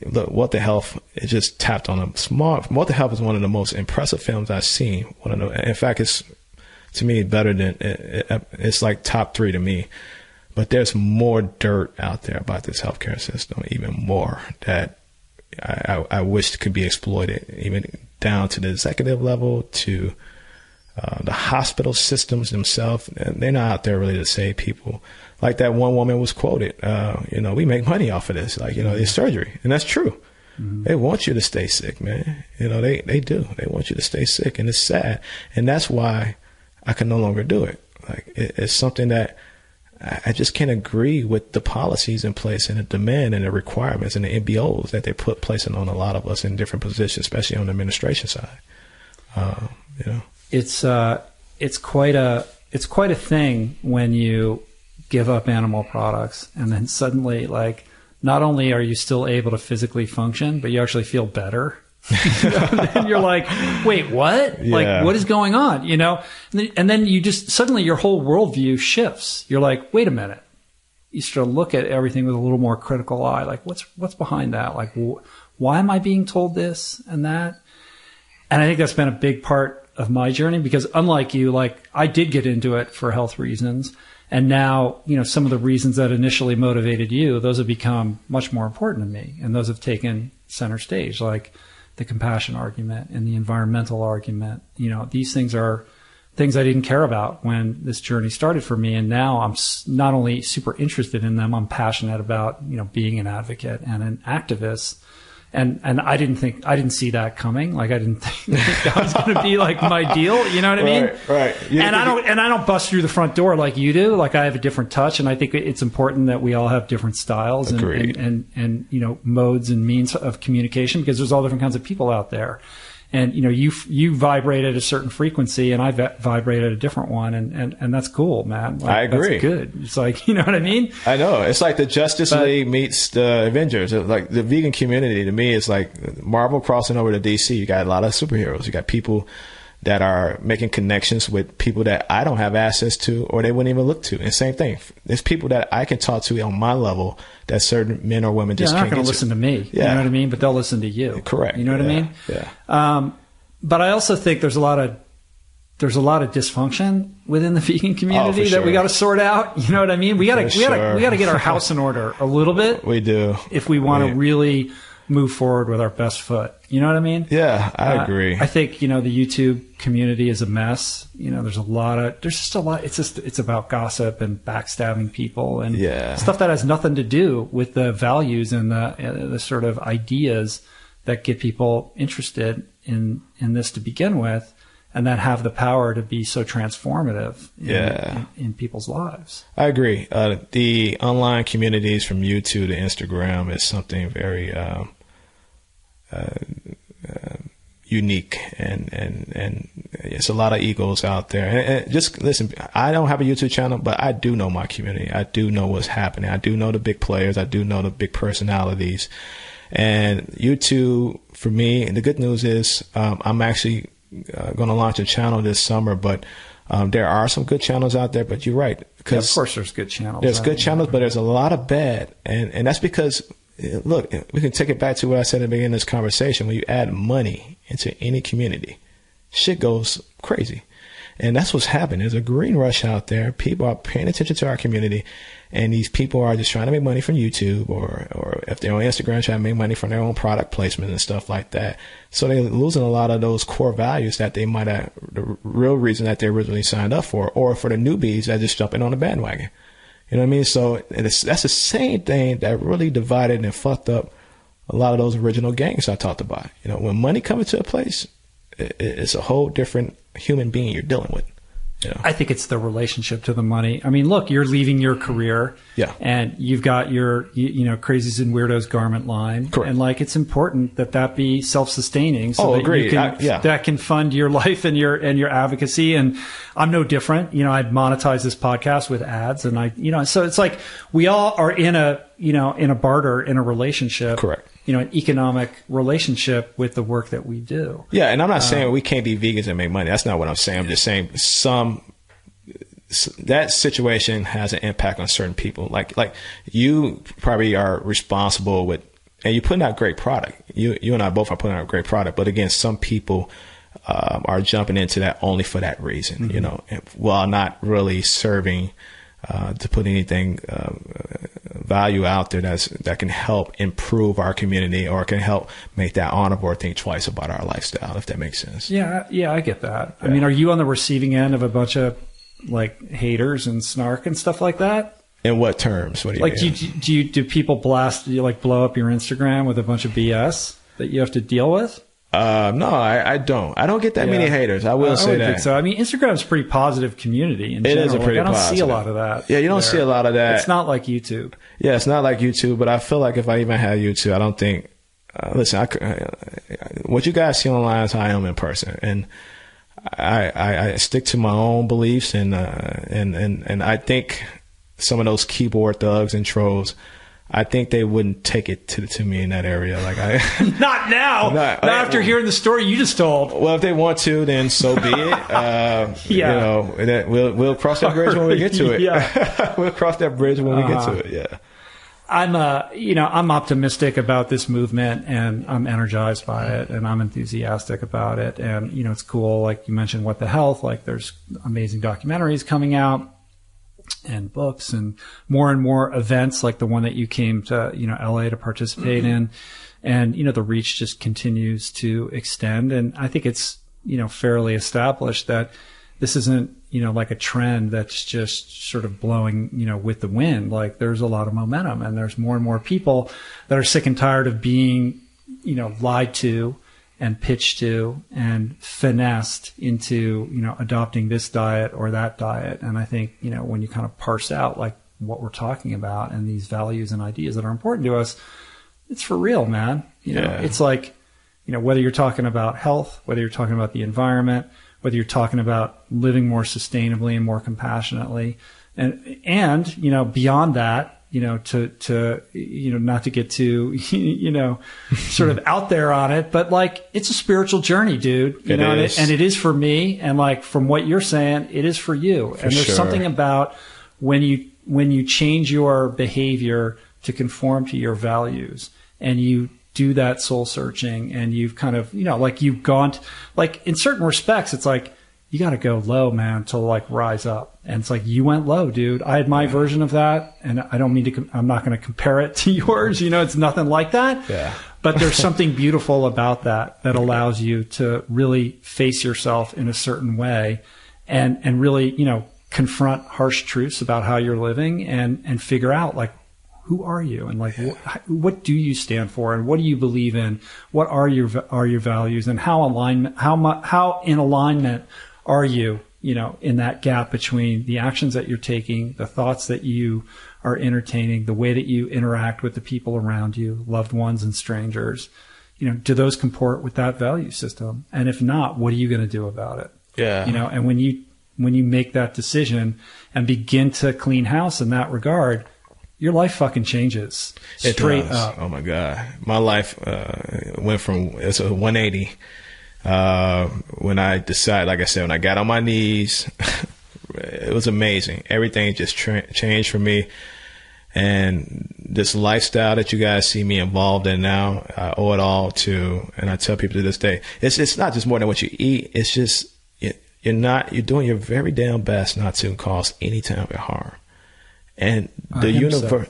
look, What the Health, it just tapped on What the Health is one of the most impressive films I've seen. In fact, it's, to me, better than, it's like top 3 to me. But there's more dirt out there about this healthcare system, even more, that I wish could be exploited, even down to the executive level, to the hospital systems themselves. They're not out there really to save people. Like that one woman was quoted, we make money off of this, it's surgery. And that's true. Mm-hmm. They want you to stay sick, man. They do. They want you to stay sick, and it's sad. And that's why I can no longer do it. It's something that I just can't agree with the policies in place and the demand and the requirements and the MBOs that they placing on a lot of us in different positions, especially on the administration side. It's quite a thing when you give up animal products and then suddenly, not only are you still able to physically function, but you actually feel better. And you're like, wait, what? Yeah. What is going on? And then you just suddenly your whole worldview shifts. You're like, wait a minute. You start to look at everything with a little more critical eye. Like, what's behind that? Like, why am I being told this and that? And I think that's been a big part of my journey, because unlike you, I did get into it for health reasons. And now, some of the reasons that initially motivated you, those have become much more important to me. And those have taken center stage, like the compassion argument and the environmental argument. These things are things I didn't care about when this journey started for me. And now I'm not only super interested in them, I'm passionate about, being an advocate and an activist. And I didn't see that coming. I didn't think that was going to be my deal. You know what I mean? Right. And I don't bust through the front door like you do. I have a different touch, and I think it's important that we all have different styles and modes and means of communication, because there's all different kinds of people out there. And, you vibrate at a certain frequency, and I vibrate at a different one. And that's cool, man. I agree. That's good. It's you know what I mean? I know. It's like the Justice League meets the Avengers. Like the vegan community, to me, is like Marvel crossing over to DC. You got a lot of superheroes. You got people that are making connections with people that I don't have access to, or they wouldn't even look to. And same thing. There's people that I can talk to on my level that certain men or women just can't get to. They're not going to listen to me. Yeah. You know what I mean? But they'll listen to you. Correct. You know what I mean? Yeah. But I also think there's a lot of dysfunction within the vegan community that we got to sort out. You know what I mean? We got to get our house in order a little bit. We do. If we want to really move forward with our best foot. You know what I mean? Yeah, I agree. I think, the YouTube community is a mess. There's just a lot. It's about gossip and backstabbing people and stuff that has nothing to do with the values and the sort of ideas that get people interested in this to begin with, and that have the power to be so transformative in people's lives. I agree. The online communities from YouTube to Instagram is something very unique, and it's a lot of egos out there. And just listen, I don't have a YouTube channel, but I do know my community. I do know what's happening. I do know the big players. I do know the big personalities. And YouTube, for me, and the good news is I'm actually going to launch a channel this summer, but there are some good channels out there. But you're right. Yeah, of course there's good channels. There's good channels, but there's a lot of bad. And that's because, look, we can take it back to what I said at the beginning of this conversation. When you add money into any community, shit goes crazy. And that's what's happening. There's a green rush out there. People are paying attention to our community. And these people are just trying to make money from YouTube, or if they're on Instagram, trying to make money from their own product placement and stuff like that. So they're losing a lot of those core values that they might have, the real reason that they originally signed up for, or for the newbies that just jumping on the bandwagon. You know what I mean? So that's the same thing that really divided and fucked up a lot of those original gangs I talked about. You know, when money comes into a place, it's a whole different human being you're dealing with. You know? I think it's the relationship to the money. I mean, look, you're leaving your career, and you've got your, Crazies and Weirdos garment line, correct. And like, it's important that be self-sustaining, so that agreed. That can fund your life and your advocacy. And I'm no different. You know, I monetize this podcast with ads, and so it's like we all are in a barter, in a relationship, correct. An economic relationship with the work that we do. Yeah, and I'm not saying we can't be vegans and make money. That's not what I'm saying. I'm just saying that situation has an impact on certain people. Like you probably are responsible with, and you're putting out great product. You and I both are putting out great product. But again, some people are jumping into that only for that reason, while not really serving to put anything value out there that can help improve our community or can help make that omnivore think twice about our lifestyle, if that makes sense. Yeah, I get that. Yeah. I mean, are you on the receiving end of a bunch of like haters and snark and stuff like that? In what terms? What do you mean? Do people blow up your Instagram with a bunch of BS that you have to deal with? No, I don't. I don't get that many haters. I will say that. Think so. I mean, Instagram's a pretty positive community in general. It is a pretty I don't positive. see a lot of that. Yeah, you don't see a lot of that. It's not like YouTube. Yeah, it's not like YouTube, but I feel like if I even had YouTube, I don't think, listen, what you guys see online is how I am in person. And I stick to my own beliefs and I think some of those keyboard thugs and trolls, I think they wouldn't take it to me in that area. Like not now. Not after hearing the story you just told. Well, if they want to, then so be it. We'll cross that bridge when we get to it. Yeah. We'll cross that bridge when we get to it. Yeah. I'm optimistic about this movement, and I'm energized by it, and I'm enthusiastic about it. And, it's cool. Like you mentioned, What the Health, like there's amazing documentaries coming out and books and more events like the one that you came to, LA to participate in. And, the reach just continues to extend. And I think it's, fairly established that this isn't, like a trend that's just sort of blowing, with the wind. Like there's a lot of momentum, and there's more and more people that are sick and tired of being, lied to and pitched to and finessed into, adopting this diet or that diet. And I think, when you kind of parse out like what we're talking about and these values and ideas that are important to us, it's for real, man. It's like, whether you're talking about health, whether you're talking about the environment, whether you're talking about living more sustainably and more compassionately, and beyond that, to not to get too, sort of out there on it, but like it's a spiritual journey, dude. And it is for me. And like from what you're saying, it is for you. And there's something about when you change your behavior to conform to your values, and you do that soul searching, and you've kind of, like you've gone, like in certain respects, it's like, you got to go low, man, to like rise up. And it's like, you went low, dude. I had my version of that, and I don't mean to, I'm not going to compare it to yours. It's nothing like that. Yeah. But there's something beautiful about that allows you to really face yourself in a certain way and really, confront harsh truths about how you're living and figure out like, who are you? And like, what do you stand for? And what do you believe in? What are your values? And how in alignment are you, in that gap between the actions that you're taking, the thoughts that you are entertaining, the way that you interact with the people around you, loved ones and strangers, do those comport with that value system? And if not, what are you going to do about it? Yeah. And when you make that decision and begin to clean house in that regard, your life fucking changes straight up. Oh my God. My life went from, it's a 180. When I decided, like I said, when I got on my knees, it was amazing. Everything just changed for me. And this lifestyle that you guys see me involved in now, I owe it all to, and I tell people to this day, it's not just more than what you eat. It's just, you're doing your very damn best not to cause any type of harm. And the universe,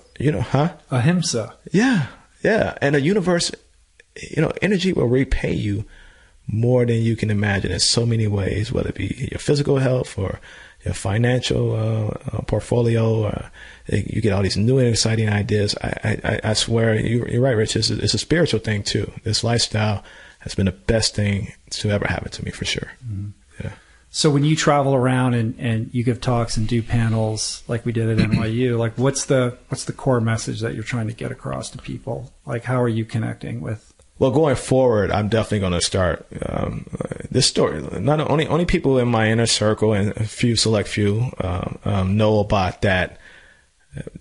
Ahimsa. Yeah. Yeah. And the universe, energy will repay you more than you can imagine in so many ways, whether it be your physical health or your financial portfolio. You get all these new and exciting ideas. I swear, you're right, Rich. It's a spiritual thing too. This lifestyle has been the best thing to ever happen to me, for sure. Mm-hmm. Yeah. So when you travel around and you give talks and do panels like we did at NYU, like what's the core message that you're trying to get across to people? Like, how are you connecting with? Well, going forward, I'm definitely going to start this story. Not only people in my inner circle and a few select few know about that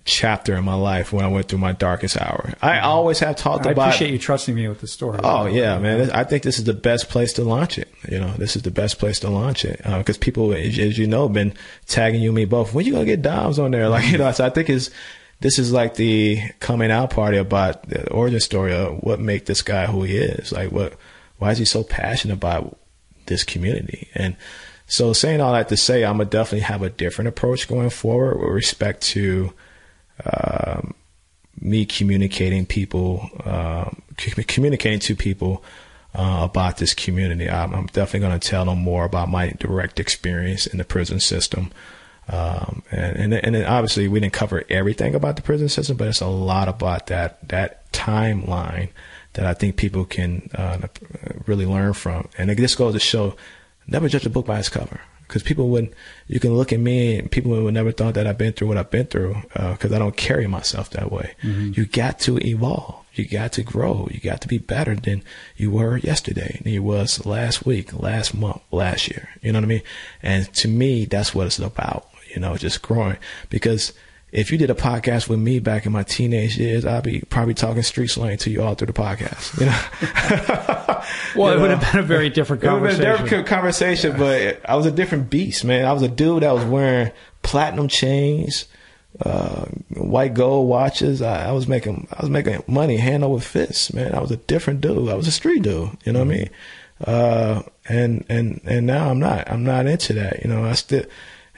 chapter in my life when I went through my darkest hour. I always have talked about. I appreciate you trusting me with the story. Oh yeah, man! I think this is the best place to launch it. This is the best place to launch it because people, as you know, have been tagging you and me both. When you gonna get Doms on there? Like so I think this is like the coming out party about the origin story of what make this guy who he is. Like why is he so passionate about this community? And so saying all that to say, I'm going to definitely have a different approach going forward with respect to me communicating to people about this community. I'm definitely going to tell them more about my direct experience in the prison system. And then obviously we didn't cover everything about the prison system, but it's a lot about that timeline that I think people can really learn from. And it just goes to show, never judge a book by its cover, because you can look at me and people would never thought that I've been through what I've been through, because I don't carry myself that way. Mm-hmm. You got to evolve. You got to grow. You got to be better than you were yesterday, than you was last week, last month, last year. You know what I mean? And to me, that's what it's about. Just growing. Because if you did a podcast with me back in my teenage years, I'd be probably talking street slang to you all through the podcast. Well, it would have been a very different conversation. It would have been a different conversation, but I was a different beast, man. I was a dude that was wearing platinum chains, white gold watches. I was making money hand over fist, man. I was a different dude. I was a street dude. You know what I mean? And now I'm not into that. I still.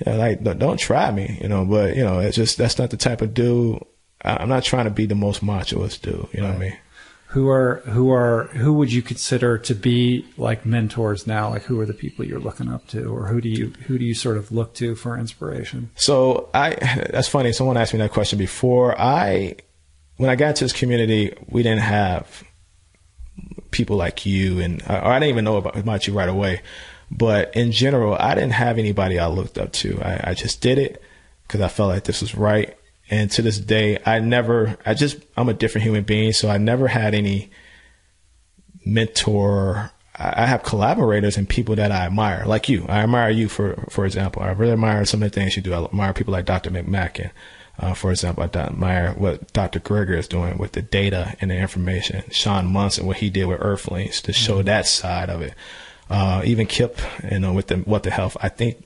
Don't try me, but it's just, that's not the type of dude. I'm not trying to be the most machoist dude. You know what I mean? Who would you consider to be like mentors now? Like, who are the people you're looking up to, or who do you sort of look to for inspiration? So that's funny. Someone asked me that question before. When I got into this community, we didn't have people like you, or I didn't even know about you right away. But in general, I didn't have anybody I looked up to. I just did it because I felt like this was right. And to this day, I'm a different human being. So I never had any mentor. I have collaborators and people that I admire, like you. I admire you, for example. I really admire some of the things you do. I admire people like Dr. McMacken. For example, I admire what Dr. Greger is doing with the data and the information. Sean Munson, what he did with Earthlings to show that side of it. Even Kip, with What the Health. I think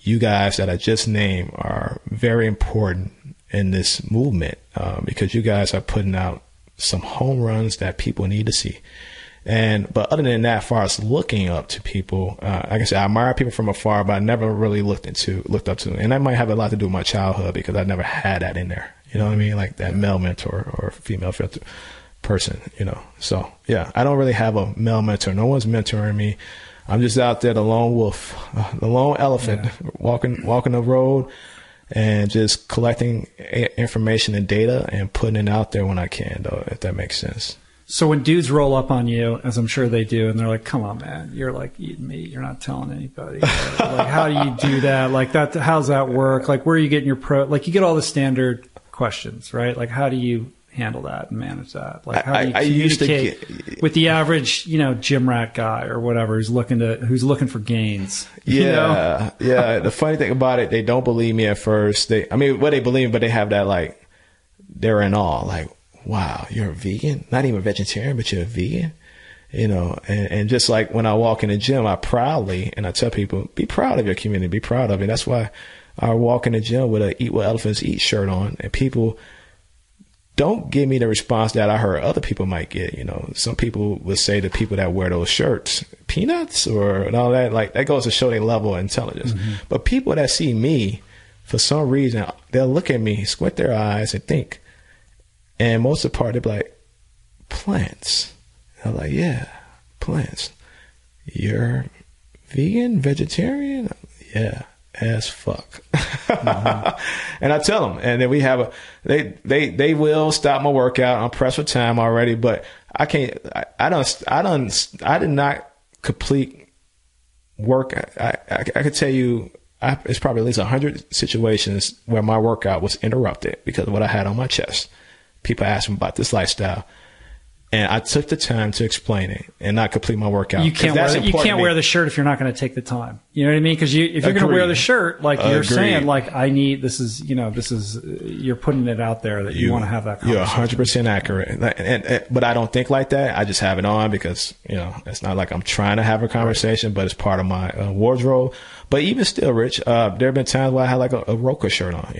you guys that I just named are very important in this movement, because you guys are putting out some home runs that people need to see. But other than that, as far as looking up to people, like I said, I admire people from afar, but I never really looked up to. And that might have a lot to do with my childhood, because I never had that in there. You know what I mean? Like that male mentor or female person, So yeah, I don't really have a male mentor. No one's mentoring me. I'm just out there, the lone wolf, the lone elephant, walking the road and just collecting information and data and putting it out there when I can, though, if that makes sense. So when dudes roll up on you, as I'm sure they do, and they're like, come on, man, you're like eating meat. You're not telling anybody. Like, how do you do that? Like that, how's that work? Like, where are you getting your like you get all the standard questions, right? Like, how do you handle that and manage that? Like, how do you communicate with the average, gym rat guy or whatever who's looking for gains? Yeah. The funny thing about it, they don't believe me at first. They believe, but they have that, like, they're in awe. Like, wow, you're a vegan? Not even a vegetarian, but you're a vegan? And just like when I walk in the gym, I proudly, and I tell people, be proud of your community, be proud of it. That's why I walk in the gym with a Eat What Elephants Eat shirt on, and people don't give me the response that I heard other people might get. Some people would say to people that wear those shirts, peanuts and all that. Like, that goes to show their level of intelligence. Mm-hmm. But people that see me, for some reason, they'll look at me, squint their eyes, and think. And most of the part, they'll be like, plants. I'm like, yeah, plants. You're vegan, vegetarian? Yeah. as fuck. And I tell them, and then we have they will stop my workout. I'm pressed for time already, but I can't, I did not complete work. I could tell you, it's probably at least 100 situations where my workout was interrupted because of what I had on my chest. People asked me about this lifestyle. And I took the time to explain it and not complete my workout. You can't wear the shirt if you're not going to take the time. You know what I mean? Because if you're going to wear the shirt, like you're saying, like you're putting it out there that you want to have that conversation. You're 100% accurate. But I don't think like that. I just have it on because, it's not like I'm trying to have a conversation, but it's part of my wardrobe. But even still, Rich, there have been times where I had like a Roka shirt on.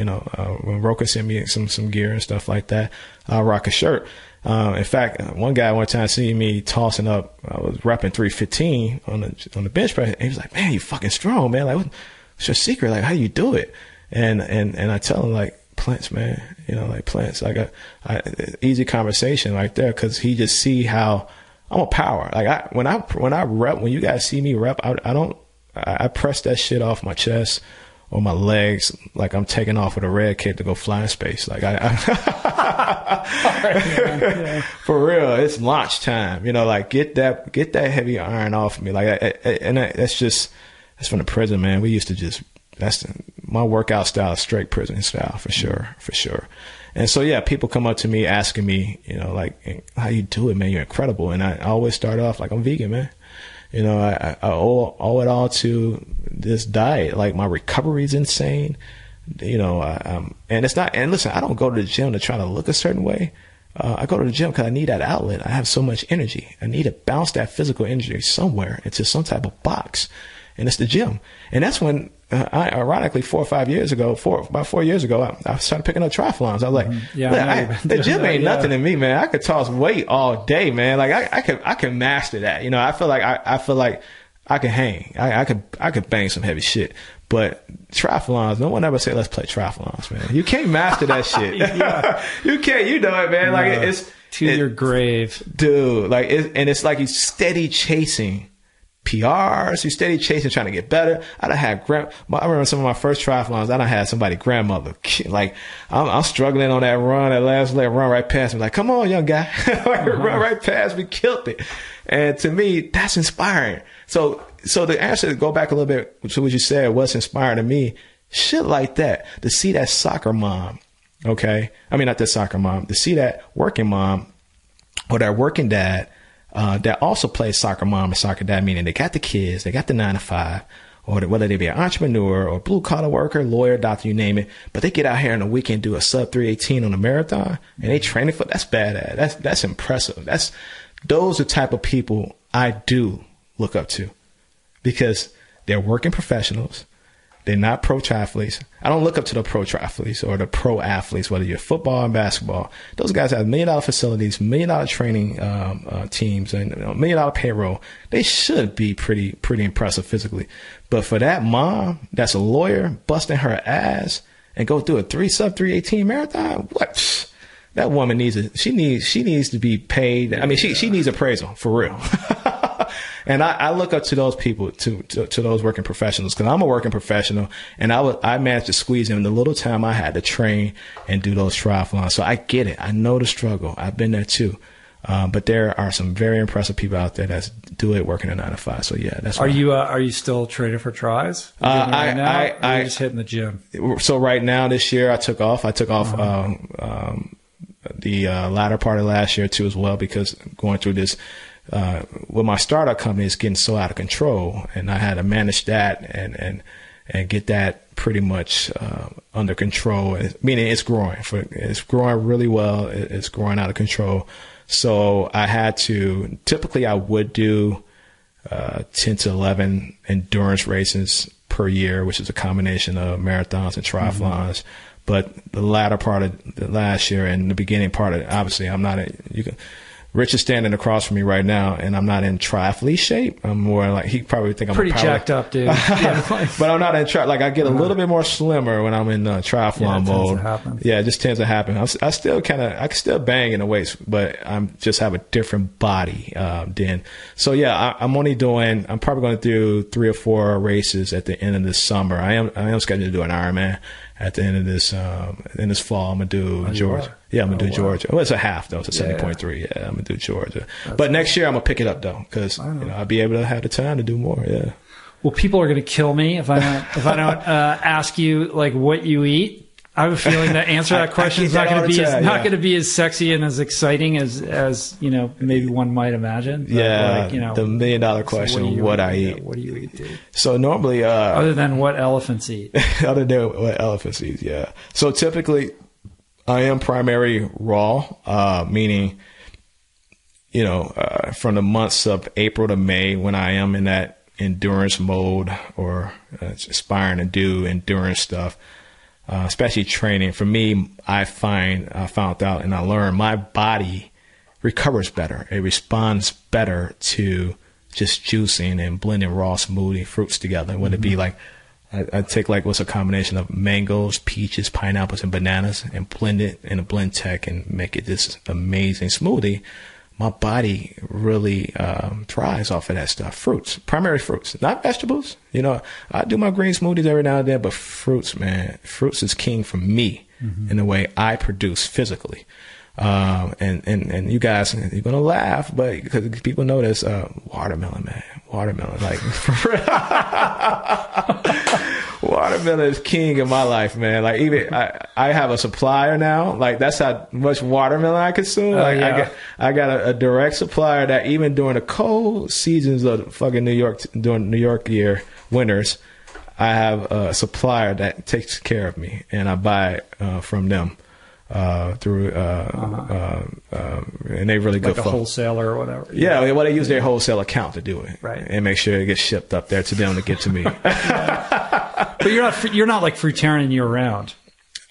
When Roka sent me some gear and stuff like that, I'll rock a shirt. In fact, one guy one time seen me tossing up, I was repping 315 on the bench press, and he was like, "Man, you fucking strong, man. Like, what's your secret? Like, how do you do it?" And I tell him, like, plants, man, like plants, like easy conversation right there. Cause he just see how I'm a power. Like when I rep, when you guys see me rep, I press that shit off my chest or my legs like I'm taking off with a red kid to go fly in space. Like for real, it's launch time. Like get that heavy iron off me. Like that's from the prison, man. We used to my workout style is straight prison style for sure. And so yeah, people come up to me asking me, like, how you do it, man? You're incredible. And I always start off like, I'm vegan, man. I owe it all to this diet. Like my recovery is insane. And it's not, and listen, I don't go to the gym to try to look a certain way. I go to the gym because I need that outlet. I have so much energy. I need to bounce that physical energy somewhere into some type of box. And it's the gym. And that's when, ironically, about 4 years ago, I started picking up triathlons. I was like, the gym ain't nothing to me, man. I could toss weight all day, man. Like I can master that. I feel like I can hang. I could bang some heavy shit. But triathlons, no one ever said, let's play triathlons, man. You can't master that shit. You can't, it, man. Like it's to your grave, dude. Like it's like he's steady chasing PRs, you steady chasing, trying to get better. I remember some of my first triathlons, I done had somebody grandmother, like, I'm struggling on that run, that last leg, run right past me, like, come on, young guy, run right past me, killed it. And to me, that's inspiring. So the answer, to go back a little bit to what you said, what's inspiring to me, shit like that, to see that soccer mom, okay? I mean, not that soccer mom, to see that working mom or that working dad, that also plays soccer mom or soccer dad, meaning they got the kids, they got the 9 to 5, or whether they be an entrepreneur or blue collar worker, lawyer, doctor, you name it, but they get out here on the weekend, do a sub 318 on a marathon, and they training for, that's badass. That's impressive. Those are the type of people I do look up to because they're working professionals. They're not pro triathletes. I don't look up to the pro triathletes or the pro athletes, whether you're football and basketball. Those guys have $1 million facilities, $1 million training teams, and $1 million payroll. They should be pretty impressive physically. But for that mom that's a lawyer busting her ass and go through a sub 318 marathon, what? That woman she needs to be paid. I mean, she needs appraisal for real. And I look up to those people, to those working professionals, because I'm a working professional, and I managed to squeeze in the little time I had to train and do those triathlons. So I get it. I know the struggle. I've been there too. But there are some very impressive people out there that do it working a 9 to 5. So yeah, that's. Are you still training for tries? I just hitting the gym. So right now, this year, I took off. The latter part of last year too, as well, because going through this. With my startup company, it's getting so out of control, and I had to manage that and get that pretty much under control. Meaning it's growing really well. It's growing out of control. So I had to. Typically, I would do 10 to 11 endurance races per year, which is a combination of marathons and triathlons. Mm-hmm. But the latter part of the last year and the beginning part of it, obviously, I'm not Rich is standing across from me right now, and I'm not in triathlete shape. I'm more like, he probably think I'm pretty jacked up, dude. Yeah. But I'm not in like I get a little bit more slimmer when I'm in triathlon mode. Yeah, it just tends to happen. I can still bang in the weights, but I'm just have a different body then. So yeah, I'm probably going to do 3 or 4 races at the end of this summer. I am scheduled to do an Ironman at the end of this in this fall. I'm gonna do Georgia. Yeah, I'm gonna do Georgia. Well, it's a half though. It's a 70.3. Yeah, I'm gonna do Georgia. But next year I'm gonna pick it up though, because I'll be able to have the time to do more. Yeah. Well, people are gonna kill me if I don't ask you like what you eat. I have a feeling that answer that question is not going to be as sexy and as exciting as maybe one might imagine. But the $1 million question: what I eat. What do you eat, dude? So normally, other than what elephants eat. Other than what elephants eat, yeah. So typically, I am primary raw, meaning, from the months of April to May, when I am in that endurance mode or aspiring to do endurance stuff. Especially training. For me, I found out and I learned my body recovers better. It responds better to just juicing and blending raw smoothie fruits together. Would it be like, I take like what's a combination of mangoes, peaches, pineapples, and bananas and blend it in a blend tech and make it this amazing smoothie. My body really thrives off of that stuff. Fruits, primary fruits, not vegetables. I do my green smoothies every now and then, but fruits, man, fruits is king for me in the way I produce physically. And you guys, you're gonna laugh, but because people know this, watermelon, man, like for real. Watermelon is king in my life, man. Like even I have a supplier now. Like that's how much watermelon I consume. I got a direct supplier that even during the cold seasons of fucking New York year winters, I have a supplier that takes care of me, and I buy from them. Through and they really good like a wholesaler or whatever. Yeah, well, they use their wholesale account to do it, right, and make sure it gets shipped up there to them to get to me. But you're not like fruitarian year round.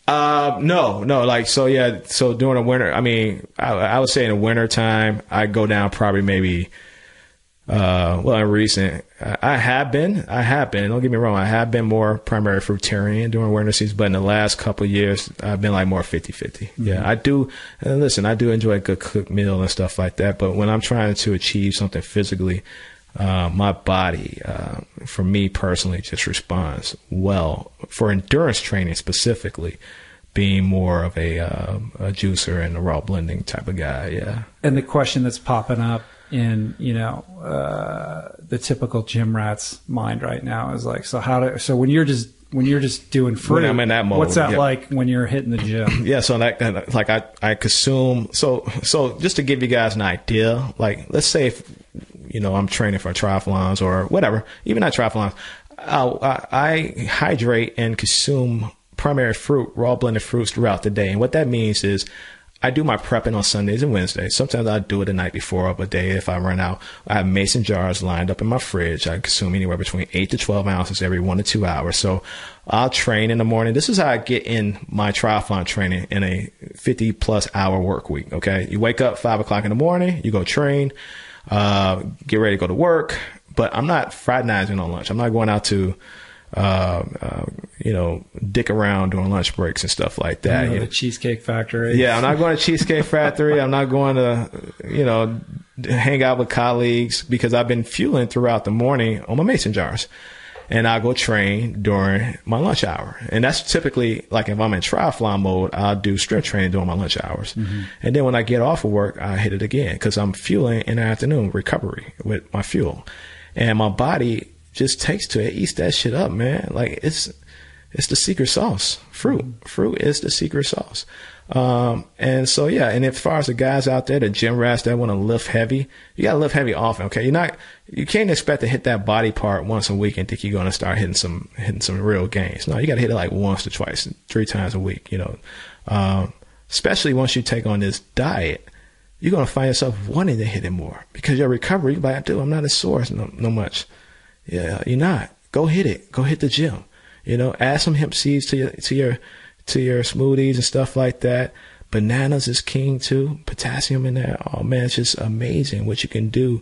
No, like so. Yeah, so during the winter, I mean, I would say in the winter time, I go down probably maybe. In recent, I have been, don't get me wrong, I have been more primary fruitarian during winter season, but in the last couple of years, I've been like more 50-50. Yeah, I do, and listen, I do enjoy a good cooked meal and stuff like that, but when I'm trying to achieve something physically, my body, for me personally, just responds well for endurance training specifically, being more of a juicer and a raw blending type of guy. Yeah. And the question that's popping up in the typical gym rat's mind right now is like, so when you're just doing fruit, when I'm in that mode, what's that like when you're hitting the gym? Yeah, so like I consume so just to give you guys an idea, like let's say if I'm training for triathlons or whatever, even not triathlons, I hydrate and consume primary fruit, raw blended fruits throughout the day, and what that means is I do my prepping on Sundays and Wednesdays. Sometimes I do it the night before of a day if I run out. I have mason jars lined up in my fridge. I consume anywhere between 8 to 12 ounces every 1 to 2 hours. So I'll train in the morning. This is how I get in my triathlon training in a 50-plus hour work week, okay? You wake up 5 o'clock in the morning. You go train, get ready to go to work. But I'm not fraternizing on lunch. I'm not going out to dick around during lunch breaks and stuff like that. The Cheesecake Factory. Yeah, I'm not going to Cheesecake Factory. I'm not going to, hang out with colleagues because I've been fueling throughout the morning on my mason jars. And I'll go train during my lunch hour. And that's typically, like if I'm in triathlon mode, I'll do strength training during my lunch hours. Mm-hmm. And then when I get off of work, I hit it again because I'm fueling in the afternoon, recovery with my fuel. And my body just takes to it, eats that shit up, man. Like it's the secret sauce. Fruit is the secret sauce. And so, yeah. And as far as the guys out there, the gym rats that want to lift heavy, you got to lift heavy often. Okay. You can't expect to hit that body part once a week and think you're going to start hitting some real gains. No, you got to hit it like once to twice, 3 times a week, especially once you take on this diet. You're going to find yourself wanting to hit it more because your recovery, you're like, dude, I'm not as sore no much. Yeah, you're not. Go hit it. Go hit the gym. Add some hemp seeds to your smoothies and stuff like that. bananas is king too. Potassium in there. Oh man, it's just amazing what you can do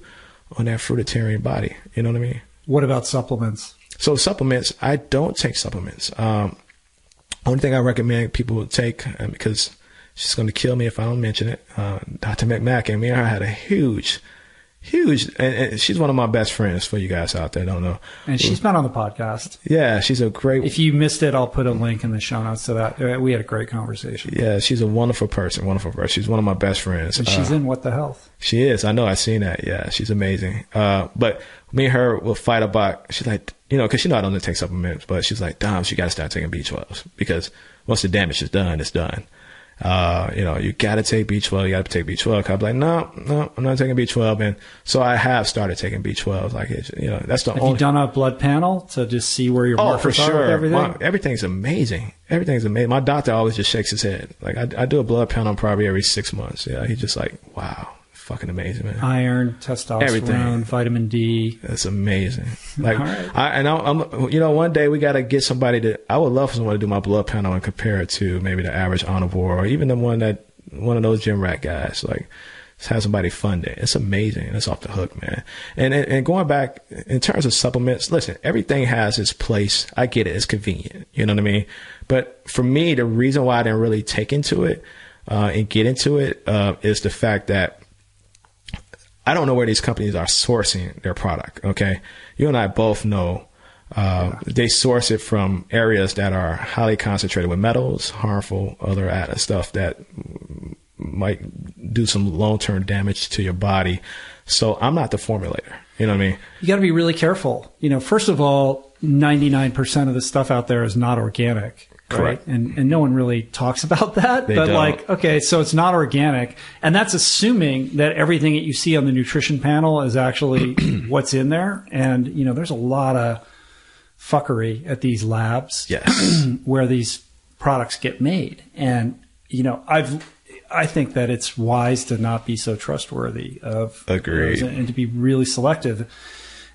on that fruitarian body. You know what I mean? What about supplements? So supplements, I don't take supplements. Only thing I recommend people take, because she's going to kill me if I don't mention it. Dr. McMack and me and her had a huge, and she's one of my best friends for you guys out there don't know. And she's been on the podcast. Yeah, she's a great. If you missed it, I'll put a link in the show notes to that. We had a great conversation. Yeah, she's a wonderful person. She's one of my best friends. And she's in What the Health. She is. I know. I've seen that. Yeah, she's amazing. But me and her will fight about. She's like, because I don't take supplements, but she's like, Dom, you got to start taking B12s because once the damage is done, it's done. You got to take B12. You got to take B12. I'm like, no, I'm not taking B12. And so I have started taking B12. Like, that's the only. Have you done a blood panel to just see where your markers are with everything? Everything's amazing. Everything's amazing. My doctor always just shakes his head. Like, I do a blood panel probably every 6 months. Yeah. He's just like, wow. Fucking amazing, man. Iron, testosterone, everything. Vitamin D. That's amazing. Like, all right. One day we got to get somebody I would love for someone to do my blood panel and compare it to maybe the average omnivore or even one of those gym rat guys. Like, just have somebody fund it. It's amazing. It's off the hook, man. And going back in terms of supplements, listen, everything has its place. I get it. It's convenient. You know what I mean? But for me, the reason why I didn't really take into it, and get into it, is the fact that I don't know where these companies are sourcing their product. Okay. You and I both know, they source it from areas that are highly concentrated with metals, harmful, other added stuff that might do some long-term damage to your body. So I'm not the formulator. You know what I mean? You got to be really careful. First of all, 99% of the stuff out there is not organic. Correct. Right? And no one really talks about that. They don't. Okay, so it's not organic. And that's assuming that everything that you see on the nutrition panel is actually what's in there. And, there's a lot of fuckery at these labs. Yes. Where these products get made. And, I think that it's wise to not be so trustworthy of Agreed. Those and to be really selective.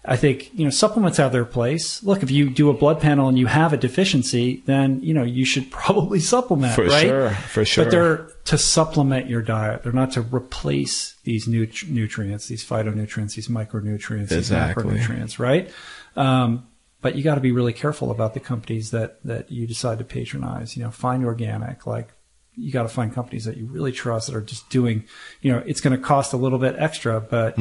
I think, supplements have their place. Look, if you do a blood panel and you have a deficiency, then, you should probably supplement, right? For sure. But they're to supplement your diet. They're not to replace these nutrients, these phytonutrients, these micronutrients, exactly. These macronutrients, right? But you got to be really careful about the companies that you decide to patronize. Find organic, you got to find companies that you really trust that are just doing, it's going to cost a little bit extra, but,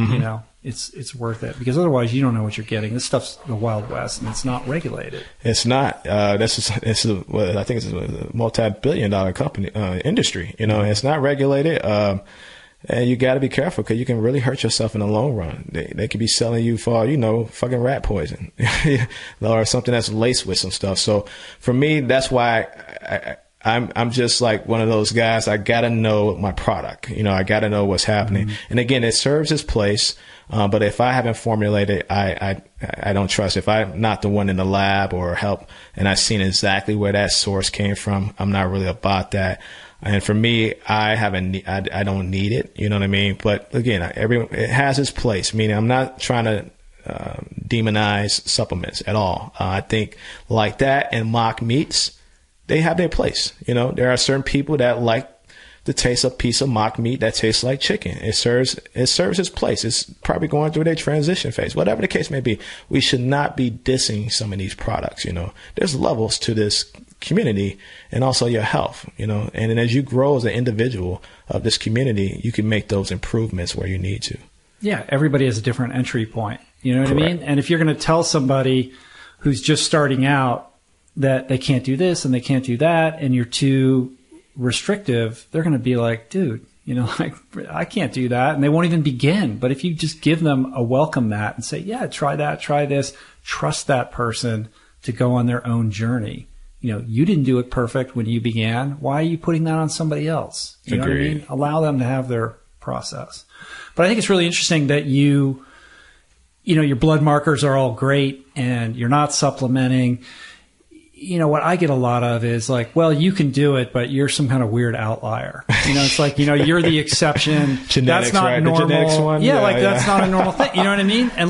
it's worth it because otherwise you don't know what you're getting. This stuff's the Wild West and it's not regulated. It's not. I think it's a multi-billion-dollar company, industry. It's not regulated. And you got to be careful because you can really hurt yourself in the long run. They could be selling you for, fucking rat poison or something that's laced with some stuff. So for me, that's why I'm just like one of those guys. I got to know my product. I got to know what's happening. Mm-hmm. And again, it serves its place. But if I haven't formulated, I don't trust. If I'm not the one in the lab or help and I've seen exactly where that source came from, I'm not really about that. And for me, I don't need it. You know what I mean? But again, it has its place, meaning I'm not trying to demonize supplements at all. I think like that and mock meats, they have their place. There are certain people that like to taste a piece of mock meat that tastes like chicken. It serves its place. It's probably going through their transition phase. Whatever the case may be, we should not be dissing some of these products. There's levels to this community and also your health, and then as you grow as an individual of this community, you can make those improvements where you need to. Yeah. Everybody has a different entry point. You know what I mean? And if you're going to tell somebody who's just starting out that they can't do this and they can't do that, and you're too restrictive, they're going to be like, dude, I can't do that. And they won't even begin. But if you just give them a welcome mat and say, yeah, try that, try this, trust that person to go on their own journey. You didn't do it perfect when you began. Why are you putting that on somebody else? You know what I mean? Allow them to have their process. But I think it's really interesting that your blood markers are all great and you're not supplementing. What I get a lot of is like, well, you can do it, but you're some kind of weird outlier. It's like, you're the exception. Genetics, that's not right? normal. The genetics one? That's not a normal thing. You know what I mean? And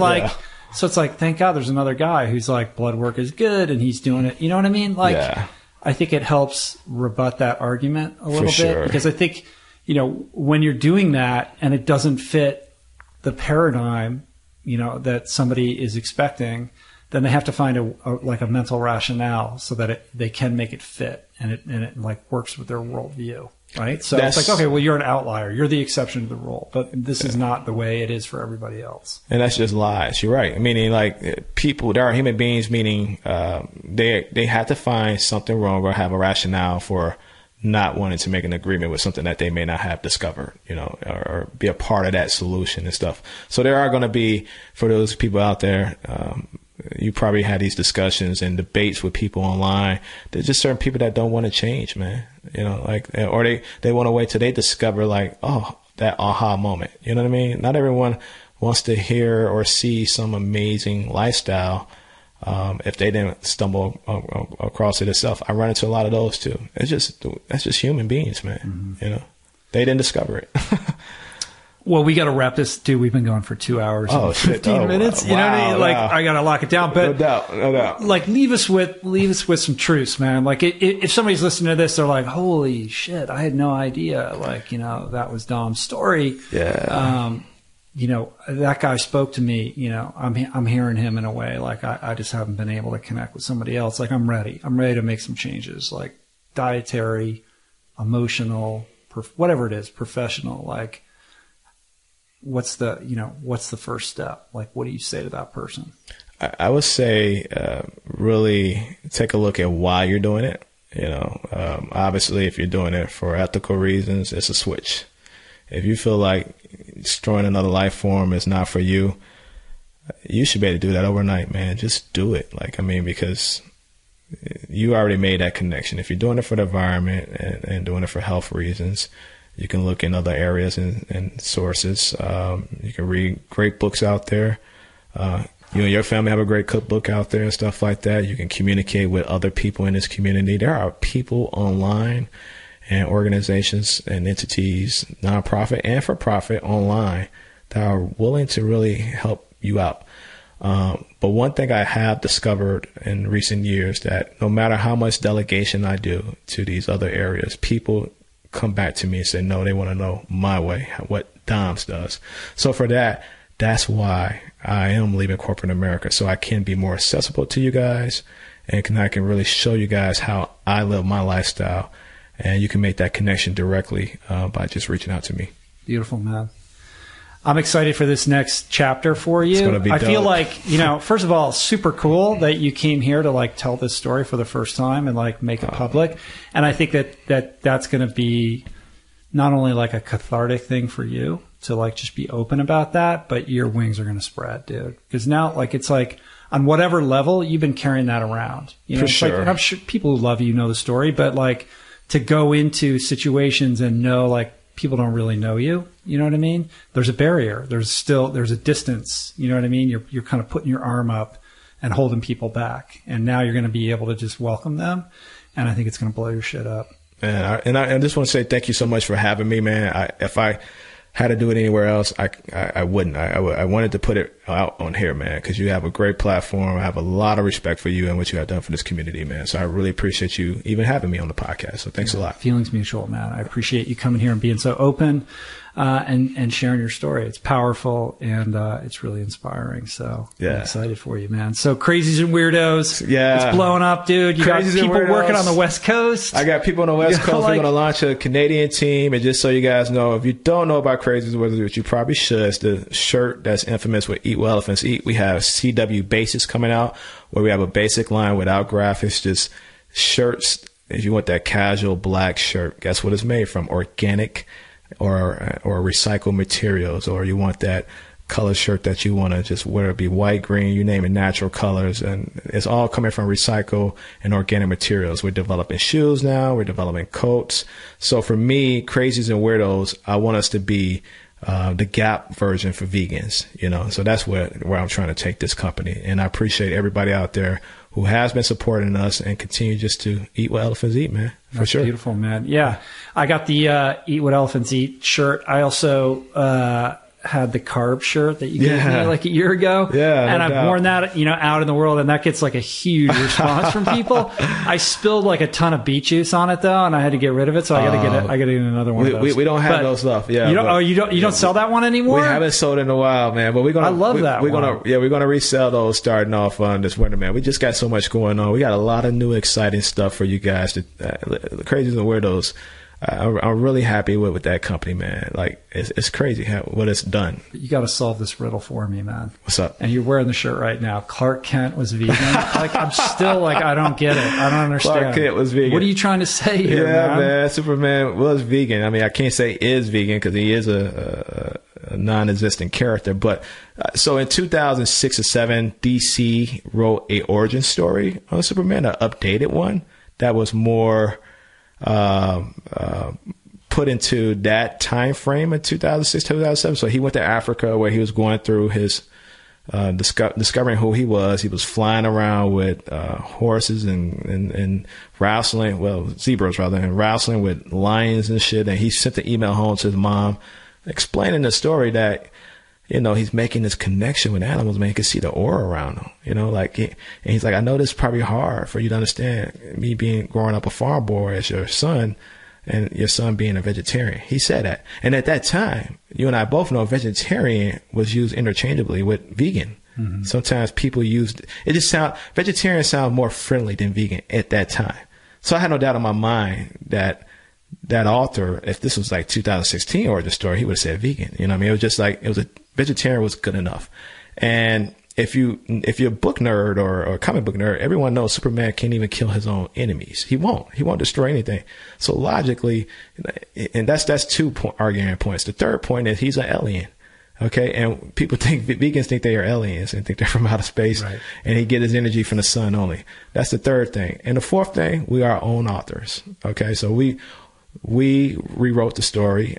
so it's like, thank God there's another guy who's like, blood work is good and he's doing it. You know what I mean? I think it helps rebut that argument a little bit sure. because I think, when you're doing that and it doesn't fit the paradigm, that somebody is expecting, then they have to find a mental rationale so that they can make it fit and it like works with their worldview. Right. So it's like, okay, well, you're an outlier. You're the exception to the rule, but this is not the way it is for everybody else. And that's just lies. You're right. Meaning like people, there are human beings, meaning, they have to find something wrong or have a rationale for not wanting to make an agreement with something that they may not have discovered, or be a part of that solution and stuff. So there are going to be, for those people out there, you probably had these discussions and debates with people online. There's just certain people that don't want to change, man. Or they want to wait till they discover that aha moment. You know what I mean? Not everyone wants to hear or see some amazing lifestyle. If they didn't stumble across it itself. I run into a lot of those too. That's just human beings, man. Mm-hmm. They didn't discover it. Well, we got to wrap this, dude. We've been going for 2 hours and 15 minutes. Wow, you know what I mean? Like, wow. I got to lock it down. But no doubt. Like, leave us with some truths, man. Like, if somebody's listening to this, they're like, "Holy shit, I had no idea." Like, that was Dom's story. Yeah. That guy spoke to me. I'm hearing him in a way like I just haven't been able to connect with somebody else. Like, I'm ready. I'm ready to make some changes. Like, dietary, emotional, whatever it is, professional. Like, what's the first step? Like, what do you say to that person? I would say, really take a look at why you're doing it. Obviously if you're doing it for ethical reasons, it's a switch. If you feel like destroying another life form is not for you, you should be able to do that overnight, man. Just do it. Because you already made that connection. If you're doing it for the environment and doing it for health reasons, you can look in other areas and sources. You can read great books out there. You and your family have a great cookbook out there and stuff like that. You can communicate with other people in this community. There are people online and organizations and entities, nonprofit and for profit online, that are willing to really help you out. But one thing I have discovered in recent years, that no matter how much delegation I do to these other areas, people come back to me and say, no, they want to know my way, what Dom's does. So for that's why I am leaving corporate America, so I can be more accessible to you guys, and I can really show you guys how I live my lifestyle. And you can make that connection directly by just reaching out to me. Beautiful, man. I'm excited for this next chapter for you. It's gonna be dope. I feel like, first of all, super cool that you came here to tell this story for the first time and make it public. And I think that's going to be not only a cathartic thing for you to just be open about that, but your wings are going to spread, dude. Because now it's on whatever level you've been carrying that around. For sure. And I'm sure people who love you know the story, but to go into situations and know people don't really know you. You know what I mean? There's a barrier. There's a distance. You know what I mean? You're kind of putting your arm up and holding people back. And now you're going to be able to just welcome them. And I think it's going to blow your shit up. And I just want to say thank you so much for having me, man. If I had to do it anywhere else, I wouldn't. I wanted to put it out on here, man, because you have a great platform. I have a lot of respect for you and what you have done for this community, man. So I really appreciate you even having me on the podcast. So thanks a lot. Feelings mutual, man. I appreciate you coming here and being so open and sharing your story. It's powerful and it's really inspiring. So I'm excited for you, man. So Crazies and Weirdos. Yeah. It's blowing up, dude. You got people working on the West Coast. I got people on the West Coast. We're going to launch a Canadian team. And just so you guys know, if you don't know about Crazies and Weirdos, which you probably should, it's the shirt that's infamous with Eat What Elephants Eat. We have CW Basics coming out, where we have a basic line without graphics, just shirts. If you want that casual black shirt, guess what it's made from? Organic or recycled materials. Or you want that color shirt that you want to just wear, it be white, green, you name it, natural colors. And it's all coming from recycled and organic materials. We're developing shoes now. We're developing coats. So for me, Crazies and Weirdos, I want us to be the Gap version for vegans, so that's where I'm trying to take this company. And I appreciate everybody out there who has been supporting us and continue just to eat what elephants eat, man. For sure. Beautiful, man. Yeah. I got the Eat What Elephants Eat shirt. I also had the carb shirt that you gave me like a year ago. Yeah. And I've worn that, out in the world, and that gets like a huge response from people. I spilled like a ton of beet juice on it though, and I had to get rid of it. So I gotta get another one of those. We don't have those stuff. Yeah. You don't sell that one anymore? We haven't sold it in a while, man. But I love that. We're gonna resell those starting off on this winter, man. We just got so much going on. We got a lot of new exciting stuff for you guys. The crazies and weirdos. I'm really happy with that company, man. Like, it's crazy what it's done. You got to solve this riddle for me, man. What's up? And you're wearing the shirt right now. Clark Kent was vegan. I'm still I don't get it. I don't understand. Clark Kent was vegan. What are you trying to say here, man? Superman was vegan. I mean, I can't say is vegan because he is a non-existent character. But so in 2006 or 7, DC wrote a origin story on Superman, an updated one that was more put into that time frame in 2006, 2007. So he went to Africa where he was going through his discovering who he was. He was flying around with horses and wrestling, zebras rather, and wrestling with lions and shit. And he sent the email home to his mom explaining the story that, he's making this connection with animals, man. He could see the aura around him, and he's like, I know this is probably hard for you to understand, me growing up a farm boy as your son and your son being a vegetarian. He said that. And at that time, you and I both know vegetarian was used interchangeably with vegan. Mm-hmm. Sometimes people vegetarian sounds more friendly than vegan at that time. So I had no doubt in my mind that author, if this was like 2016 origin story, he would have said vegan. It was just like, vegetarian was good enough. And if you're a book nerd or a comic book nerd, everyone knows Superman can't even kill his own enemies. He won't destroy anything. So logically, and that's two argument points. The third point is he's an alien. Okay. And vegans think they are aliens and think they're from outer space. Right. And he get his energy from the sun only. That's the third thing. And the fourth thing, we are our own authors. Okay. So we rewrote the story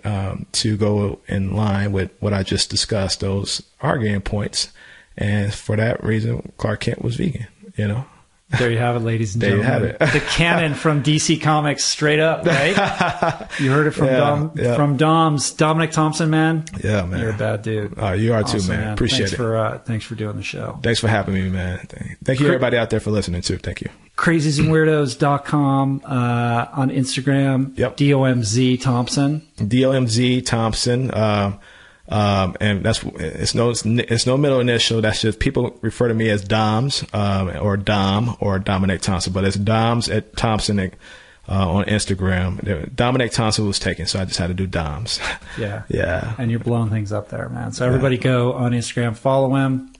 to go in line with what I just discussed, those argument points. And for that reason, Clark Kent was vegan, There you have it, ladies and gentlemen. There you have it. The canon from DC Comics straight up, right? You heard it from Dom's Dominick Thompson, man. Yeah, man. You're a bad dude. You are awesome, too, man. Appreciate it. Thanks for doing the show. Thanks for having me, man. Thank you, everybody out there, for listening, too. Thank you. craziesandweirdos.com on Instagram. Yep. DOMZ Thompson. DOMZ Thompson. And it's no middle initial. That's just, people refer to me as Doms, or Dom or Dominick Thompson, but it's Doms at Thompson, on Instagram. Dominick Thompson was taken, so I just had to do Doms. Yeah. Yeah. And you're blowing things up there, man. So everybody go on Instagram, follow him.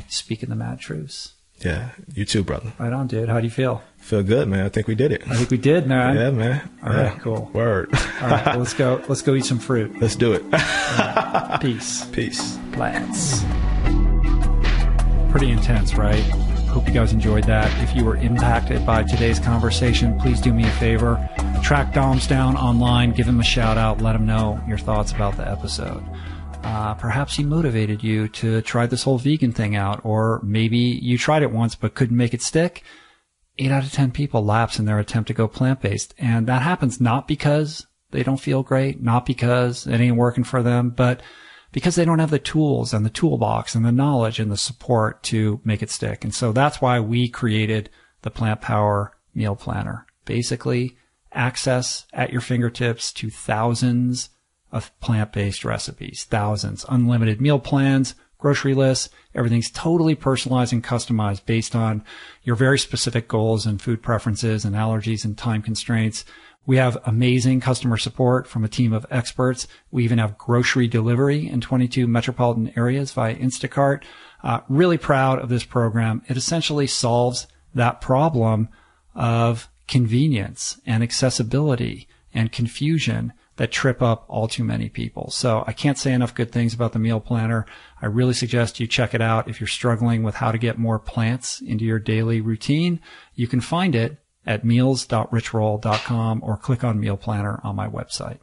Speaking the mad truths. Yeah. You too, brother. Right on, dude. How do you feel? Feel good, man. I think we did it. I think we did, man. Yeah, man. All right, cool. Word. All right, well, let's go eat some fruit. Let's do it. Right. Peace. Peace. Plants. Pretty intense, right? Hope you guys enjoyed that. If you were impacted by today's conversation, please do me a favor. Track Doms down online, give him a shout out, let him know your thoughts about the episode. Perhaps he motivated you to try this whole vegan thing out, or maybe you tried it once but couldn't make it stick. 8 out of 10 people lapse in their attempt to go plant-based. And that happens not because they don't feel great, not because it ain't working for them, but because they don't have the tools and the toolbox and the knowledge and the support to make it stick. And so that's why we created the Plant Power Meal Planner. Basically, access at your fingertips to thousands of plant-based recipes, thousands, unlimited meal plans, grocery lists. Everything's totally personalized and customized based on your very specific goals and food preferences and allergies and time constraints. We have amazing customer support from a team of experts. We even have grocery delivery in 22 metropolitan areas via Instacart. Really proud of this program. It essentially solves that problem of convenience and accessibility and confusion that trip up all too many people. So I can't say enough good things about the meal planner. I really suggest you check it out. If you're struggling with how to get more plants into your daily routine, you can find it at meals.richroll.com or click on Meal Planner on my website.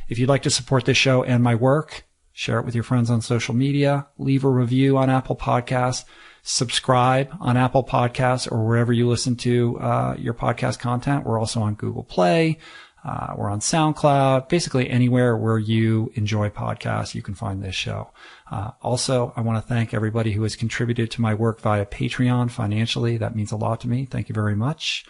If you'd like to support this show and my work, share it with your friends on social media, leave a review on Apple Podcasts, subscribe on Apple Podcasts or wherever you listen to your podcast content. We're also on Google Play. We're on SoundCloud. Basically anywhere where you enjoy podcasts, you can find this show. Also, I want to thank everybody who has contributed to my work via Patreon financially. That means a lot to me. Thank you very much.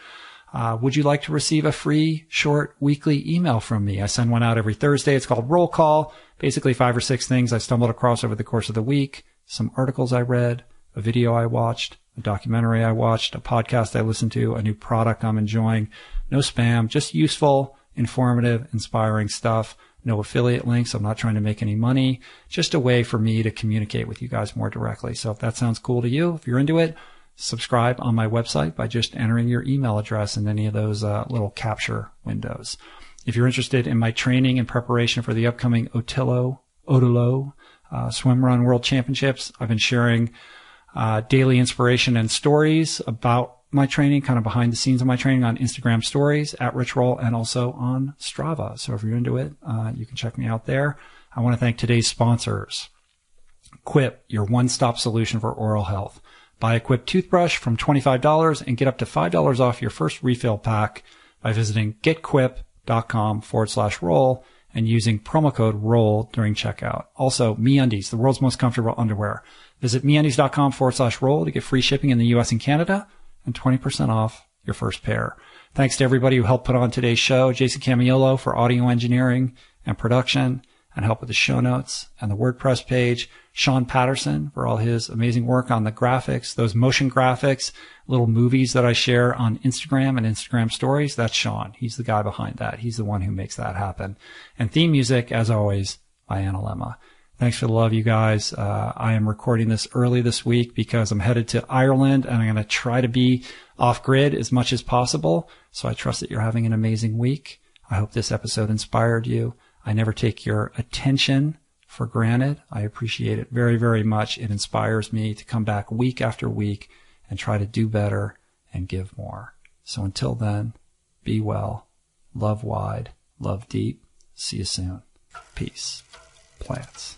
Would you like to receive a free short weekly email from me? I send one out every Thursday. It's called Roll Call. Basically 5 or 6 things I stumbled across over the course of the week, some articles I read, a video I watched, a documentary I watched, a podcast I listened to, a new product I'm enjoying. No spam, just useful, informative, inspiring stuff. No affiliate links. I'm not trying to make any money. Just a way for me to communicate with you guys more directly. So if that sounds cool to you, if you're into it, subscribe on my website by just entering your email address in any of those little capture windows. If you're interested in my training and preparation for the upcoming Otelo Swim Run World Championships, I've been sharing daily inspiration and stories about my training, kind of behind the scenes of my training on Instagram stories at Rich Roll and also on Strava. So if you're into it, you can check me out there. I want to thank today's sponsors. Quip, your one-stop solution for oral health. Buy a Quip toothbrush from $25 and get up to $5 off your first refill pack by visiting getquip.com/roll and using promo code ROLL during checkout. Also, MeUndies, the world's most comfortable underwear. Visit MeUndies.com/roll to get free shipping in the US and Canada and 20% off your first pair. Thanks to everybody who helped put on today's show. Jason Camiolo for audio engineering and production and help with the show notes and the WordPress page. Sean Patterson for all his amazing work on the graphics, those motion graphics, little movies that I share on Instagram and Instagram stories. That's Sean. He's the guy behind that. He's the one who makes that happen. And theme music, as always, by Analemma. Thanks for the love, you guys. I am recording this early this week because I'm headed to Ireland and I'm going to try to be off grid as much as possible. So I trust that you're having an amazing week. I hope this episode inspired you. I never take your attention for granted. I appreciate it very, very much. It inspires me to come back week after week and try to do better and give more. So until then, be well, love wide, love deep. See you soon. Peace. Plants.